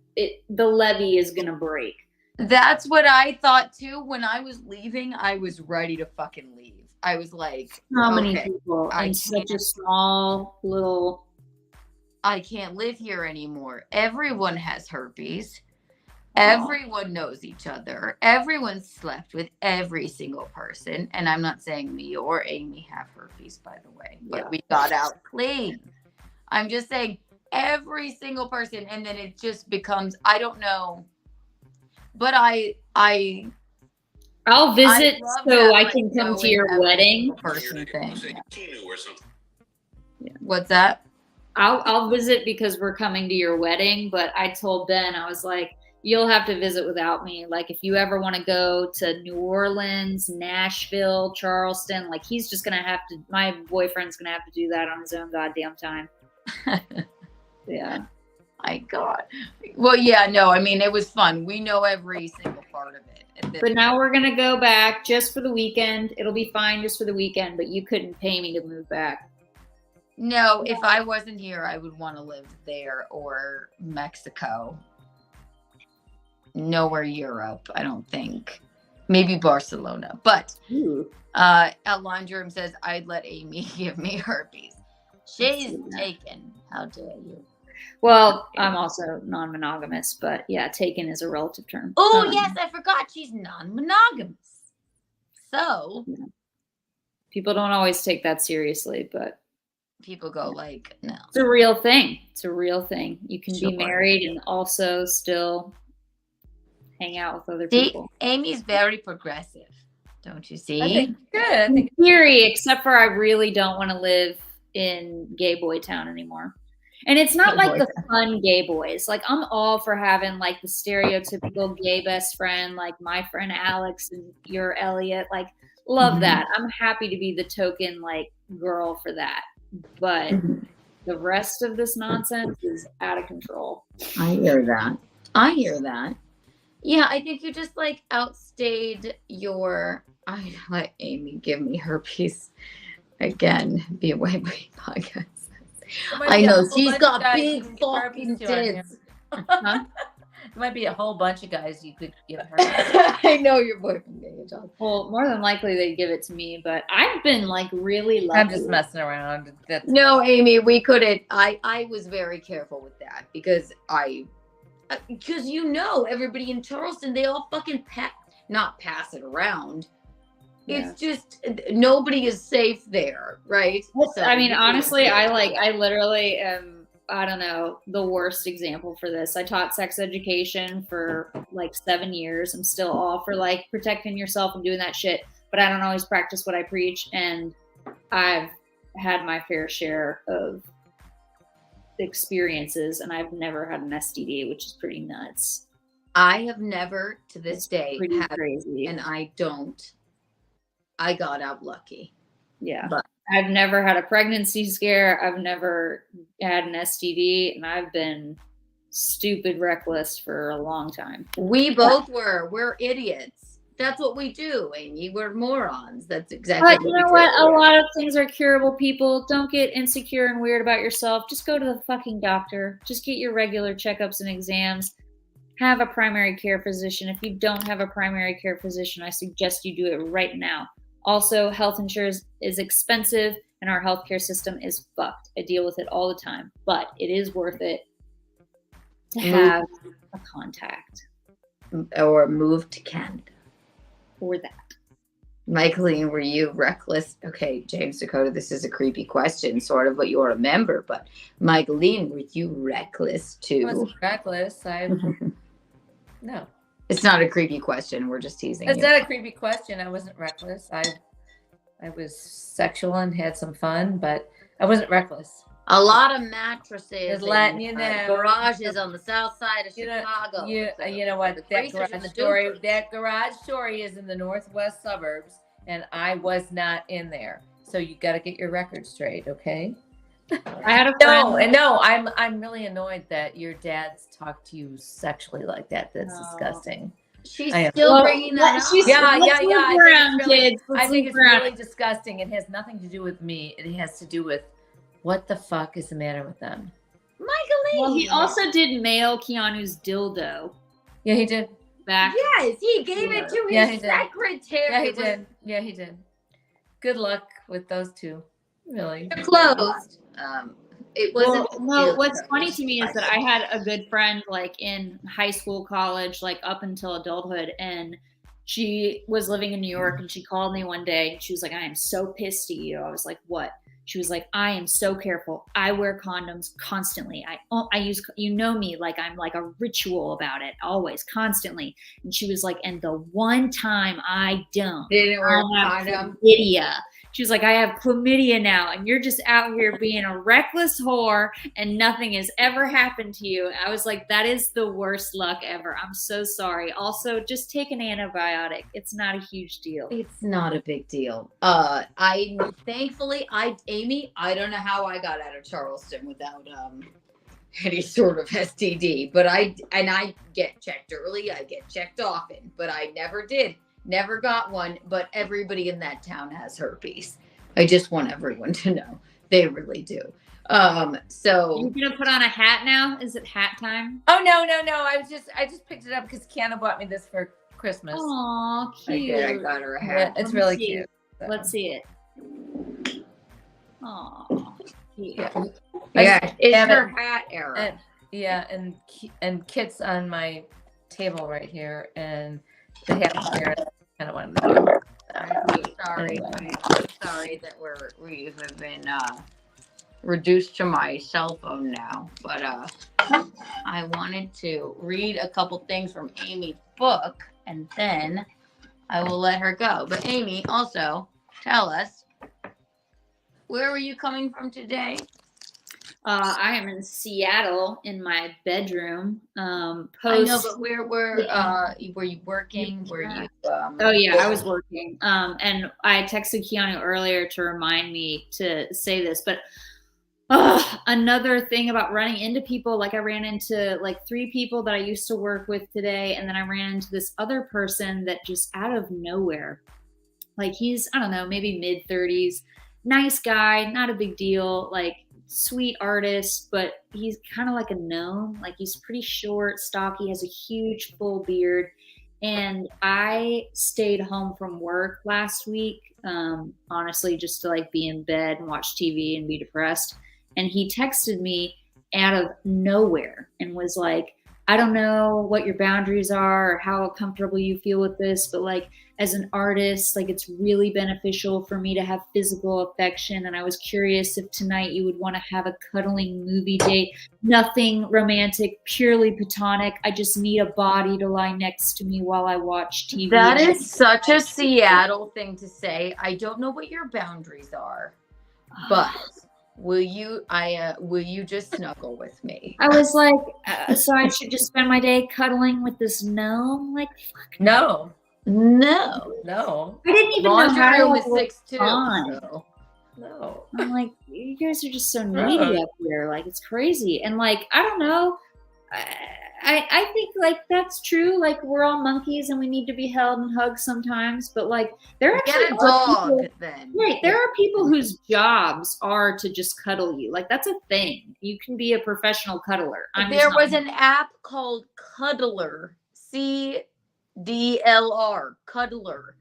levee is gonna break. That's what I thought too. When I was leaving, I was ready to fucking leave. I was like, How many okay, people in such a small little. I can't live here anymore. Everyone has herpes. Everyone knows each other. Everyone slept with every single person. And I'm not saying me or Amy have herpes, by the way, but we got out clean. I'm just saying every single person. And then it just becomes, I don't know. But I'll visit so I can come to your every wedding. Person thing. Yeah. What's that? I'll visit because we're coming to your wedding. But I told Ben, I was like, you'll have to visit without me. Like, if you ever want to go to New Orleans, Nashville, Charleston, like, he's just gonna have to. My boyfriend's gonna have to do that on his own goddamn time. Yeah. My God. Well, yeah, no, I mean, it was fun. We know every single part of it. But now we're going to go back just for the weekend. It'll be fine just for the weekend, but you couldn't pay me to move back. No, if I wasn't here, I would want to live there or Mexico. Nowhere Europe, I don't think. Maybe Barcelona. But Alondrum says, I'd let Amy give me herpes. She's taken. How dare you? Well, I'm also non-monogamous, but yeah, taken is a relative term. Oh, yes, I forgot she's non-monogamous. So people don't always take that seriously, but people go like, no. It's a real thing. It's a real thing. You can be married and also still hang out with other people. Amy's very progressive, don't you see? I think good. In theory, except for I really don't want to live in gay boy town anymore. And it's not like the fun gay boys. Like, I'm all for having like the stereotypical gay best friend, like my friend Alex and your Elliot. Like, love that. I'm happy to be the token like girl for that. But the rest of this nonsense is out of control. I hear that. Yeah, I think you just like outstayed your. I let Amy give me herpes again. Be away podcast. I know she's got big fucking tits. There might be a whole bunch of guys you could give her. I know your boyfriend gave a job. Well, more than likely they'd give it to me, but I've been like really lucky. I'm just messing around. No, Amy, we couldn't. I was very careful with that because you know, everybody in Charleston, they all fucking not pass it around. Yeah. It's just nobody is safe there, right? So, I mean, honestly, I literally am, I don't know, the worst example for this. I taught sex education for like 7 years. I'm still all for like protecting yourself and doing that shit, but I don't always practice what I preach. And I've had my fair share of experiences, and I've never had an STD, which is pretty nuts. I have never to this day had crazy, and I don't. I got out lucky. Yeah. But I've never had a pregnancy scare. I've never had an STD, and I've been stupid reckless for a long time. We both were. We're idiots. That's what we do, Amy. We're morons. That's exactly But you know what? A lot of things are curable, people. Don't get insecure and weird about yourself. Just go to the fucking doctor. Just get your regular checkups and exams. Have a primary care physician. If you don't have a primary care physician, I suggest you do it right now. Also, health insurance is expensive and our healthcare system is fucked. I deal with it all the time, but it is worth it to have a contact. Or move to Canada. Or that. Michelene, were you reckless? Okay, James Dakota, this is a creepy question, sort of, but you're a member. But Michelene, were you reckless too? I wasn't reckless. No. It's not a creepy question. We're just teasing. It's not a creepy question. I wasn't reckless. I was sexual and had some fun, but I wasn't reckless. A lot of mattresses, letting you know, garages on the south side of Chicago. You know what? That garage story is in the northwest suburbs, and I was not in there. So you got to get your record straight, okay? I had a friend. No, I'm really annoyed that your dad's talked to you sexually like that. That's disgusting. She's I am. still bringing that up. Let's move around, kids. I Let's think move it's around. really disgusting. It has nothing to do with me. It has to do with what the fuck is the matter with them. Michelene. Well, he also did mail Keanu's dildo. Yeah, he did. Back. Yes, he gave it to Yeah, his he did. secretary. Yeah, he It was did. Yeah, he did. Good luck with those two. Really. closed. It wasn't. Well, no, what's funny to me is that I had a good friend like in high school, college, like up until adulthood, and she was living in New York, and she called me one day and she was like, I am so pissed at you. I was like, what? She was like, I am so careful. I wear condoms constantly. I use, you know me, like I'm like a ritual about it, always, constantly. And she was like, and the one time I don't, Didn't wear I have condom. chlamydia. She was like, I have chlamydia now, and you're just out here being a reckless whore, and nothing has ever happened to you. I was like, that is the worst luck ever. I'm so sorry. Also, just take an antibiotic. It's not a huge deal. It's not a big deal. Thankfully, Amy, I don't know how I got out of Charleston without any sort of STD, but I get checked early. I get checked often, but I never did. Never got one, but everybody in that town has herpes. I just want everyone to know. They really do. So you're gonna put on a hat now? Is it hat time? Oh no. I just picked it up because Keanu bought me this for Christmas. Aw, cute. I got her a hat. Yeah, it's really cute. So. Let's see it. Aw, cute. Yeah, it's have her it- hat era. and Kit's on my table right here, and the hat here. I kind of wanted to. Sorry, Anyway. I'm sorry that we've been reduced to my cell phone now, but I wanted to read a couple things from Amy's book, and then I will let her go. But Amy, also tell us, where were you coming from today? I am in Seattle in my bedroom. I know, but where were you working? Were you? Oh yeah, I was working. And I texted Keanu earlier to remind me to say this, but another thing about running into people, like I ran into like 3 people that I used to work with today, and then I ran into this other person that just out of nowhere, like he's, I don't know, maybe mid-30s, nice guy, not a big deal, like sweet artist, but he's kind of like a gnome. Like he's pretty short, stocky, has a huge full beard. And I stayed home from work last week, honestly, just to like be in bed and watch TV and be depressed. And he texted me out of nowhere and was like, I don't know what your boundaries are or how comfortable you feel with this, but like as an artist, like it's really beneficial for me to have physical affection. And I was curious if tonight you would want to have a cuddling movie date. Nothing romantic, purely platonic. I just need a body to lie next to me while I watch TV. That is such a Seattle thing to say. I don't know what your boundaries are, but will you just snuggle with me? I was like, so I should just spend my day cuddling with this gnome? Like, fuck No. No. I didn't even know Laundry how room to is look 6'2". on. So. No. I'm like, you guys are just so needy up here. Like, it's crazy. And like, I don't know. I think like that's true. Like we're all monkeys and we need to be held and hugged sometimes. But like there actually Get a dog people, then. right? There are people whose jobs are to just cuddle you. Like that's a thing. You can be a professional cuddler. There was an app called Cuddler, CDLR, Cuddler.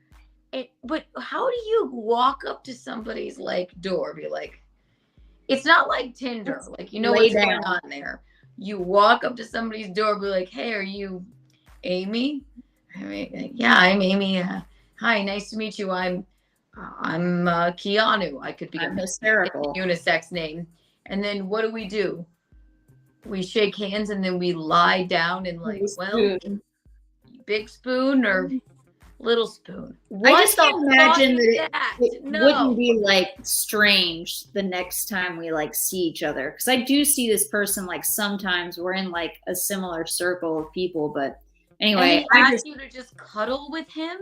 But how do you walk up to somebody's like door? Be like, it's not like Tinder. Like you know what's going on there. You walk up to somebody's door, be like, "Hey, are you Amy?" I mean, yeah, I'm Amy. Hi, nice to meet you. I'm Keanu. I could be I'm hysterical. Unisex name. And then what do? We shake hands and then we lie down and like, well, big spoon or little spoon. I just can't imagine that it No. wouldn't be like strange the next time we like see each other. Because I do see this person like sometimes we're in like a similar circle of people. But anyway, I asked you to just cuddle with him.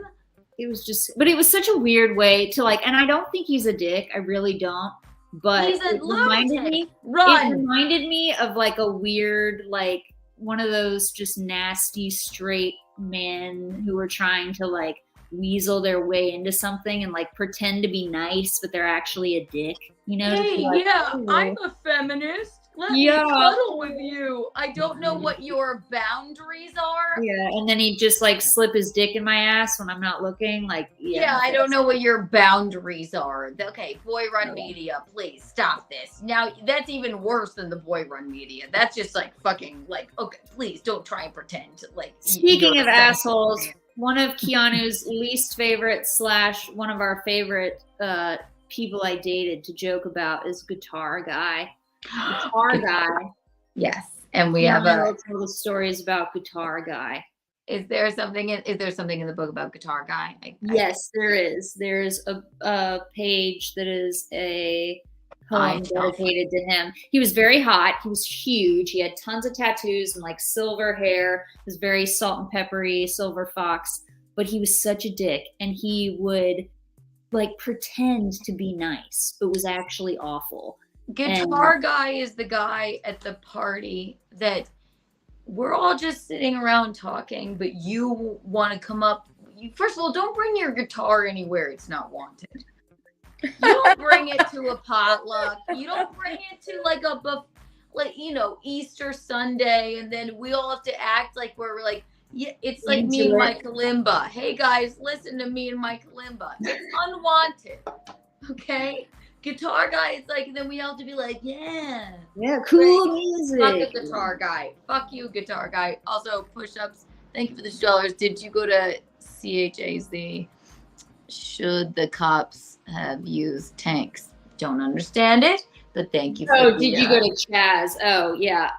It was just, but it was such a weird way to like, and I don't think he's a dick. I really don't. But He's a it reminded me. Run. It reminded me of like a weird, like one of those just nasty straight men who are trying to like weasel their way into something and like pretend to be nice, but they're actually a dick. You know? Hey, like, I'm a feminist. Let me cuddle with you. I don't know what your boundaries are. Yeah, and then he'd just like slip his dick in my ass when I'm not looking. Like, Yeah, I don't know what your boundaries are. Okay, boy run media, please stop this. Now, that's even worse than the boy run media. That's just like fucking like, okay, please don't try and pretend. Like, Speaking of assholes, one of Keanu's least favorite / one of our favorite people I dated to joke about is Guitar Guy. Guitar Guy. Yes, and we have tell the stories about Guitar Guy. Is there something in the book about Guitar Guy? Yes, there is. There's a page that is a poem dedicated to him. He was very hot. He was huge. He had tons of tattoos and like silver hair. He was very salt and peppery, silver fox. But he was such a dick, and he would like pretend to be nice, but was actually awful. Guitar Guy is the guy at the party that we're all just sitting around talking, but you want to come up. First of all, don't bring your guitar anywhere it's not wanted. You don't bring it to a potluck. You don't bring it to like Easter Sunday, and then we all have to act like we're like, yeah, it's like me and my kalimba. Hey guys, listen to me and my kalimba. It's unwanted. Okay? Guitar Guy is like, and then we all have to be like, yeah, cool music. Fuck a Guitar Guy. Fuck you, Guitar Guy. Also, push-ups. Thank you for the $2. Did you go to CHAZ? Should the cops have used tanks? Don't understand it, but thank you. Did you go to Chaz? Oh yeah.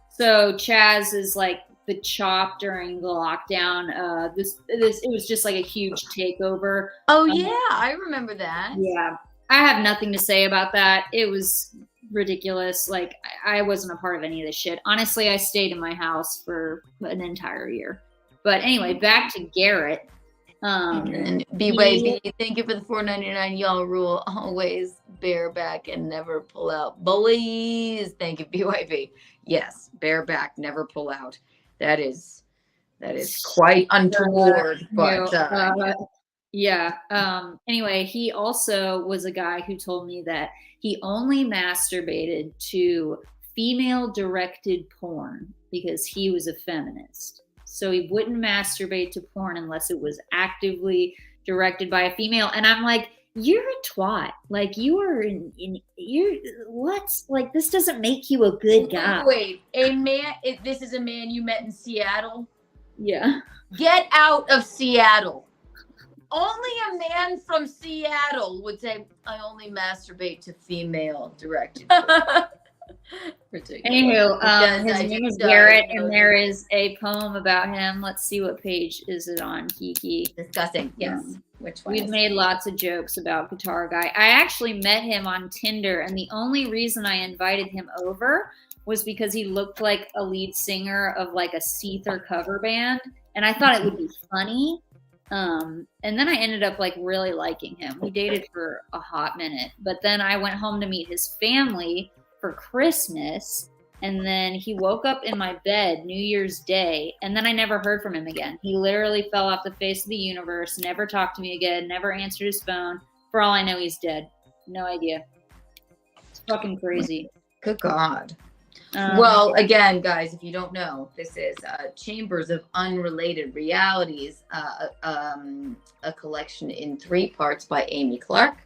So Chaz is like the CHOP during the lockdown. It was just like a huge takeover. Oh yeah, I remember that. Yeah. I have nothing to say about that. It was ridiculous. Like, I wasn't a part of any of this shit. Honestly, I stayed in my house for an entire year. But anyway, back to Garrett. And BYB, thank you for the $4.99. Y'all rule. Always bareback and never pull out. Boys, thank you, BYB. Yes, bareback, never pull out. That is quite untoward. Anyway, he also was a guy who told me that he only masturbated to female-directed porn because he was a feminist. So he wouldn't masturbate to porn unless it was actively directed by a female. And I'm like, you're a twat. Like, you are this doesn't make you a good guy. Wait, this is a man you met in Seattle? Yeah. Get out of Seattle. Only a man from Seattle would say, I only masturbate to female directed. Anywho, his name is Garrett, and there is a poem about him. Let's see, what page is it on? Kiki. Discussing, yes. Which one? We've made lots of jokes about Guitar Guy. I actually met him on Tinder, and the only reason I invited him over was because he looked like a lead singer of like a Seether cover band, and I thought it would be funny. And then I ended up like really liking him. We dated for a hot minute, but then I went home to meet his family for Christmas, and then he woke up in my bed New Year's Day, and then I never heard from him again. He literally fell off the face of the universe, never talked to me again, never answered his phone. For all I know, he's dead. No idea. It's fucking crazy. Good God. Well, again, guys, if you don't know, this is Chambers of Unrelated Realities, a collection in 3 parts by Amy Clark.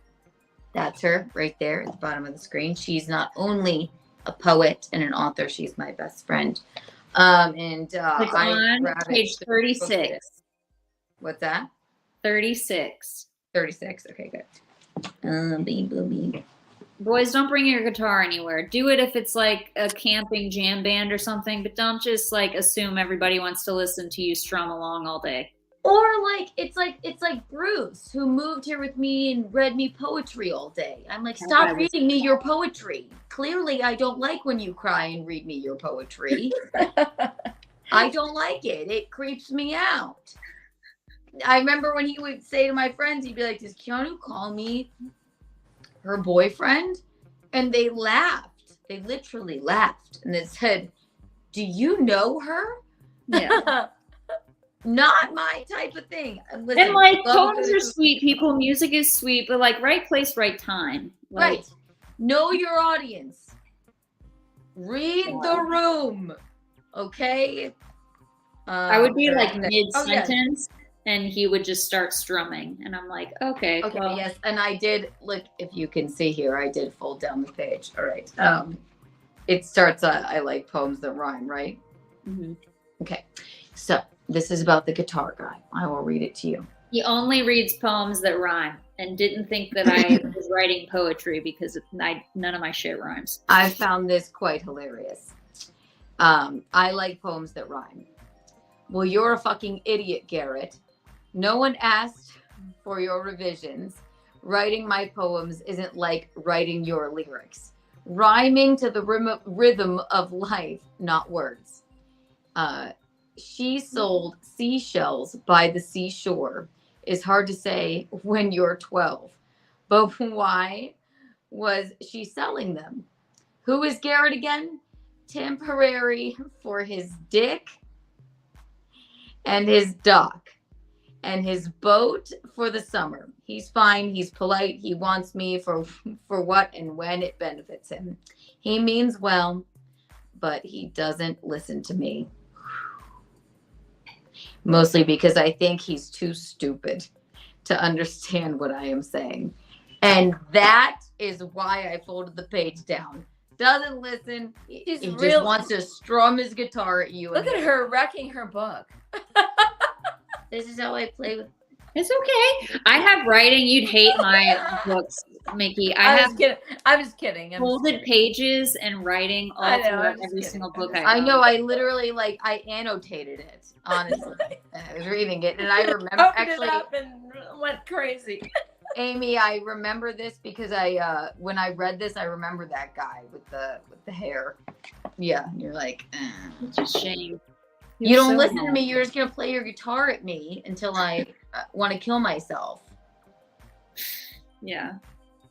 That's her right there at the bottom of the screen. She's not only a poet and an author, she's my best friend. It's on page 36. What's that? 36. 36. Okay, good. Boys, don't bring your guitar anywhere. Do it if it's like a camping jam band or something, but don't just like assume everybody wants to listen to you strum along all day. Or like it's like Bruce, who moved here with me and read me poetry all day. I'm like, stop reading me your poetry. Clearly, I don't like when you cry and read me your poetry. I don't like it. It creeps me out. I remember when he would say to my friends, he'd be like, does Keanu call me her boyfriend? And they laughed. They literally laughed. And they said, do you know her? Yeah. Not my type of thing. Listen, And like love poems good- are sweet, people. Music is sweet, but like right place, right time. Like, Right. Know your audience. Read the room. Okay. I would be like Oh, mid yes. sentence, and he would just start strumming, and I'm like, okay, Okay, well, yes, and I did look. If you can see here, I did fold down the page. All right. It starts. I like poems that rhyme, right? mhm. Okay. So this is about the guitar guy. I will read it to you. He only reads poems that rhyme, and didn't think that I was writing poetry because none of my shit rhymes. I found this quite hilarious. I like poems that rhyme. Well, you're a fucking idiot, Garrett. No one asked for your revisions. Writing my poems isn't like writing your lyrics. Rhyming to the rhythm of life, not words. She sold seashells by the seashore is hard to say when you're 12. But why was she selling them? Who is Garrett again? Temporary for his dick and his dock and his boat for the summer. He's fine. He's polite. He wants me for what and when it benefits him. He means well, but he doesn't listen to me. Mostly because I think he's too stupid to understand what I am saying. And that is why I folded the page down. Doesn't listen. He just wants to strum his guitar at you. Look at her wrecking her book. This is how I play with. It's okay. I have writing. You'd hate my books, Mickey. I have I'm just kidding. folded pages and writing all throughout every single book I know. I literally I annotated it. Honestly, I was reading it, and I remember Opened actually. it up and went crazy. Amy, I remember this because when I read this, I remember that guy with the hair. Yeah, you're like, It's a shame. You don't listen to me. You're just gonna play your guitar at me until I want to kill myself. Yeah.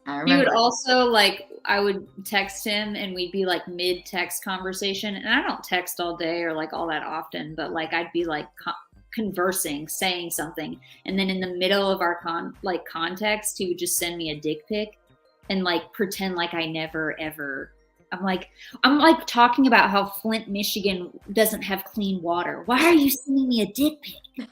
I He would remember. also I would text him and we'd be like mid-text conversation, and I don't text all day or like all that often, but like I'd be like conversing, saying something, and then in the middle of our context, he would just send me a dick pic and like pretend like I never ever. I'm like talking about how Flint, Michigan doesn't have clean water. Why are you sending me a dick pic?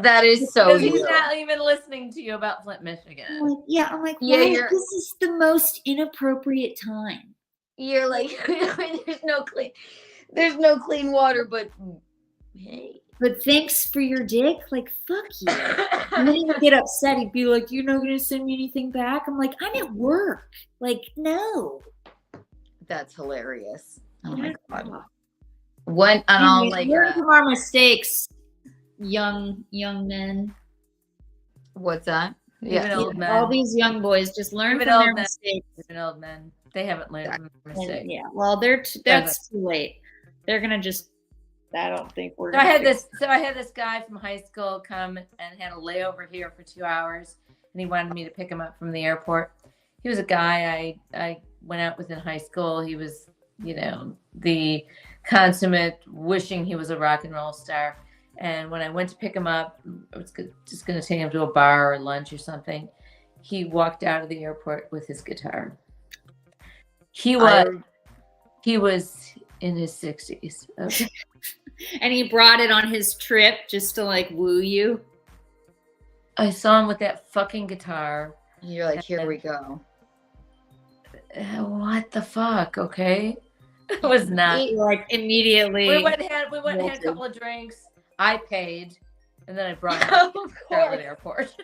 That is so. Because he's not even listening to you about Flint, Michigan. I'm like, why? This is the most inappropriate time. You're like, there's no clean water, but hey. But thanks for your dick. Like, fuck you. And then he would get upset. He'd be like, you're not going to send me anything back? I'm like, I'm at work. Like, no. That's hilarious. Oh my God. When and all like learn from our mistakes, young men. What's that? Even old men. All these young boys just learn Even from old their men. mistakes. Even old men. They haven't learned from their mistakes. Yeah. Well, that's too late. They're gonna just. I don't think we're. So I had this guy from high school come and had a layover here for 2 hours, and he wanted me to pick him up from the airport. He was a guy I went out with in high school. He was, the consummate wishing he was a rock and roll star. And when I went to pick him up, I was just going to take him to a bar or lunch or something. He walked out of the airport with his guitar. He was in his 60s. Okay. And he brought it on his trip just to like woo you. I saw him with that fucking guitar. You're like, here we go. What the fuck? Okay. It was not. Like immediately. We went and had a couple of drinks. I paid, and then I brought him to Charlotte Airport.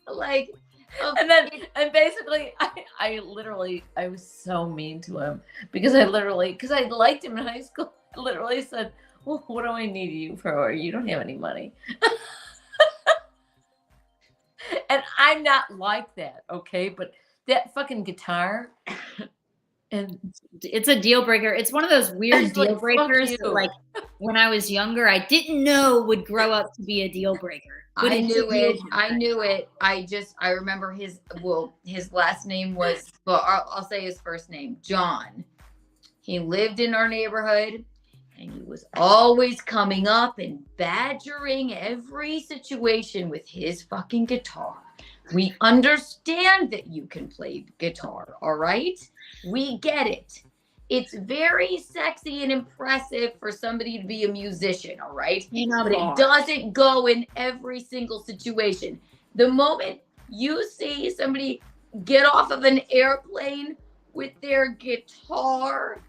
Like, and basically, I was so mean to him because I liked him in high school. I literally said, well, what do I need you for? You don't have any money. And I'm not like that, okay? But that fucking guitar, and it's a deal breaker. It's one of those weird deal breakers that, like, when I was younger, I didn't know would grow up to be a deal breaker. But I knew it. I remember his last name was, well, I'll say his first name, John. He lived in our neighborhood. And he was always coming up and badgering every situation with his fucking guitar. We understand that you can play guitar, all right? We get it. It's very sexy and impressive for somebody to be a musician, all right? But it doesn't go in every single situation. The moment you see somebody get off of an airplane with their guitar,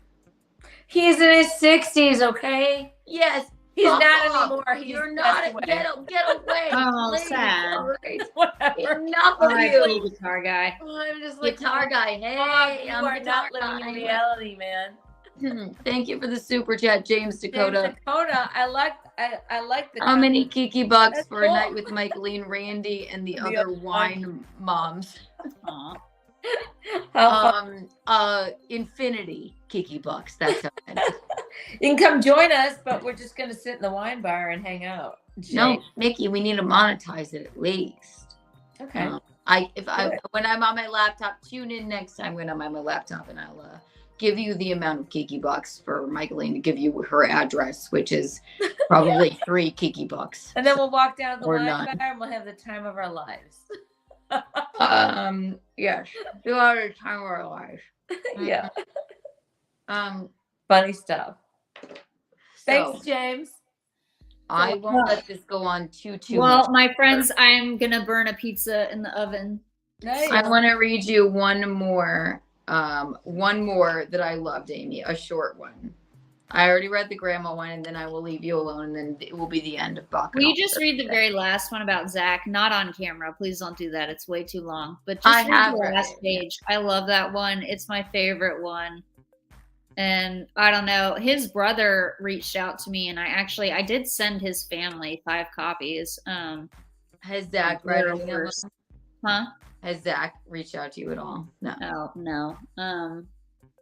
He's in his 60s, okay? yes, He's fuck not off. anymore. He's You're passed not. away. Get away. Oh, please, sad. all right? Whatever. Enough All of right, you. guitar guy. I'm just like, Guitar guy. Hey, you I'm are guitar not living in guy. reality, man. Thank you for the super chat, James Dakota. James Dakota, I like the. How many Kiki bucks That's for a cool. night with Michelene, Randy, and the other wine moms? Aw. How fun. Infinity Kiki bucks. That's how it is. You can come join us, but we're just gonna sit in the wine bar and hang out. No, Mickey, we need to monetize it at least. Okay. When I'm on my laptop, tune in next time when I'm on my laptop, and I'll give you the amount of Kiki bucks for Michelene to give you her address, which is probably 3 Kiki bucks. And then we'll walk down to the Or wine none. bar and we'll have the time of our lives. Yes, you are the time of our lives. Yeah. Um, Funny stuff. Thanks, so James. I won't let this go on too Well, much. my friends, I'm gonna burn a pizza in the oven. Nice. I want to read you one more that I loved, Amy, a short one. I already read the grandma one, and then I will leave you alone, and then it will be the end of Bacchanal. Will you just read the very last one about Zach? Not on camera. Please don't do that. It's way too long. But I just have read the read last it, page. I love that one. It's my favorite one. And I don't know. His brother reached out to me, and I did send his family 5 copies. Has Zach read any of them? Huh? Has Zach reached out to you at all? No. Oh, no.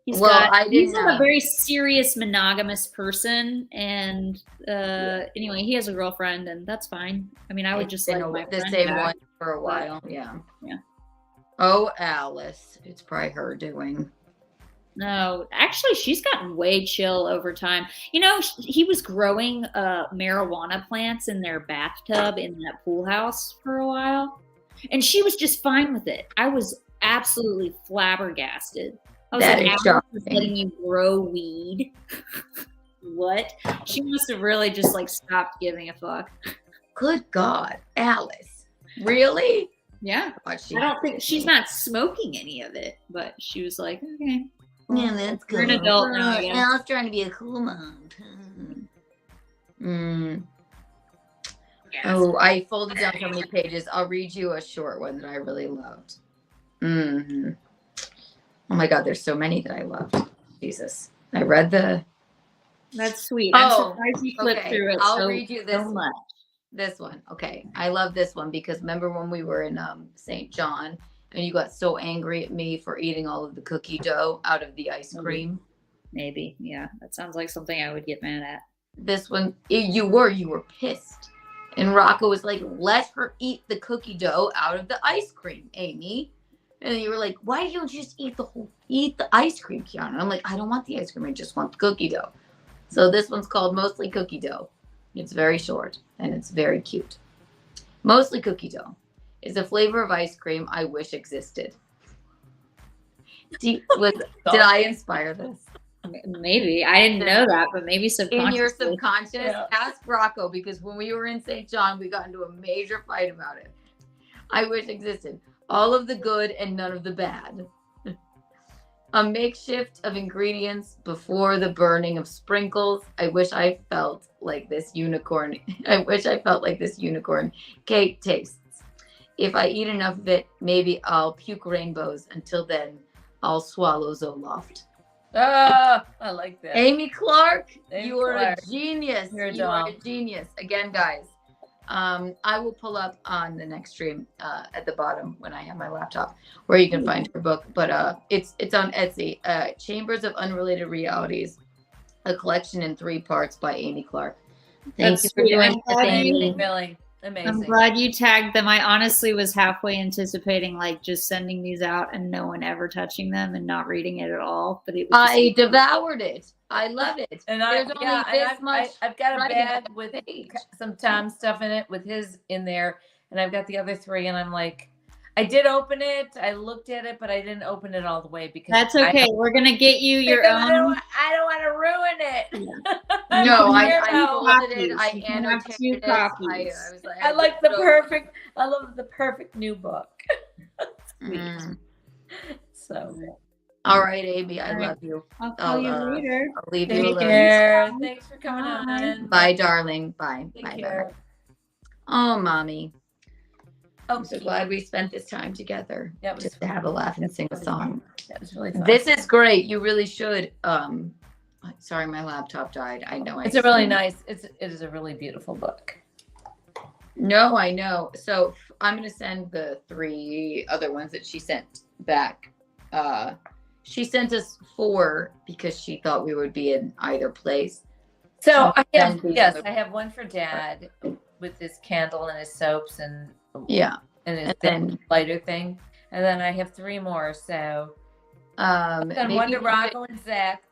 He's didn't a know. very serious monogamous person, and anyway, he has a girlfriend, and that's fine. I mean, I would just like my the friend same back. one for a while. Yeah. Yeah. Oh, Alice, it's probably her doing. No, actually, she's gotten way chill over time. You know, he was growing marijuana plants in their bathtub in that pool house for a while, and she was just fine with it. I was absolutely flabbergasted. I was That like, is Alice is shocking. letting you grow weed? What? She must have really just like stopped giving a fuck. Good God, Alice. Really? Yeah. God, I don't think she's not smoking any of it, but she was like, okay. Yeah, that's You're cool. an adult now, I guess. Alice trying to be a cool mom. Oh, I folded down so many pages. I'll read you a short one that I really loved. Oh my God, there's so many that I loved. Jesus. I read the... That's sweet. I'm Oh, surprised you flipped okay. through it I'll so, read you this so one. much. This one. Okay. I love this one because remember when we were in St. John and you got so angry at me for eating all of the cookie dough out of the ice cream? Maybe. Yeah. That sounds like something I would get mad at. This one, you were pissed. And Rocco was like, let her eat the cookie dough out of the ice cream, Amy. And you were like, why don't you just eat the ice cream, Keanu? And I'm like, I don't want the ice cream. I just want the cookie dough. So this one's called Mostly Cookie Dough. It's very short and it's very cute. Mostly Cookie Dough is a flavor of ice cream I wish existed. Did I inspire this? Maybe. I didn't know that, but maybe subconsciously. In your subconscious, ask Rocco, because when we were in St. John, we got into a major fight about it. I wish existed. All of the good and none of the bad. A makeshift of ingredients before the burning of sprinkles. I wish I felt like this unicorn. I wish I felt like this unicorn cake tastes. If I eat enough of it, maybe I'll puke rainbows. Until then, I'll swallow Zoloft. I like that. Amy Clark, Amy you are Clark. a genius. You're a You are doll. a genius. Again, guys, I will pull up on the next stream at the bottom when I have my laptop where you can find her book. But it's on Etsy. Chambers of Unrelated Realities, a collection in 3 parts by Amy Clark. Thank That's you for sweet. doing I'm it, glad you- Amy. Billy. Amazing. I'm glad you tagged them. I honestly was halfway anticipating like just sending these out and no one ever touching them and not reading it at all. But it was I devoured it. I love it. And There's only this much. I've got a writing on bag the with page. some Tom stuff in it with his in there, and I've got the other 3, and I'm like, I did open it. I looked at it, but I didn't open it all the way because that's okay. We're gonna get you your because own. I don't want to ruin it. No, I weirdo. folded it. I You can have annotated 2 it. I copies. was like, I like the perfect. I love the perfect new book. Sweet. So. All right, Amy, I All right. love you. I'll call you later. I'll leave you Take alone. care. Thanks for coming on. Bye, darling. Bye. Take Bye. care. Bye. Oh, mommy. Oh, I'm so glad we spent this time together That was just to have a laugh and sing a really song. That was really fun. This is great. You really should. Sorry, my laptop died. I know. It's a really nice. It is a really beautiful book. No, I know. So I'm gonna send the 3 other ones that she sent back. She sent us 4 because she thought we would be in either place. So I have Then yes, these I have one for Dad with his candle and his soaps and Yeah. and his And then lighter thing, and then I have 3 more. So then maybe one to we Rocco and Zach.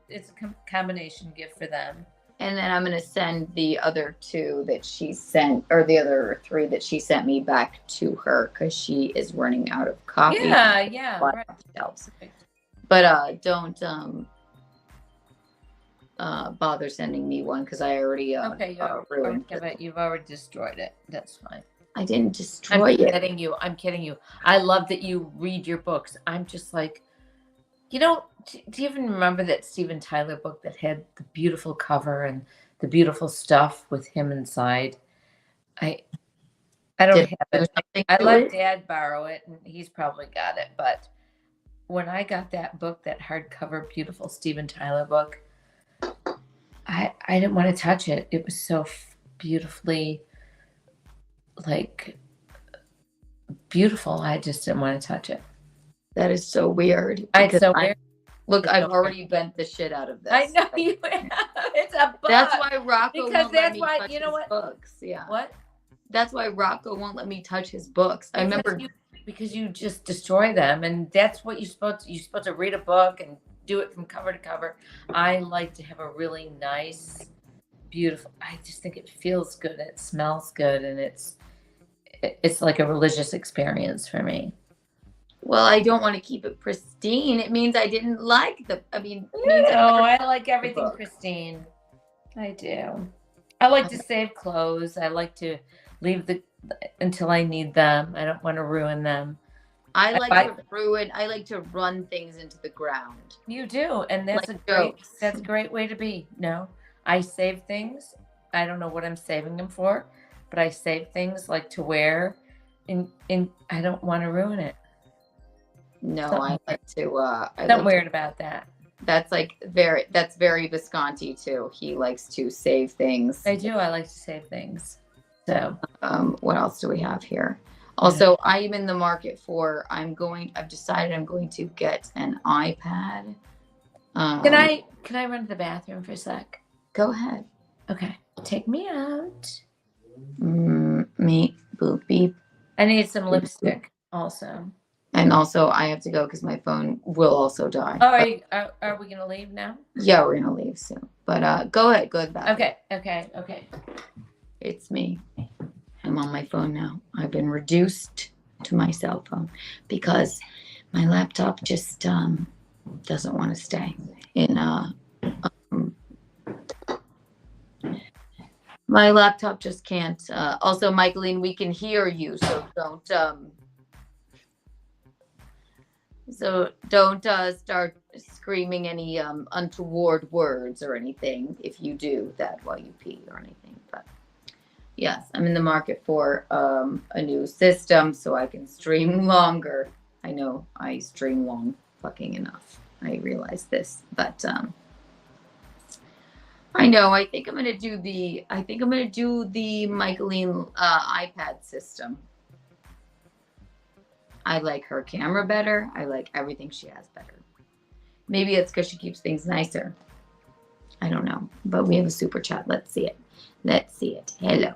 It's a combination gift for them. And then I'm going to send the other 2 that she sent, or the other 3 that she sent me back to her because she is running out of copies. Yeah, right. Shelves. But don't bother sending me one because I already Okay, ruined it. you've already destroyed it. That's fine. I didn't destroy I'm it. kidding you. I'm kidding you. I love that you read your books. I'm just like, do you even remember that Steven Tyler book that had the beautiful cover and the beautiful stuff with him inside? I don't Did have do it. something I to let it? Dad borrow it, and he's probably got it. But when I got that book, that hardcover, beautiful Steven Tyler book, I didn't want to touch it. It was so beautifully, like, beautiful. I just didn't want to touch it. That is so weird. It's so weird. Look, It's I've so already bent the shit out of this. I know you have. It's a book. That's why Rocco Because won't let that's me why- touch you know his what? books. Yeah. What? That's why Rocco won't let me touch his books. I remember Because you just destroy them, and that's what you're supposed to read a book and do it from cover to cover. I like to have a really nice, beautiful. I just think it feels good. It smells good, and it's like a religious experience for me. Well, I don't want to keep it pristine. It means I didn't like it means I like everything pristine. I do. I like to save clothes. I like to leave until I need them. I don't want to ruin them. I like to run things into the ground. You do, and that's Like that's a great way to be. No, I save things. I don't know what I'm saving them for, but I save things like to wear, and I don't want to ruin it. No, Something I like to. Something weird about that. That's very Visconti too. He likes to save things. I do. I like to save things. So, what else do we have here? Also, I am in the market for. I've decided I'm going to get an iPad. Can I run to the bathroom for a sec? Go ahead. Okay, take me out. Me boop beep. I need some lipstick also. And also, I have to go because my phone will also die. Oh, are we gonna leave now? Yeah, we're gonna leave soon. But go ahead, go to the bathroom. Okay. It's me. I'm on my phone now. I've been reduced to my cell phone because my laptop just doesn't want to stay in. My laptop just can't. Also, Michelene, we can hear you, so don't start screaming any untoward words or anything if you do that while you pee or anything. But yes, I'm in the market for a new system so I can stream longer. I know I stream long fucking enough. I realize this, but I know. I think I'm gonna do the Michelene iPad system. I like her camera better. I like everything she has better. Maybe it's because she keeps things nicer. I don't know. But we have a super chat. Let's see it. Hello.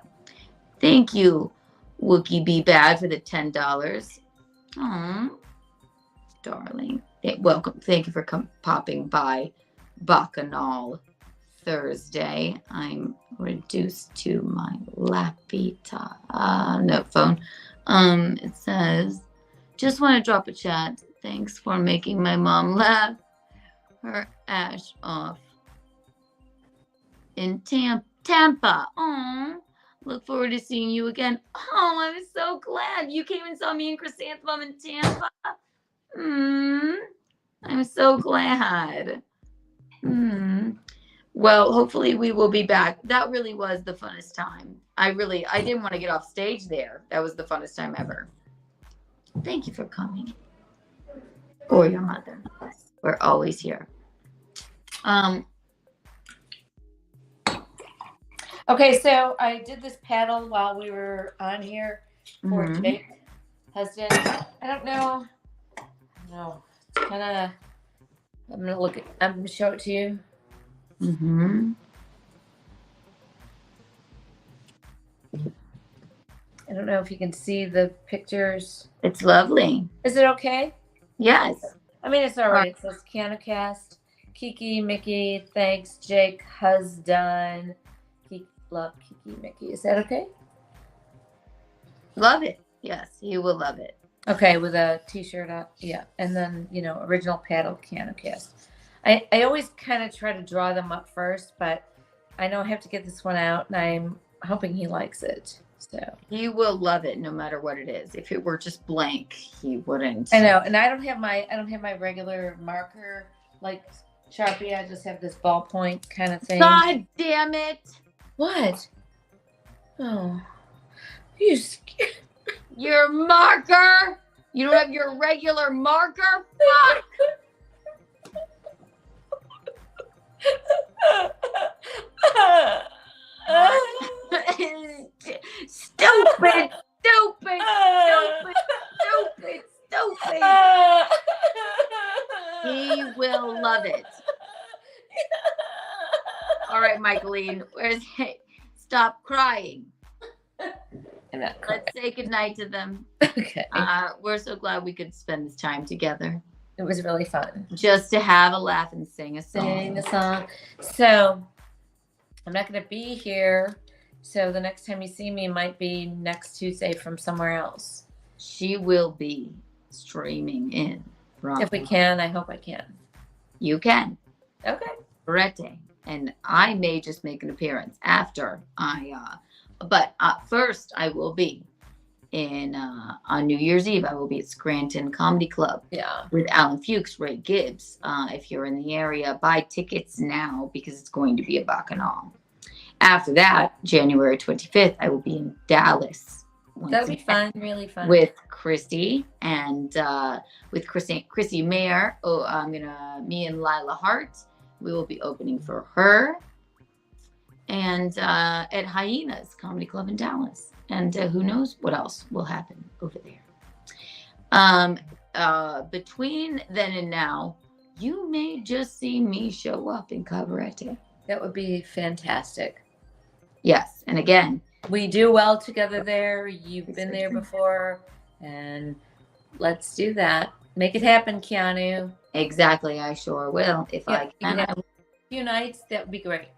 Thank you, Wookie Be Bad, for the $10. Aw, darling. Welcome. Thank you for popping by Bacchanal Thursday. I'm reduced to my lappy note phone. It says, just want to drop a chat. Thanks for making my mom laugh her ash off in Tampa. Aw. Look forward to seeing you again. Oh, I'm so glad you came and saw me and Chrysanthemum in Tampa. I'm so glad. Well, hopefully we will be back. That really was the funnest time. I didn't want to get off stage there. That was the funnest time ever. Thank you for coming. Or your mother. We're always here. Okay, so I did this paddle while we were on here for Jake Husband. I don't know. No, it's kind of. I'm gonna show it to you. I don't know if you can see the pictures. It's lovely. Is it okay? Yes. I mean, it's all right. It says CanoCast, Kiki, Mickey, thanks, Jake, Husband. Love Kiki, Mickey. Is that okay? Love it. Yes, you will love it. Okay, with a t-shirt on. Yeah. And then, original paddle CanoCast. I always kind of try to draw them up first, but I know I have to get this one out, and I'm hoping he likes it. So he will love it no matter what it is. If it were just blank, he wouldn't. I know. And I don't have my regular marker like Sharpie. I just have this ballpoint kind of thing. God damn it. What? Oh, you scared. Your marker? You don't have your regular marker? Fuck! Stupid! He will love it. All right, Michelene, stop crying. I'm not crying. Let's say goodnight to them. Okay. We're so glad we could spend this time together. It was really fun. Just to have a laugh and sing a song. So I'm not going to be here. So the next time you see me might be next Tuesday from somewhere else. She will be streaming in. If we can, I hope I can. You can. Okay. Correct. And I may just make an appearance after but first I will be on New Year's Eve. I will be at Scranton Comedy Club. Yeah. With Alan Fuchs, Ray Gibbs. If you're in the area, buy tickets now because it's going to be a Bacchanal. After that, January 25th, I will be in Dallas. That'll be fun, really fun. With Christy and with Chrissy Mayer. Me and Lila Hart. We will be opening for her. And at Hyenas Comedy Club in Dallas. And who knows what else will happen over there. Between then and now, you may just see me show up in Cabarete. That would be fantastic. Yes. And again, we do well together there. You've been there before. And let's do that. Make it happen, Keanu. Exactly. I sure will. If I can. A few nights, that would be great.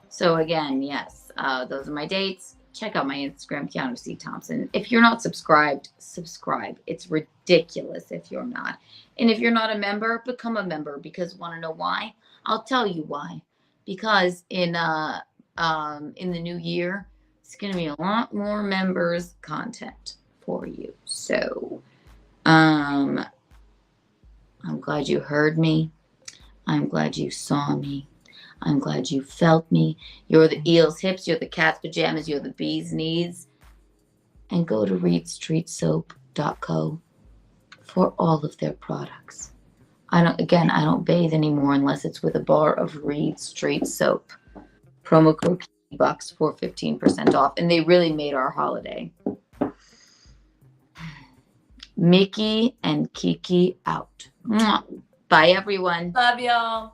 So again, yes, those are my dates. Check out my Instagram, Keanu C. Thompson. If you're not subscribed, subscribe. It's ridiculous if you're not. And if you're not a member, become a member. Because want to know why? I'll tell you why. Because in the new year, it's going to be a lot more members content for you. So I'm glad you heard me. I'm glad you saw me. I'm glad you felt me. You're the eel's hips. You're the cat's pajamas. You're the bee's knees. And go to reedstreetsoap.co for all of their products. I don't bathe anymore unless it's with a bar of Reed Street Soap. Promo code Bucks for 15% off. And they really made our holiday. Mickey and Kiki out. Mwah. Bye, everyone. Love y'all.